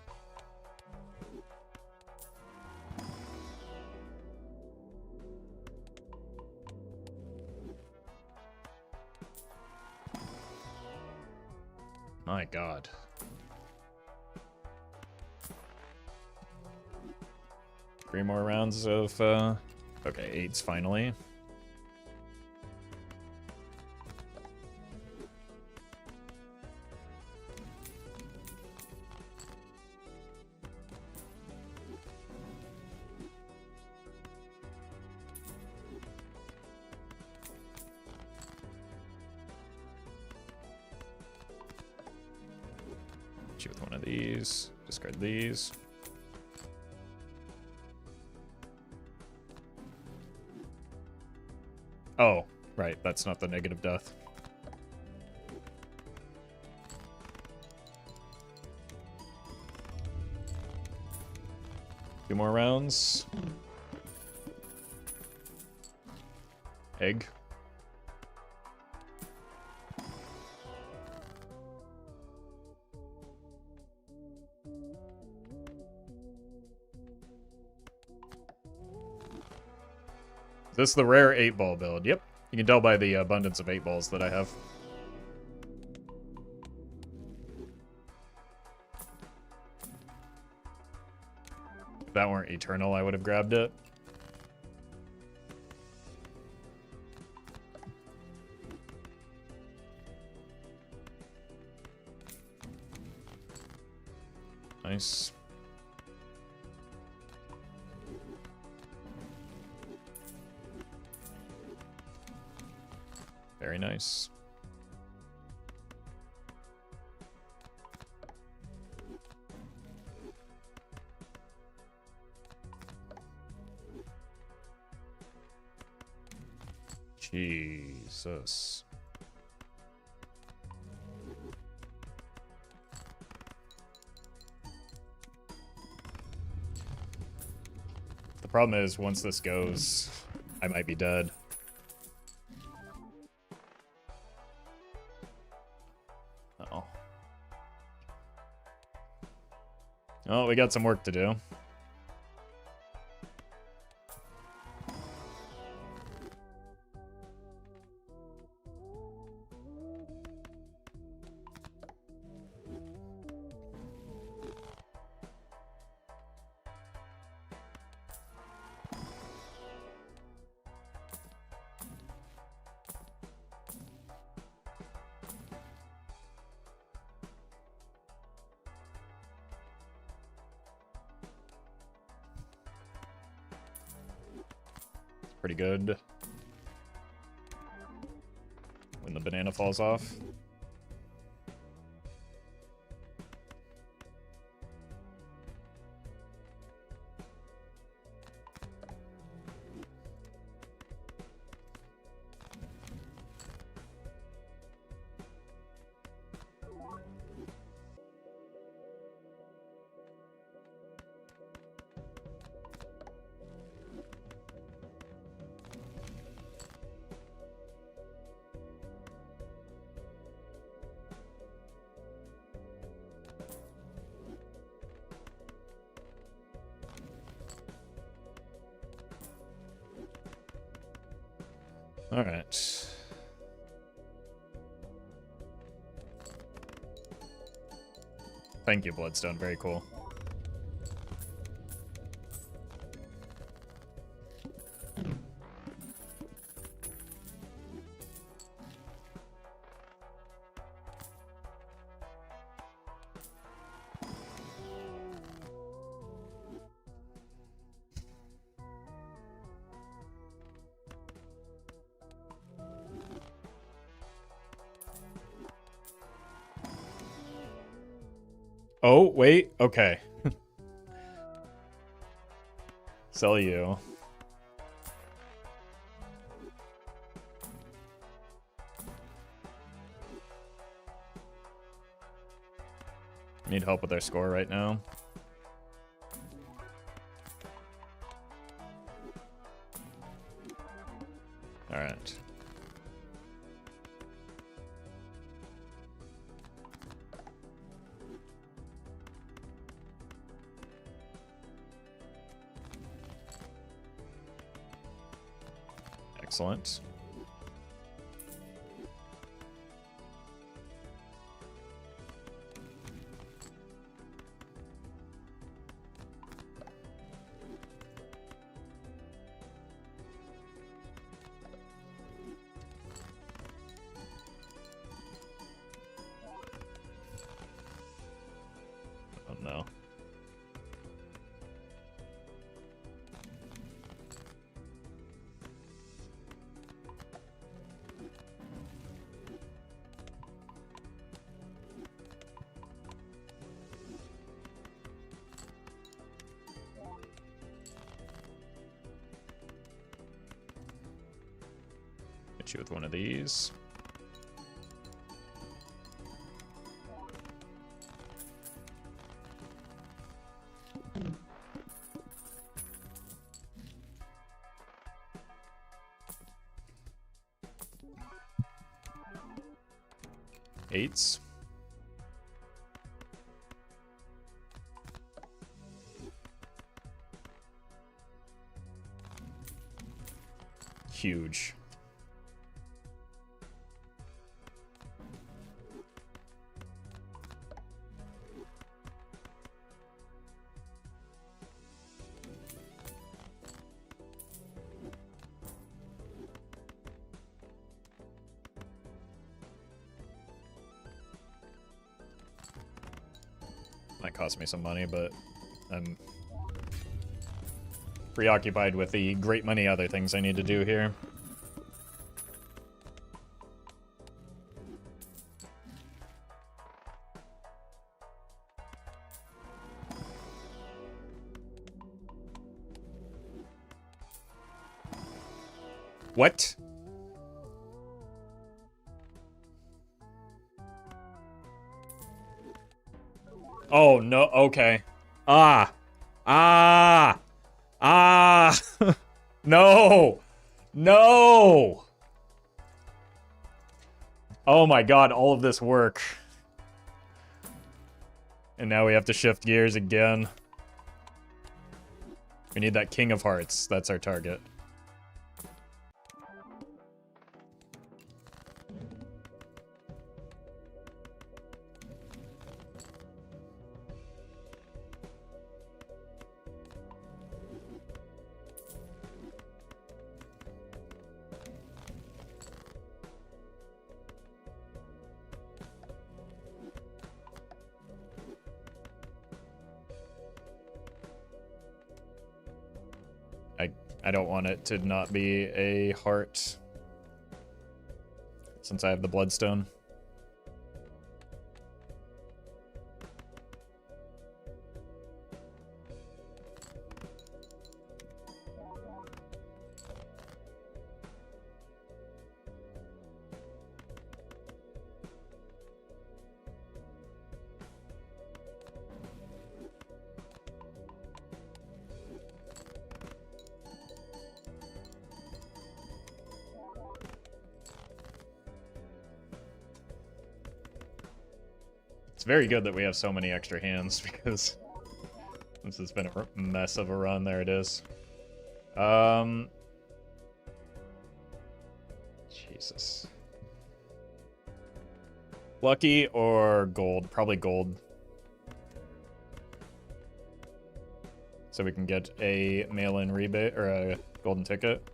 My God. Three more rounds of, okay, eights finally. With one of these, discard these. Oh, right, that's not the negative death. Two more rounds. Egg. This is the rare 8-ball build. Yep. You can tell by the abundance of 8-balls that I have. If that weren't eternal, I would have grabbed it. Nice. Very nice. Jesus. The problem is, once this goes, I might be dead. Uh-oh. Oh, we got some work to do. Pretty good. When the banana falls off. All right. Thank you, Bloodstone. Very cool. Oh, wait. Okay. Sell you. Need help with our score right now. All right. Excellent. Oh no. Hit you with one of these. Eights. Huge. Might cost me some money, but I'm preoccupied with the great many other things I need to do here. What? Oh, no, okay. Ah. Ah. Ah. No. No. Oh my god, all of this work. And now we have to shift gears again. We need that King of Hearts. That's our target. I don't want it to not be a heart, since I have the Bloodstone. It's very good that we have so many extra hands, because this has been a mess of a run. There it is. Jesus. Lucky or gold? Probably gold. So we can get a mail-in rebate, or a golden ticket.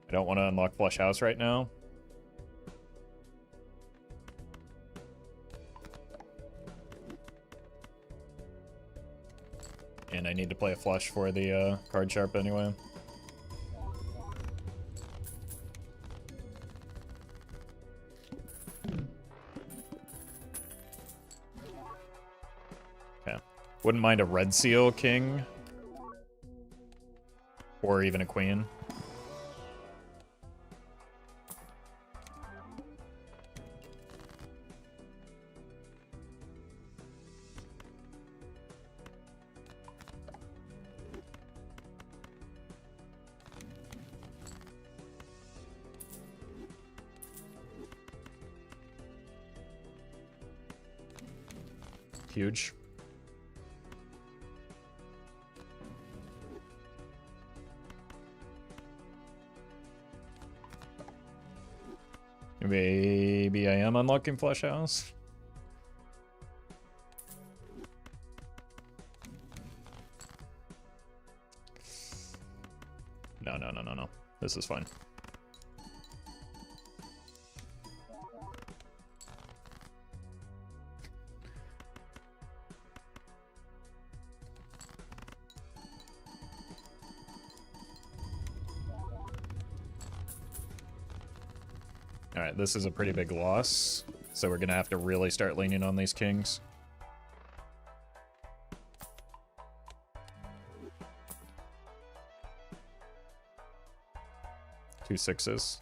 I don't want to unlock Flush House right now. And I need to play a flush for the card sharp anyway. Okay. Wouldn't mind a red seal king. Or even a queen. Huge. Maybe I am unlocking Flush House. No. This is fine. Alright, this is a pretty big loss, so we're gonna have to really start leaning on these kings. Two sixes.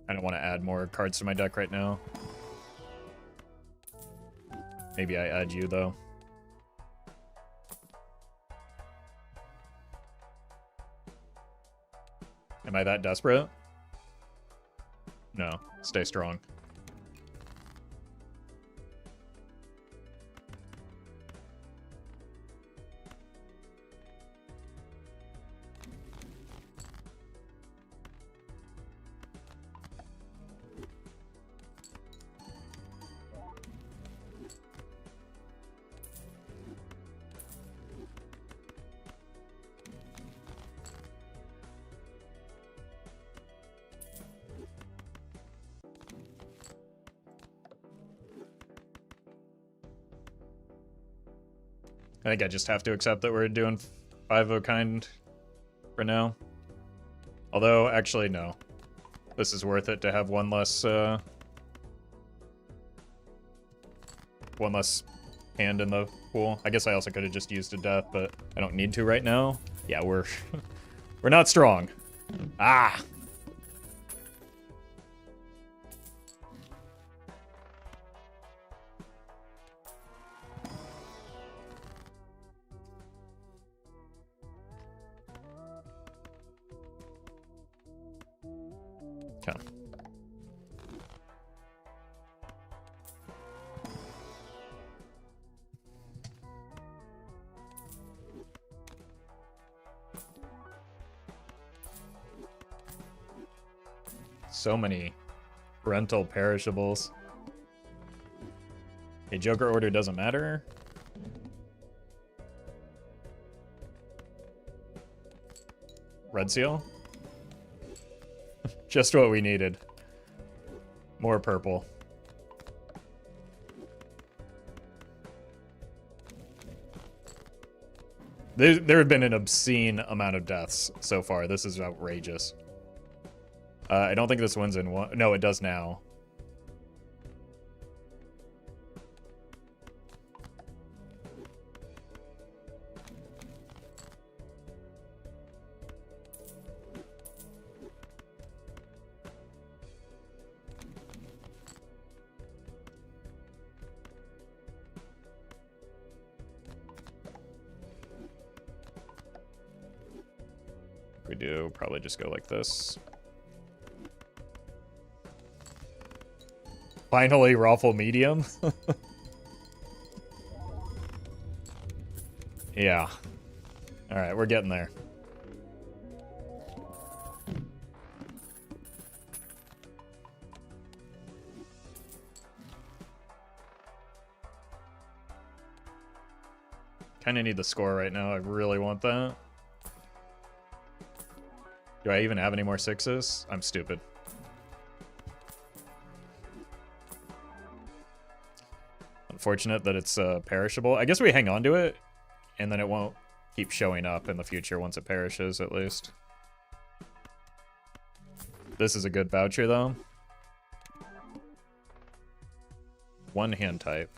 I don't want to add more cards to my deck right now. Maybe I add you, though. Am I that desperate? No. Stay strong. I think I just have to accept that we're doing 5 of a kind for now. Although, actually, no. This is worth it to have one less hand in the pool. I guess I also could have just used a death, but I don't need to right now. Yeah, we're we're not strong. Ah! Okay. So many rental perishables. A Joker order doesn't matter. Red seal? Just what we needed. More purple. There have been an obscene amount of deaths so far. This is outrageous. I don't think this wins in one. No, it does now. We do probably just go like this. Finally, Roffle medium. Yeah. All right, we're getting there. Kind of need the score right now. I really want that. Do I even have any more sixes? I'm stupid. Unfortunate that it's perishable. I guess we hang on to it, and then it won't keep showing up in the future once it perishes, at least. This is a good voucher, though. One hand type.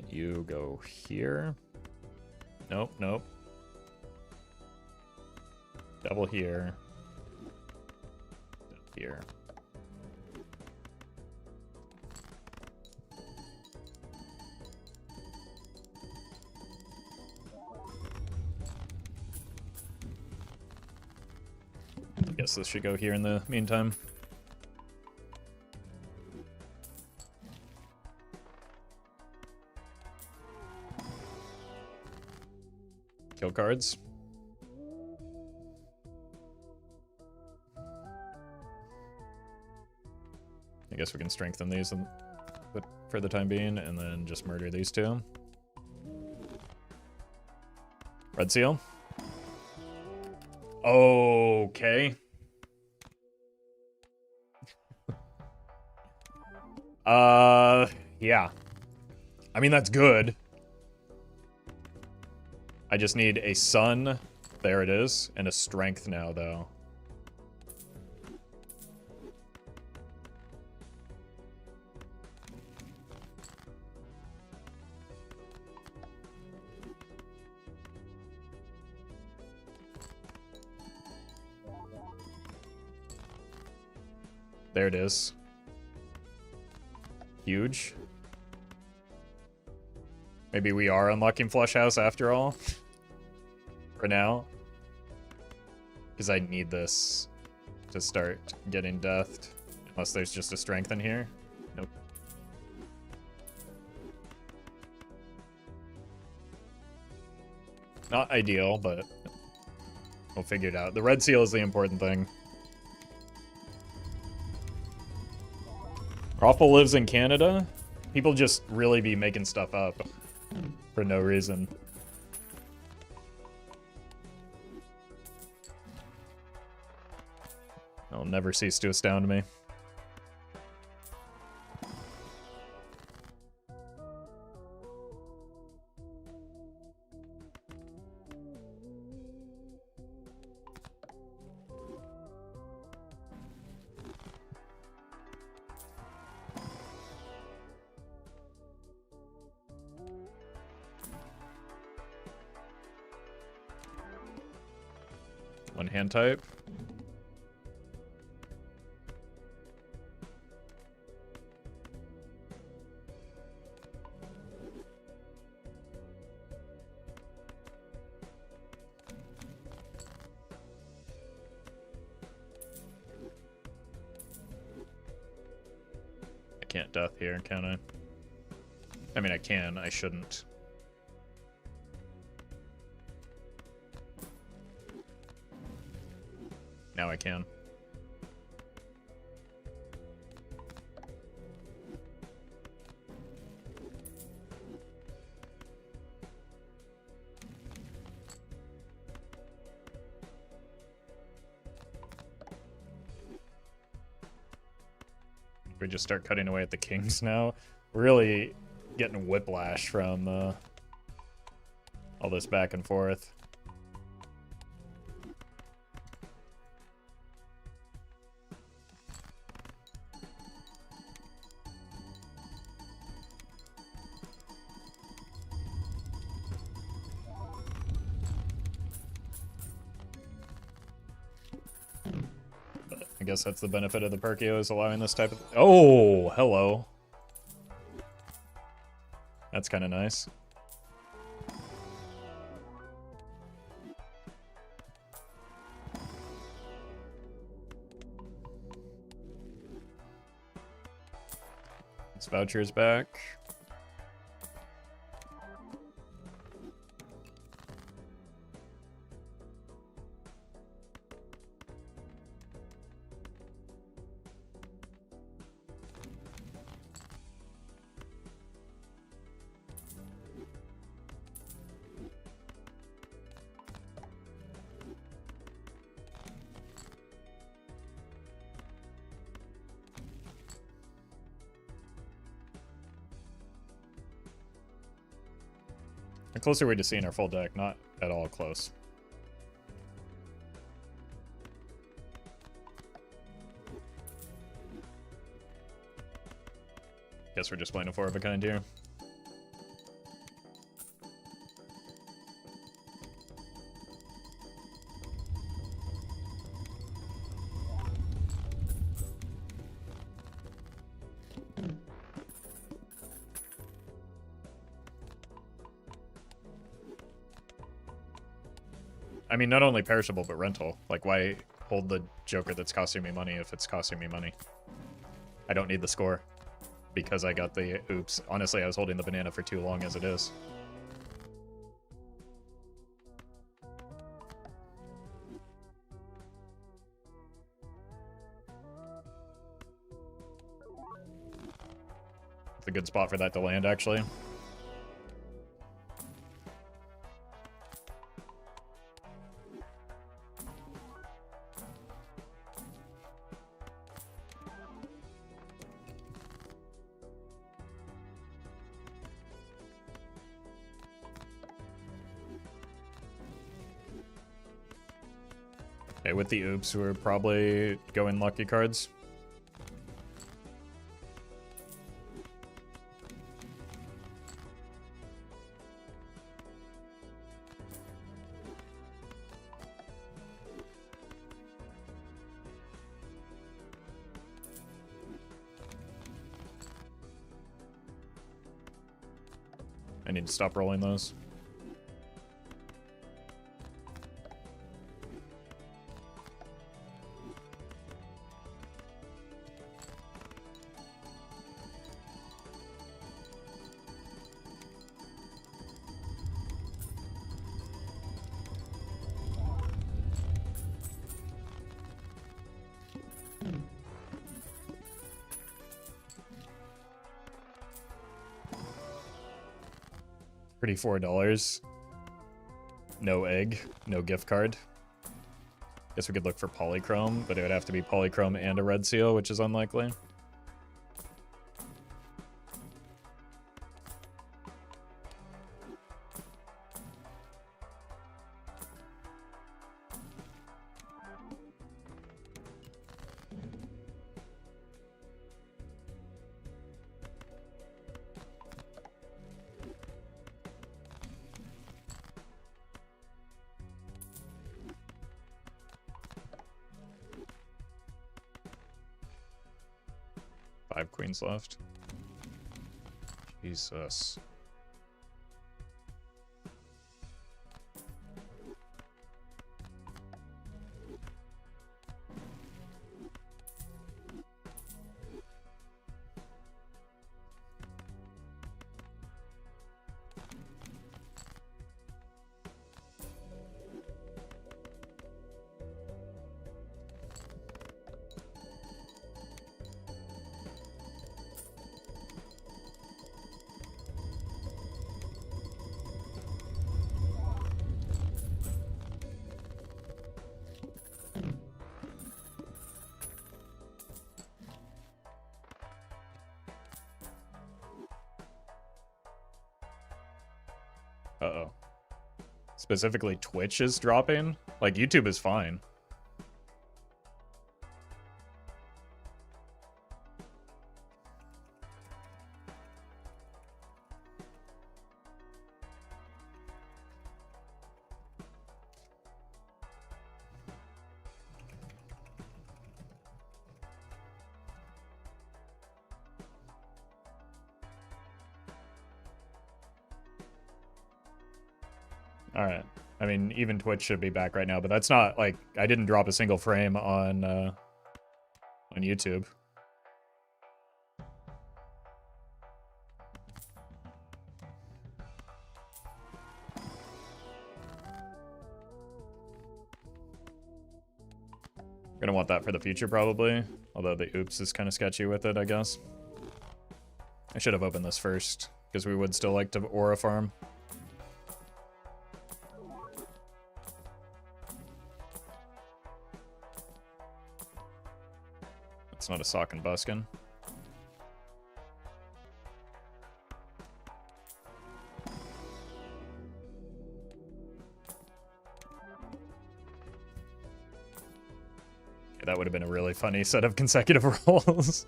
You go here. Nope, nope. Double here. Here. I guess this should go here in the meantime. Kill cards. I guess we can strengthen these for the time being, and then just murder these two. Red seal. Okay. Yeah. I mean, that's good. I just need a sun. There it is. And a strength now, though. There it is. Huge. Maybe we are unlocking Flush House after all. For now. Because I need this to start getting deathed. Unless there's just a strength in here. Nope. Not ideal, but we'll figure it out. The red seal is the important thing. Roffle lives in Canada? People just really be making stuff up for no reason. It'll never cease to astound me. One hand type. I can't death here, can I? I mean, I can, I shouldn't. Now I can. We just start cutting away at the kings now. Really getting whiplash from all this back and forth. I guess that's the benefit of the Perkeo, is allowing this type of... Oh, hello. That's kind of nice. This voucher's back. A closer way to seeing our full deck, not at all close. Guess we're just playing a 4 of a kind here. I mean, not only perishable, but rental. Like, why hold the Joker that's costing me money if it's costing me money? I don't need the score. Because I got the... Oops. Honestly, I was holding the banana for too long as it is. It's a good spot for that to land, actually. Okay, with the oops, we're probably going lucky cards. I need to stop rolling those. Pretty $4. No egg, no gift card. Guess we could look for polychrome, but it would have to be polychrome and a red seal, which is unlikely. Five queens left. Jesus. Uh-oh. Specifically, Twitch is dropping? Like, YouTube is fine. Alright. I mean, even Twitch should be back right now, but that's not, like, I didn't drop a single frame on YouTube. Gonna want that for the future, probably. Although the oops is kind of sketchy with it, I guess. I should have opened this first, because we would still like to aura farm. It's not a sock and buskin. Okay, that would have been a really funny set of consecutive rolls.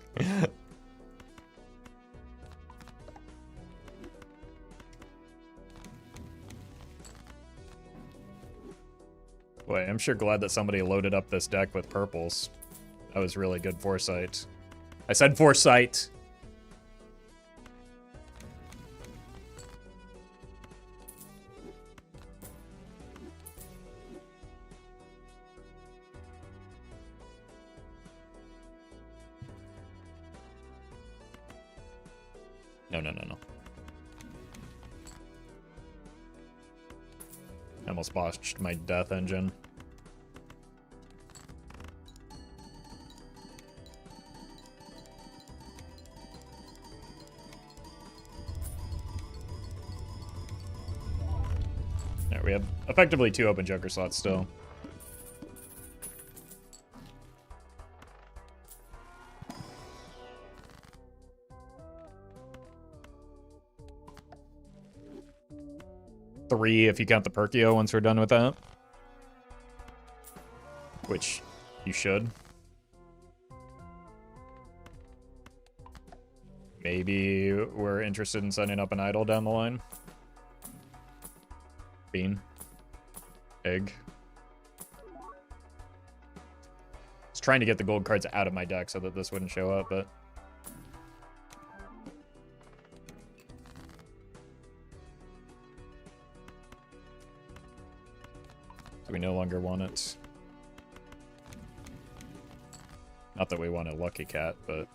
Boy, I'm sure glad that somebody loaded up this deck with purples. That was really good foresight. I said foresight! No. I almost botched my death engine. There, we have effectively 2 open Joker slots still. Three if you count the Perkeo once we're done with that. Which you should. Maybe we're interested in setting up an idol down the line. Bean. Egg. I was trying to get the gold cards out of my deck so that this wouldn't show up, but... we no longer want it. Not that we want a lucky cat, but...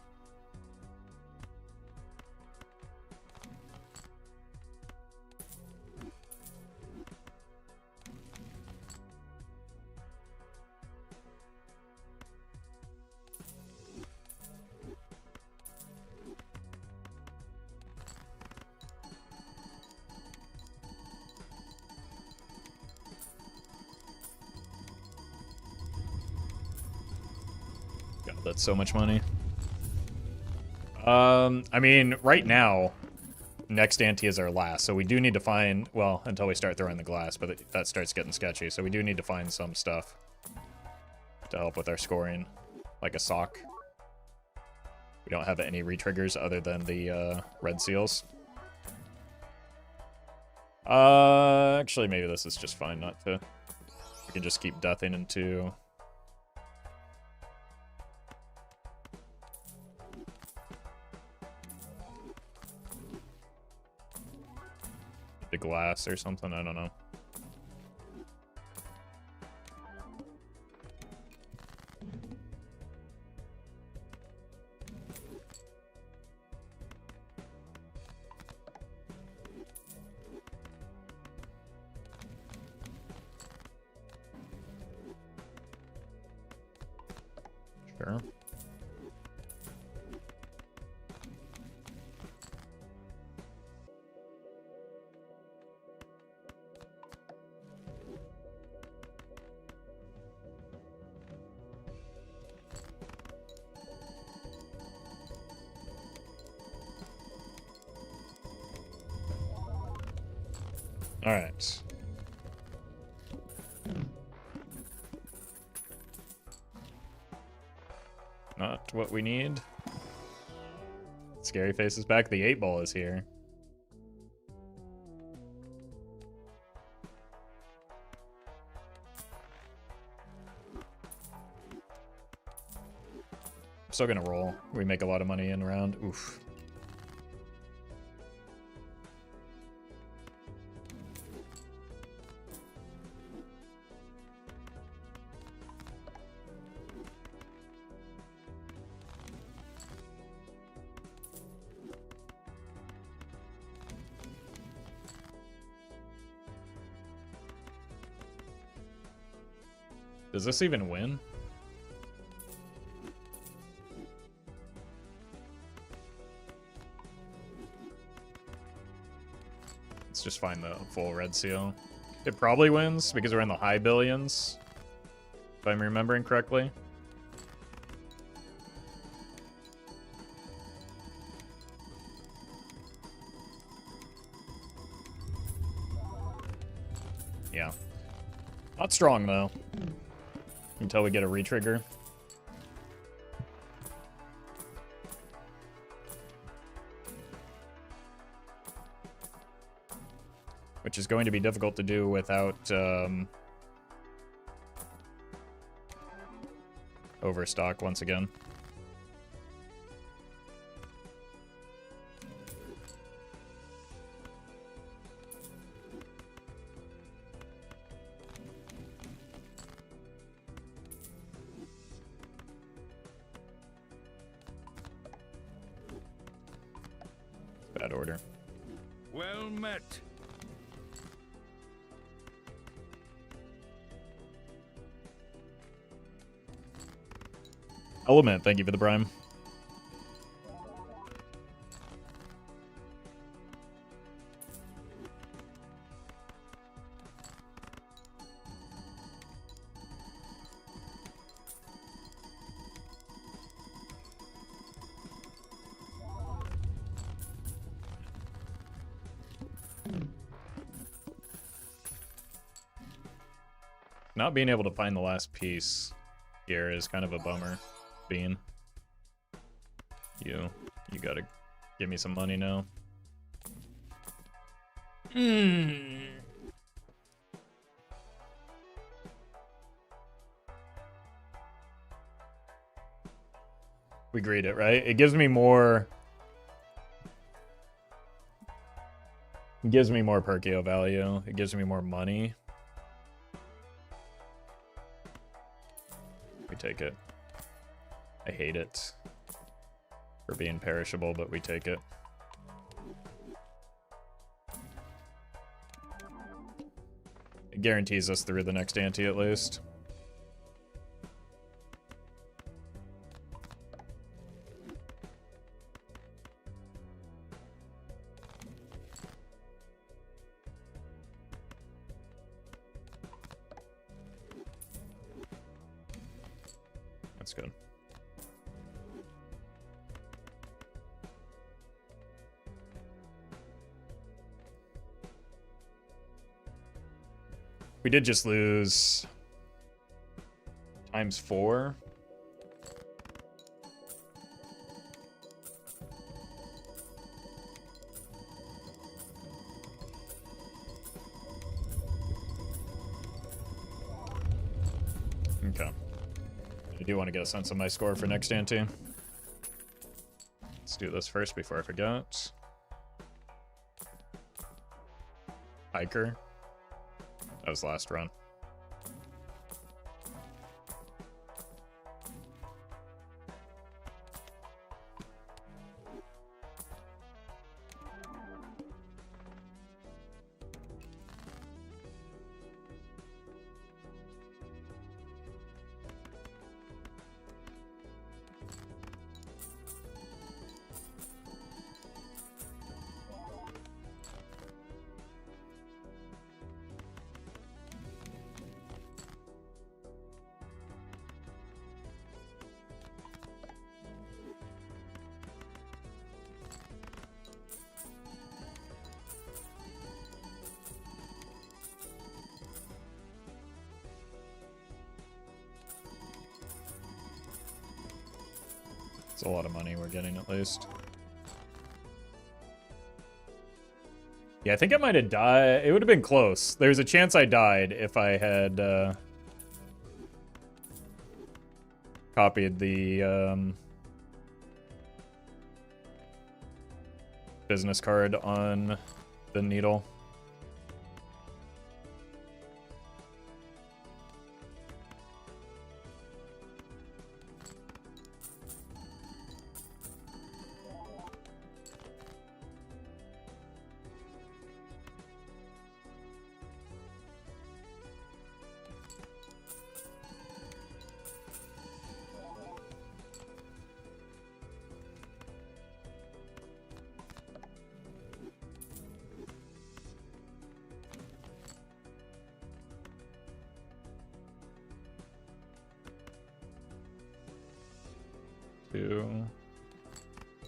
that's so much money. I mean, right now, next ante is our last, so we do need to find, well, until we start throwing the glass, but that starts getting sketchy, so we do need to find some stuff to help with our scoring, like a sock. We don't have any re-triggers other than the red seals. Actually, maybe this is just fine not to. We can just keep deathing into... the glass or something, I don't know. Sure. Alright. Not what we need. Scary face is back. The 8-ball is here. Still gonna roll. We make a lot of money in round. Oof. Does this even win? Let's just find the full red seal. It probably wins because we're in the high billions, if I'm remembering correctly. Yeah. Not strong, though. Until we get a retrigger. Which is going to be difficult to do without overstock once again. Bad order. Well met. Element, thank you for the prime. Not being able to find the last piece here is kind of a bummer. Bean. You gotta give me some money now. We greed it, right? It gives me more... It gives me more Perkeo value. It gives me more money. We take it. I hate it for being perishable, but we take it. It guarantees us through the next ante at least. That's good. We did just lose ×4. Okay. I do want to get a sense of my score for next ante. Let's do this first before I forget. Hiker. That was last run. It's a lot of money we're getting, at least. Yeah, I think I might have died. It would have been close. There's a chance I died if I had copied the business card on the needle. Two,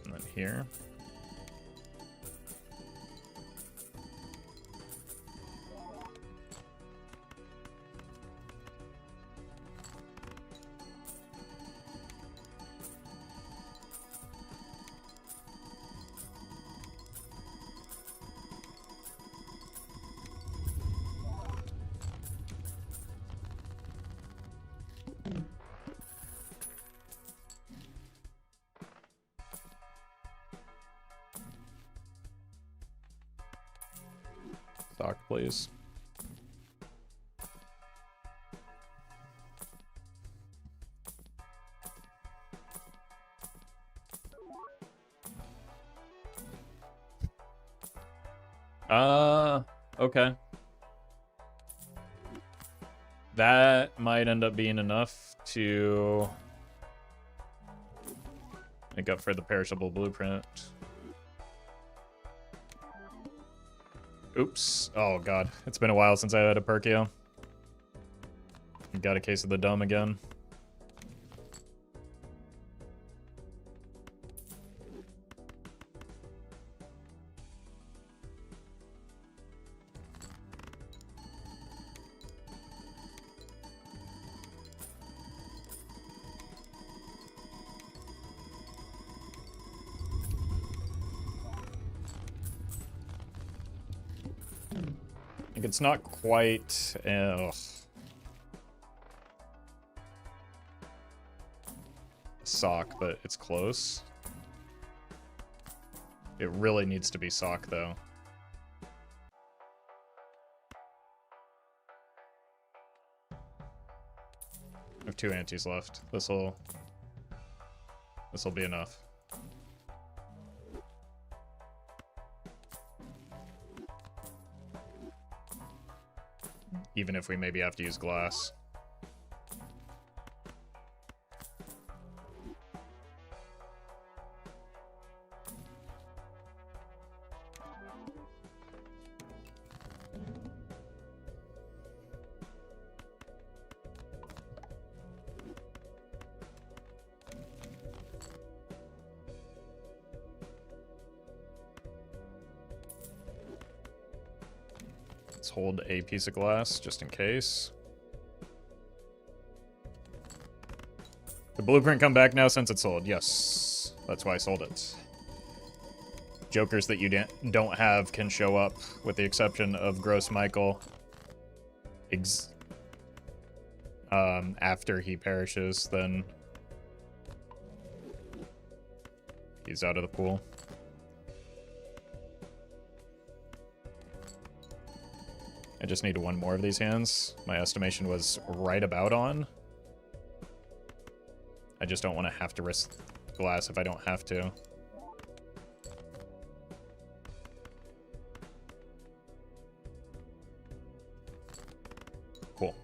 and then here. Stock, please. Okay. That might end up being enough to make up for the perishable blueprint. Oops. Oh, God. It's been a while since I had a Perkeo. Got a case of the dumb again. It's not quite sock, but it's close. It really needs to be sock, though. I have 2 antes left. This'll be enough. Even if we maybe have to use glass. Let's hold a piece of glass just in case. The blueprint come back now since it's sold? Yes. That's why I sold it. Jokers that you don't have can show up, with the exception of Gross Michael. After he perishes, then he's out of the pool. I just need 1 more of these hands. My estimation was right about on. I just don't want to have to risk glass if I don't have to. Cool.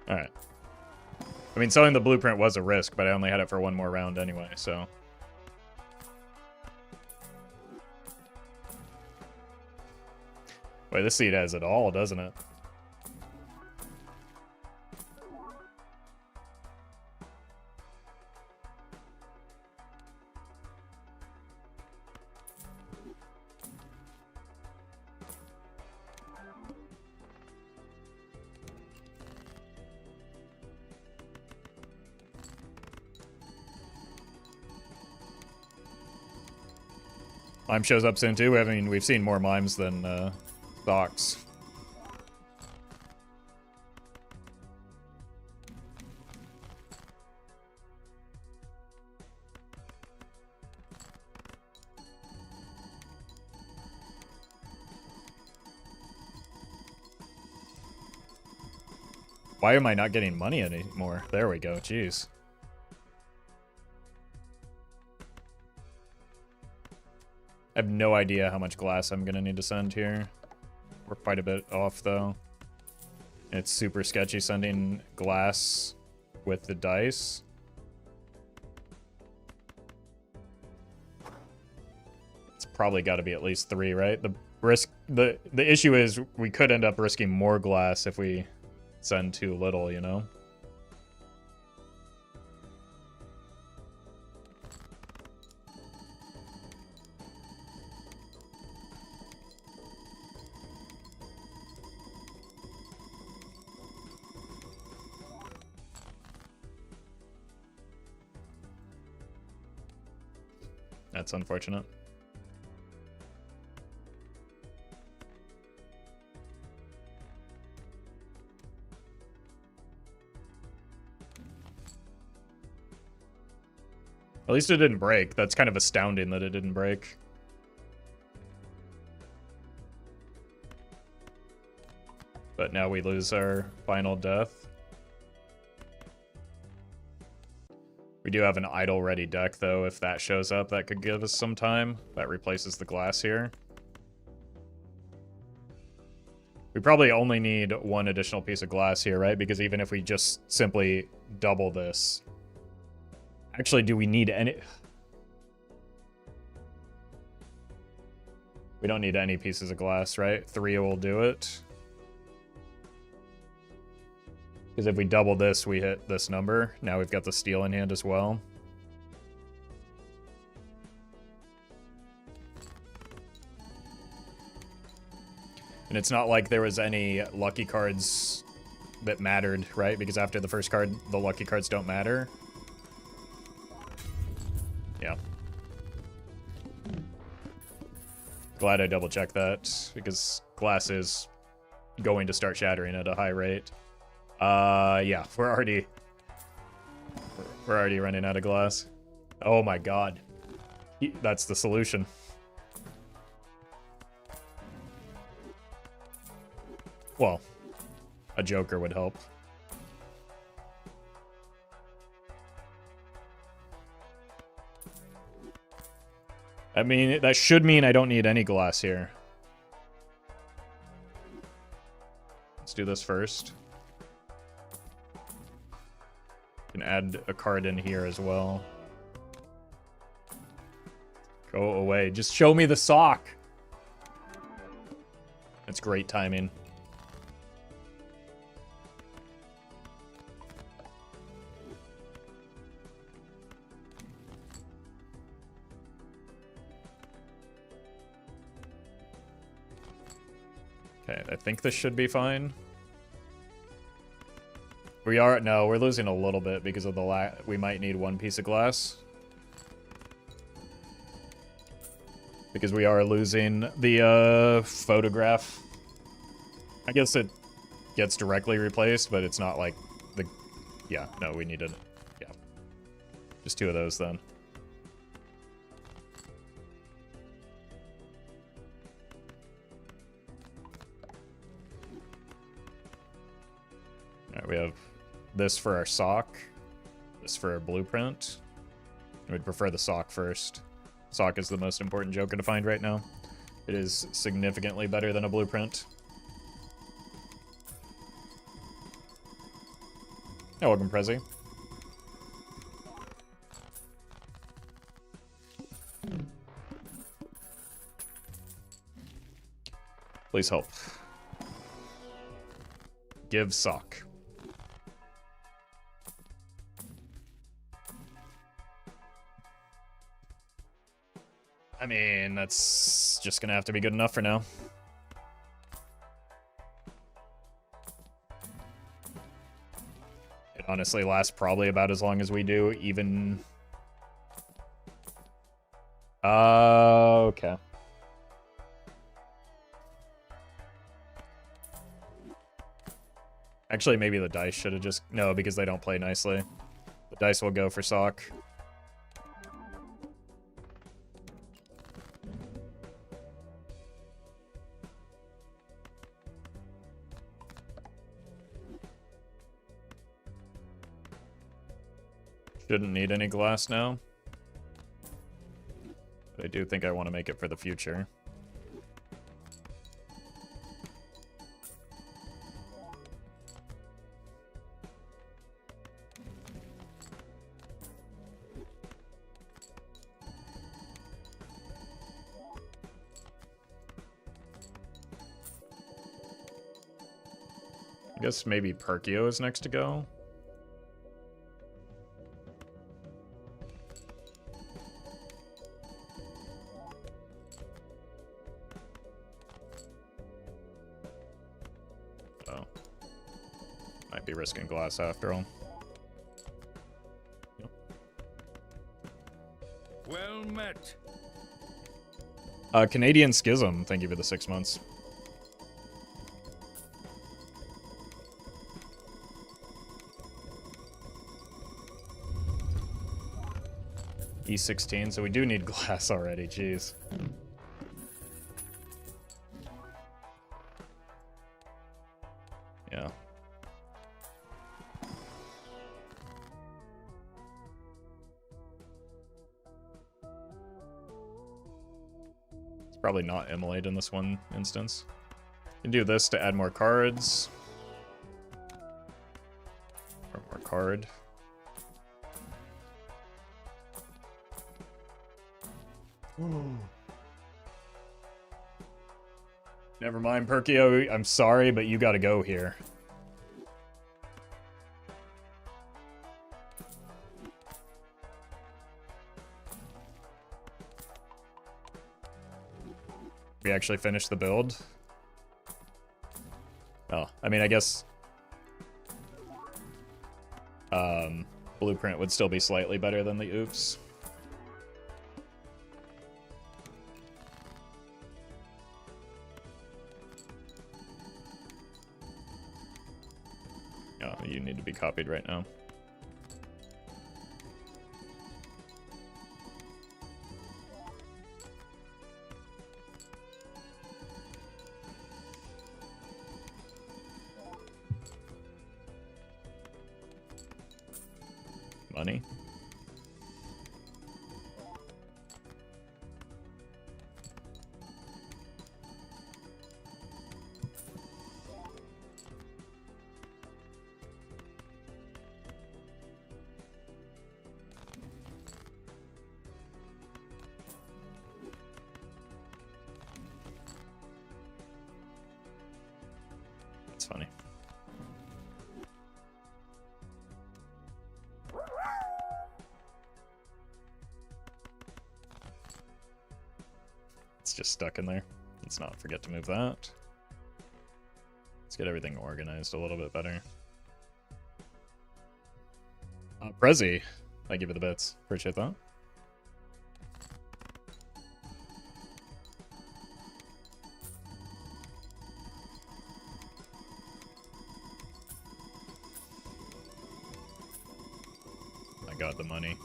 Alright. I mean, selling the blueprint was a risk, but I only had it for 1 more round anyway, so... Wait, this seed has it all, doesn't it? Mime shows up soon too. I mean, we've seen more mimes than socks. Why am I not getting money anymore? There we go. Jeez. I have no idea how much glass I'm gonna need to send here. We're quite a bit off though. It's super sketchy sending glass with the dice. It's probably got to be at least 3, right? The issue is we could end up risking more glass if we send too little, you know? That's unfortunate. At least it didn't break. That's kind of astounding that it didn't break. But now we lose our final death. We do have an idle ready deck though. If that shows up, that could give us some time. That replaces the glass here. We probably only need 1 additional piece of glass here, right? Because even if we just simply double this... Actually, do we need any... We don't need any pieces of glass, right? 3 will do it. Because if we double this, we hit this number. Now we've got the steel in hand as well. And it's not like there was any lucky cards that mattered, right? Because after the first card, the lucky cards don't matter. Yeah. Glad I double checked that, because glass is going to start shattering at a high rate. Yeah, we're already running out of glass. Oh my god. That's the solution. Well, a Joker would help. I mean, that should mean I don't need any glass here. Let's do this first. Can add a card in here as well. Go away. Just show me the sock. That's great timing. Okay, I think this should be fine. No, we're losing a little bit because of the we might need 1 piece of glass. Because we are losing the photograph. I guess it gets directly replaced, but it's not like the... Yeah, no, we needed... Yeah. Just 2 of those then. Alright, we have this for our sock, this for our blueprint. We'd prefer the sock first. Sock is the most important Joker to find right now. It is significantly better than a blueprint. Oh, welcome, Prezi. Please help. Give sock. I mean, that's just gonna have to be good enough for now. It honestly lasts probably about as long as we do, even... Okay. Actually, maybe the dice should have just... No, because they don't play nicely. The dice will go for sock. Shouldn't need any glass now. But I do think I want to make it for the future. I guess maybe Perkeo is next to go. Oh. Might be risking glass after all. Yep. Well met. Canadian Schism, thank you for the 6 months. E16, so we do need glass already, jeez. Yeah. It's probably not immolate in this one instance. You can do this to add more cards. Or more card. Never mind, Perkeo. I'm sorry, but you gotta go here. We actually finished the build? Oh, I mean, I guess... Blueprint would still be slightly better than the oops. Oh, you need to be copied right now. Money. That's funny. It's just stuck in there. Let's not forget to move that. Let's get everything organized a little bit better. Prezi, thank you for the bits. Appreciate that. I got the money.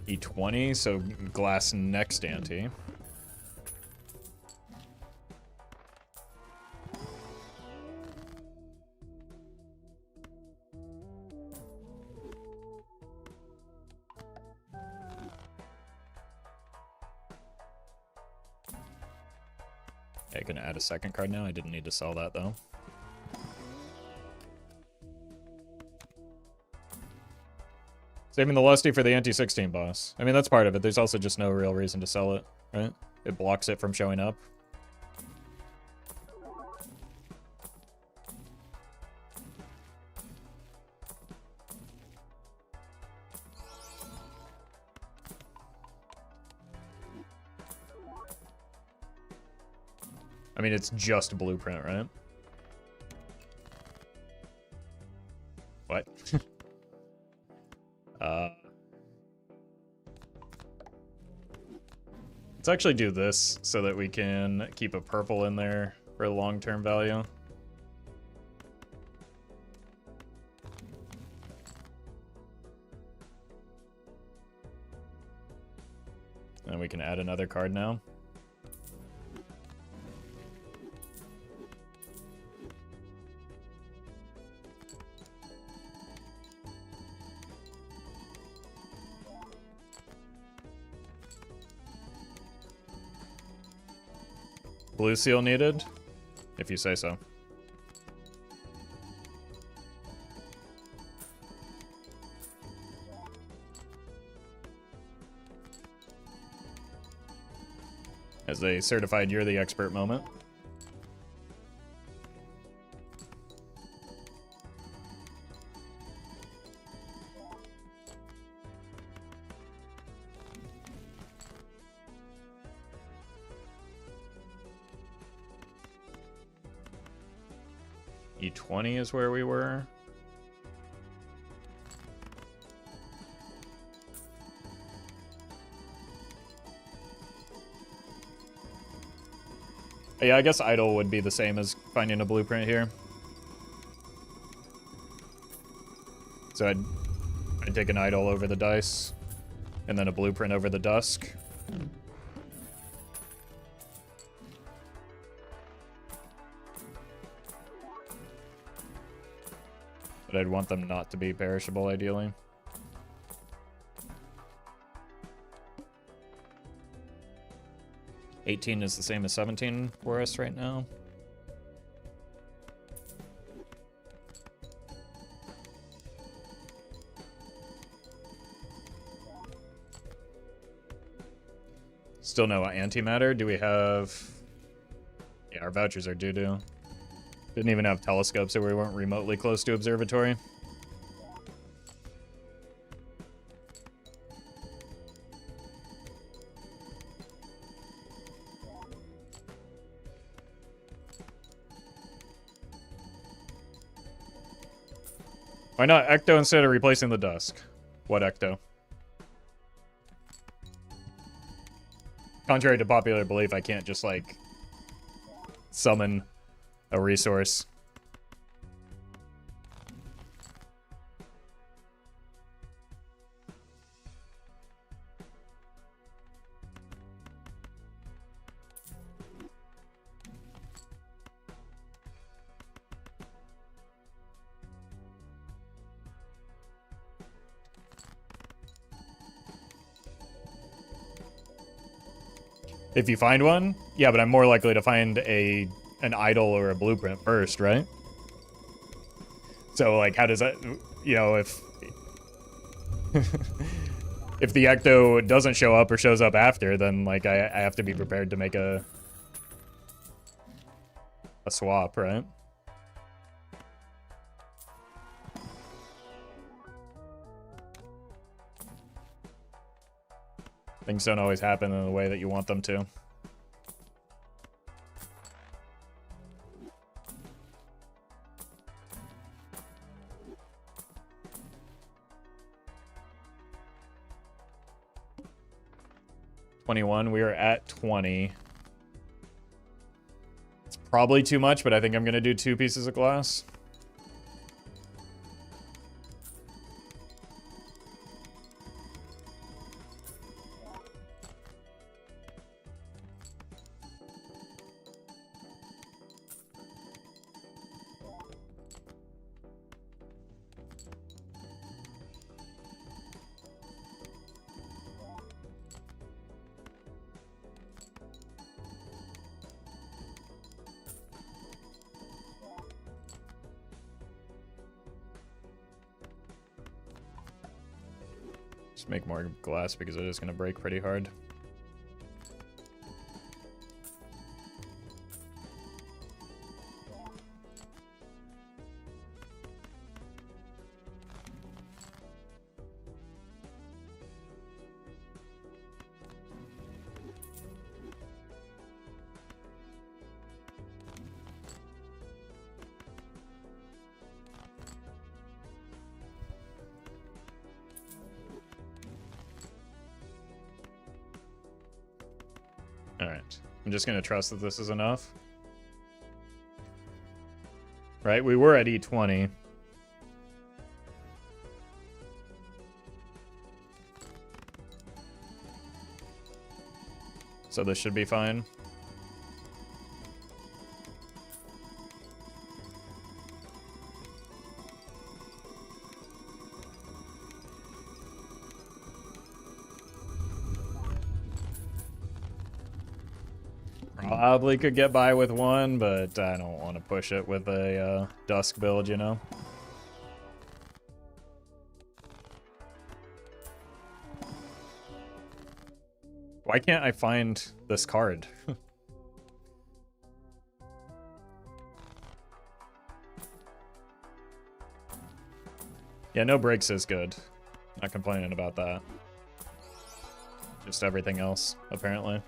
E20, so glass next ante. Okay, gonna add a second card now. I didn't need to sell that though. Saving the Lusty for the anti-16 boss. I mean, that's part of it. There's also just no real reason to sell it, right? It blocks it from showing up. I mean, it's just Blueprint, right? What? Let's actually do this so that we can keep a purple in there for a long-term value. And we can add another card now. Blue seal needed, if you say so. As a certified you're the expert moment. E20 is where we were. Yeah, I guess idle would be the same as finding a blueprint here. So I'd take an idle over the dice, and then a blueprint over the dusk. But I'd want them not to be perishable, ideally. $18 is the same as 17 for us right now. Still no antimatter. Do we have... Yeah, our vouchers are doo-doo. Didn't even have telescopes, so we weren't remotely close to observatory. Why not Ecto instead of replacing the Dusk? What Ecto? Contrary to popular belief, I can't just, like, summon a resource. If you find one, yeah, but I'm more likely to find an idol or a blueprint first, right? So, like, how does that, you know, if if the Ecto doesn't show up or shows up after, then, like, I have to be prepared to make a swap, right? Things don't always happen in the way that you want them to. $21, we are at 20. It's probably too much, but I think I'm gonna do 2 pieces of glass. Just make more glass because it is going to break pretty hard. Alright. I'm just gonna trust that this is enough. Right, we were at E20. So this should be fine. Probably could get by with one, but I don't want to push it with a Dusk build, you know? Why can't I find this card? Yeah, no breaks is good. Not complaining about that. Just everything else, apparently.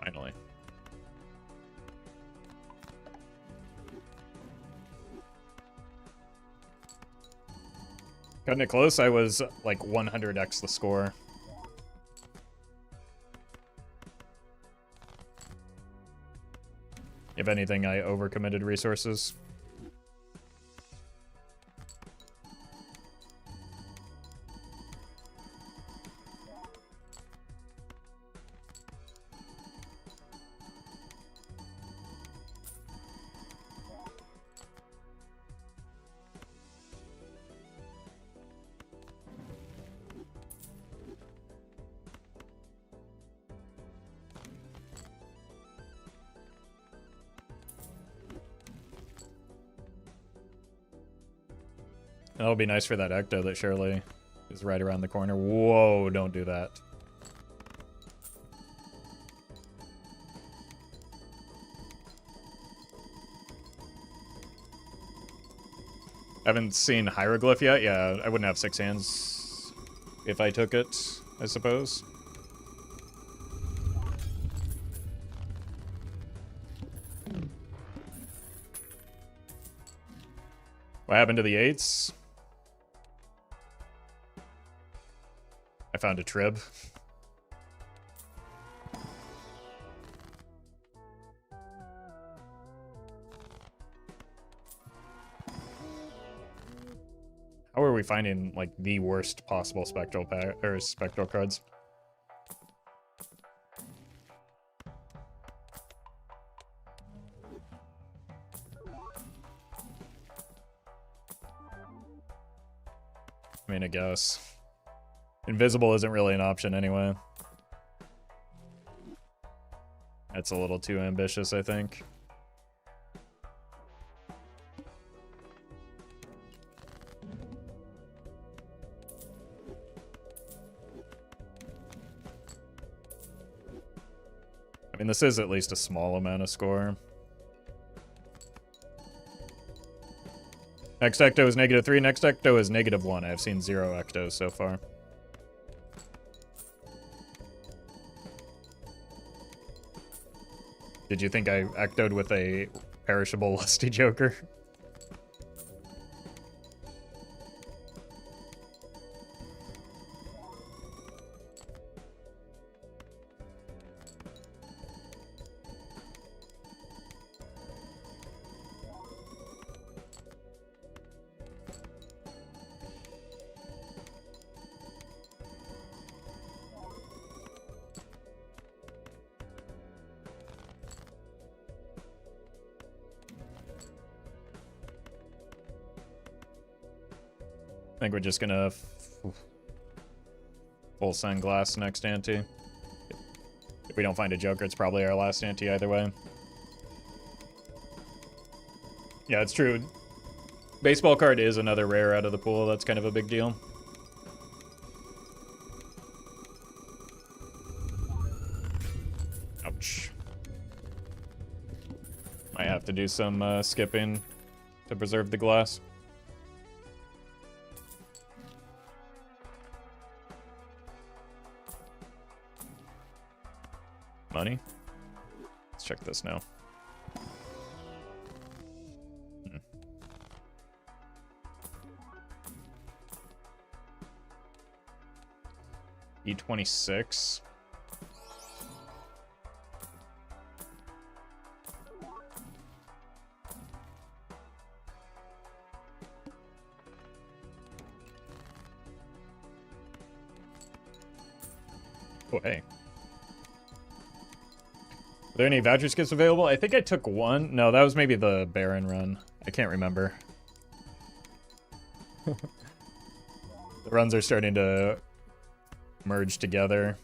Finally. Cutting it close, I was like 100x the score. If anything, I overcommitted resources. That'll be nice for that Ecto that surely is right around the corner. Whoa, don't do that. Haven't seen Hieroglyph yet? Yeah, I wouldn't have 6 hands if I took it, I suppose. What happened to the 8s? I found a Trib. How are we finding, like, the worst possible spectral spectral cards? I mean, I guess. Invisible isn't really an option anyway. That's a little too ambitious, I think. I mean, this is at least a small amount of score. Next Ecto is -3, next Ecto is -1. I've seen 0 Ectos so far. Did you think I Ectoed with a perishable Lusty Joker? I think we're just gonna full Sunglass next ante. If we don't find a Joker, it's probably our last ante either way. Yeah, it's true. Baseball card is another rare out of the pool. That's kind of a big deal. Ouch. to do some skipping to preserve the glass. Money? Let's check this now. E26. Oh, hey. Are there any voucher skips available? I think I took one. No, that was maybe the Baron run. I can't remember. The runs are starting to merge together.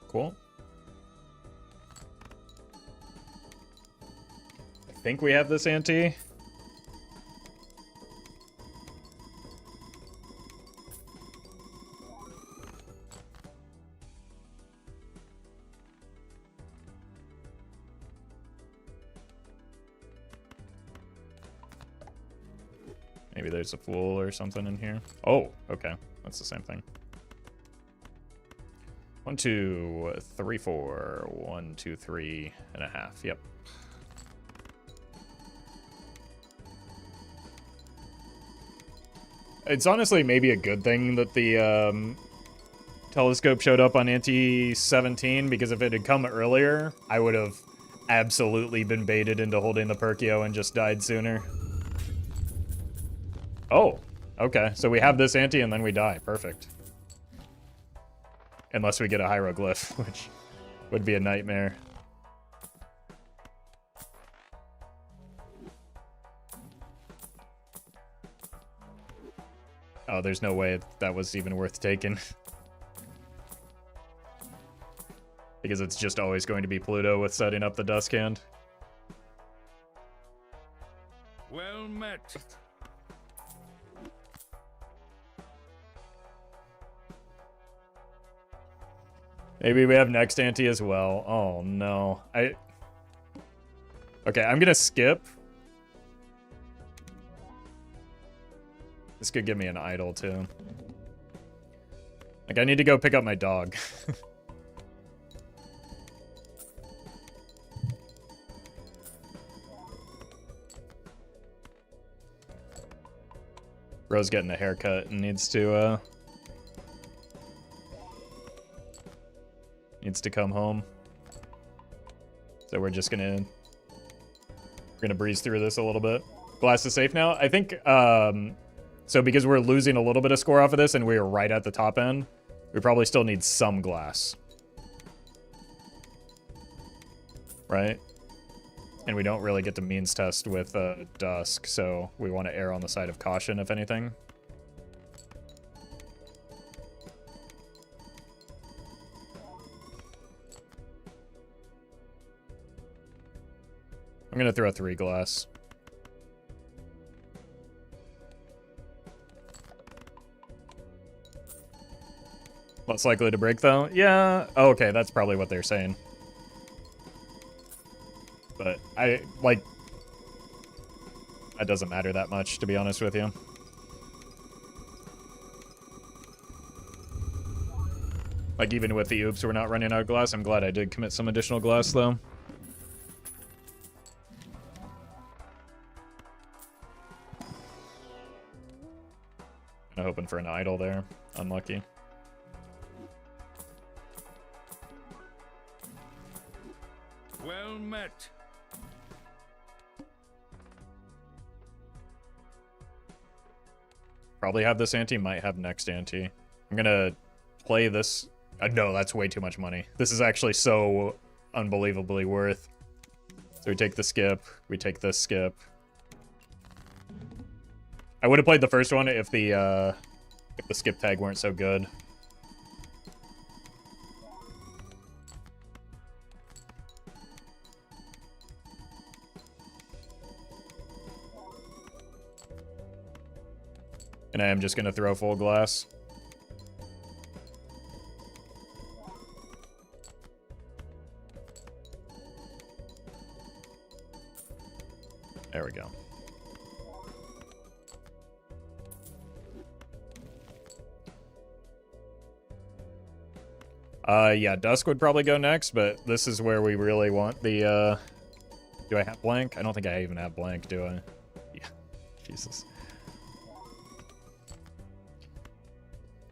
Cool. I think we have this ante. Maybe there's a fool or something in here. Oh, okay. That's the same thing. 1, 2, 3, 4. 1, 2, 3 and a half. Yep. It's honestly maybe a good thing that the telescope showed up on Ante 17, because if it had come earlier, I would have absolutely been baited into holding the Perkeo and just died sooner. Oh, okay. So we have this ante and then we die. Perfect. Unless we get a hieroglyph, which would be a nightmare. Oh, there's no way that was even worth taking. Because it's just always going to be Pluto with setting up the Dusk Hand. Well met. Maybe we have next ante as well. Oh no. Okay, I'm gonna skip. This could give me an idol too. Like, I need to go pick up my dog. Bro's getting a haircut and needs to come home. So we're gonna breeze through this a little bit. Glass is safe now. I think so because we're losing a little bit of score off of this and we're right at the top end, we probably still need some glass. Right? And we don't really get to means test with Dusk, so we want to err on the side of caution, if anything. I'm gonna throw 3 glass. Less likely to break, though? Yeah. Oh, okay, that's probably what they're saying. But that doesn't matter that much, to be honest with you. Like, even with the oops, we're not running out of glass. I'm glad I did commit some additional glass, though. Kinda hoping for an idol there. Unlucky. Well met. Probably have this ante, might have next ante. I'm gonna play this No, that's way too much money. This is actually so unbelievably worth. So we take the skip. We take this skip. I would have played the first one if the skip tag weren't so good. And I am just gonna throw full glass. There we go. Yeah, Dusk would probably go next, but this is where we really want the, do I have blank? I don't think I even have blank, do I? Yeah, Jesus.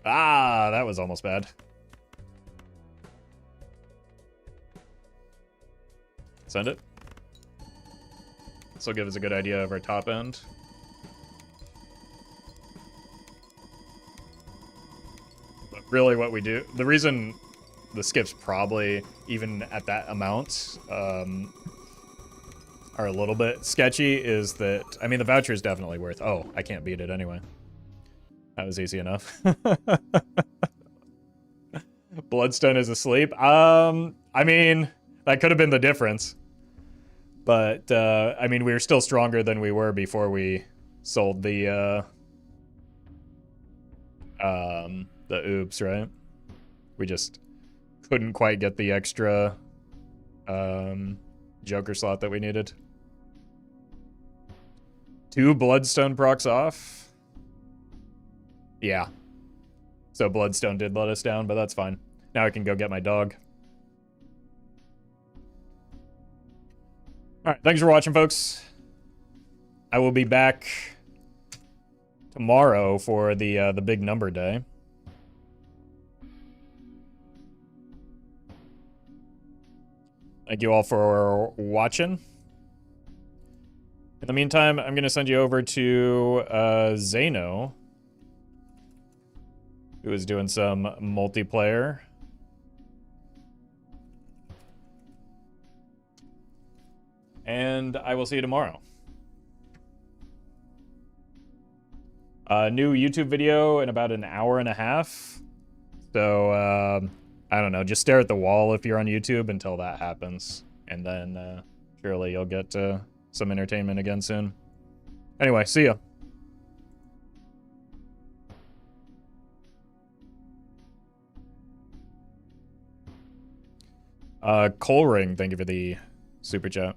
Ah, that was almost bad. Send it. This will give us a good idea of our top end. But really what we do, the reason the skips probably, even at that amount, are a little bit sketchy is that, I mean, the voucher is definitely worth, oh, I can't beat it anyway. That was easy enough. Bloodstone is asleep. I mean, that could have been the difference. But, I mean, we were still stronger than we were before we sold the oops, right? We just couldn't quite get the extra, Joker slot that we needed. 2 Bloodstone procs off. Yeah. So Bloodstone did let us down, but that's fine. Now I can go get my dog. Alright, thanks for watching, folks. I will be back tomorrow for the big number day. Thank you all for watching. In the meantime, I'm going to send you over to Zano, who is doing some multiplayer. And I will see you tomorrow. New YouTube video in about an hour and a half. So, I don't know. Just stare at the wall if you're on YouTube until that happens. And then, surely you'll get some entertainment again soon. Anyway, see ya. Cole Ring, thank you for the super chat.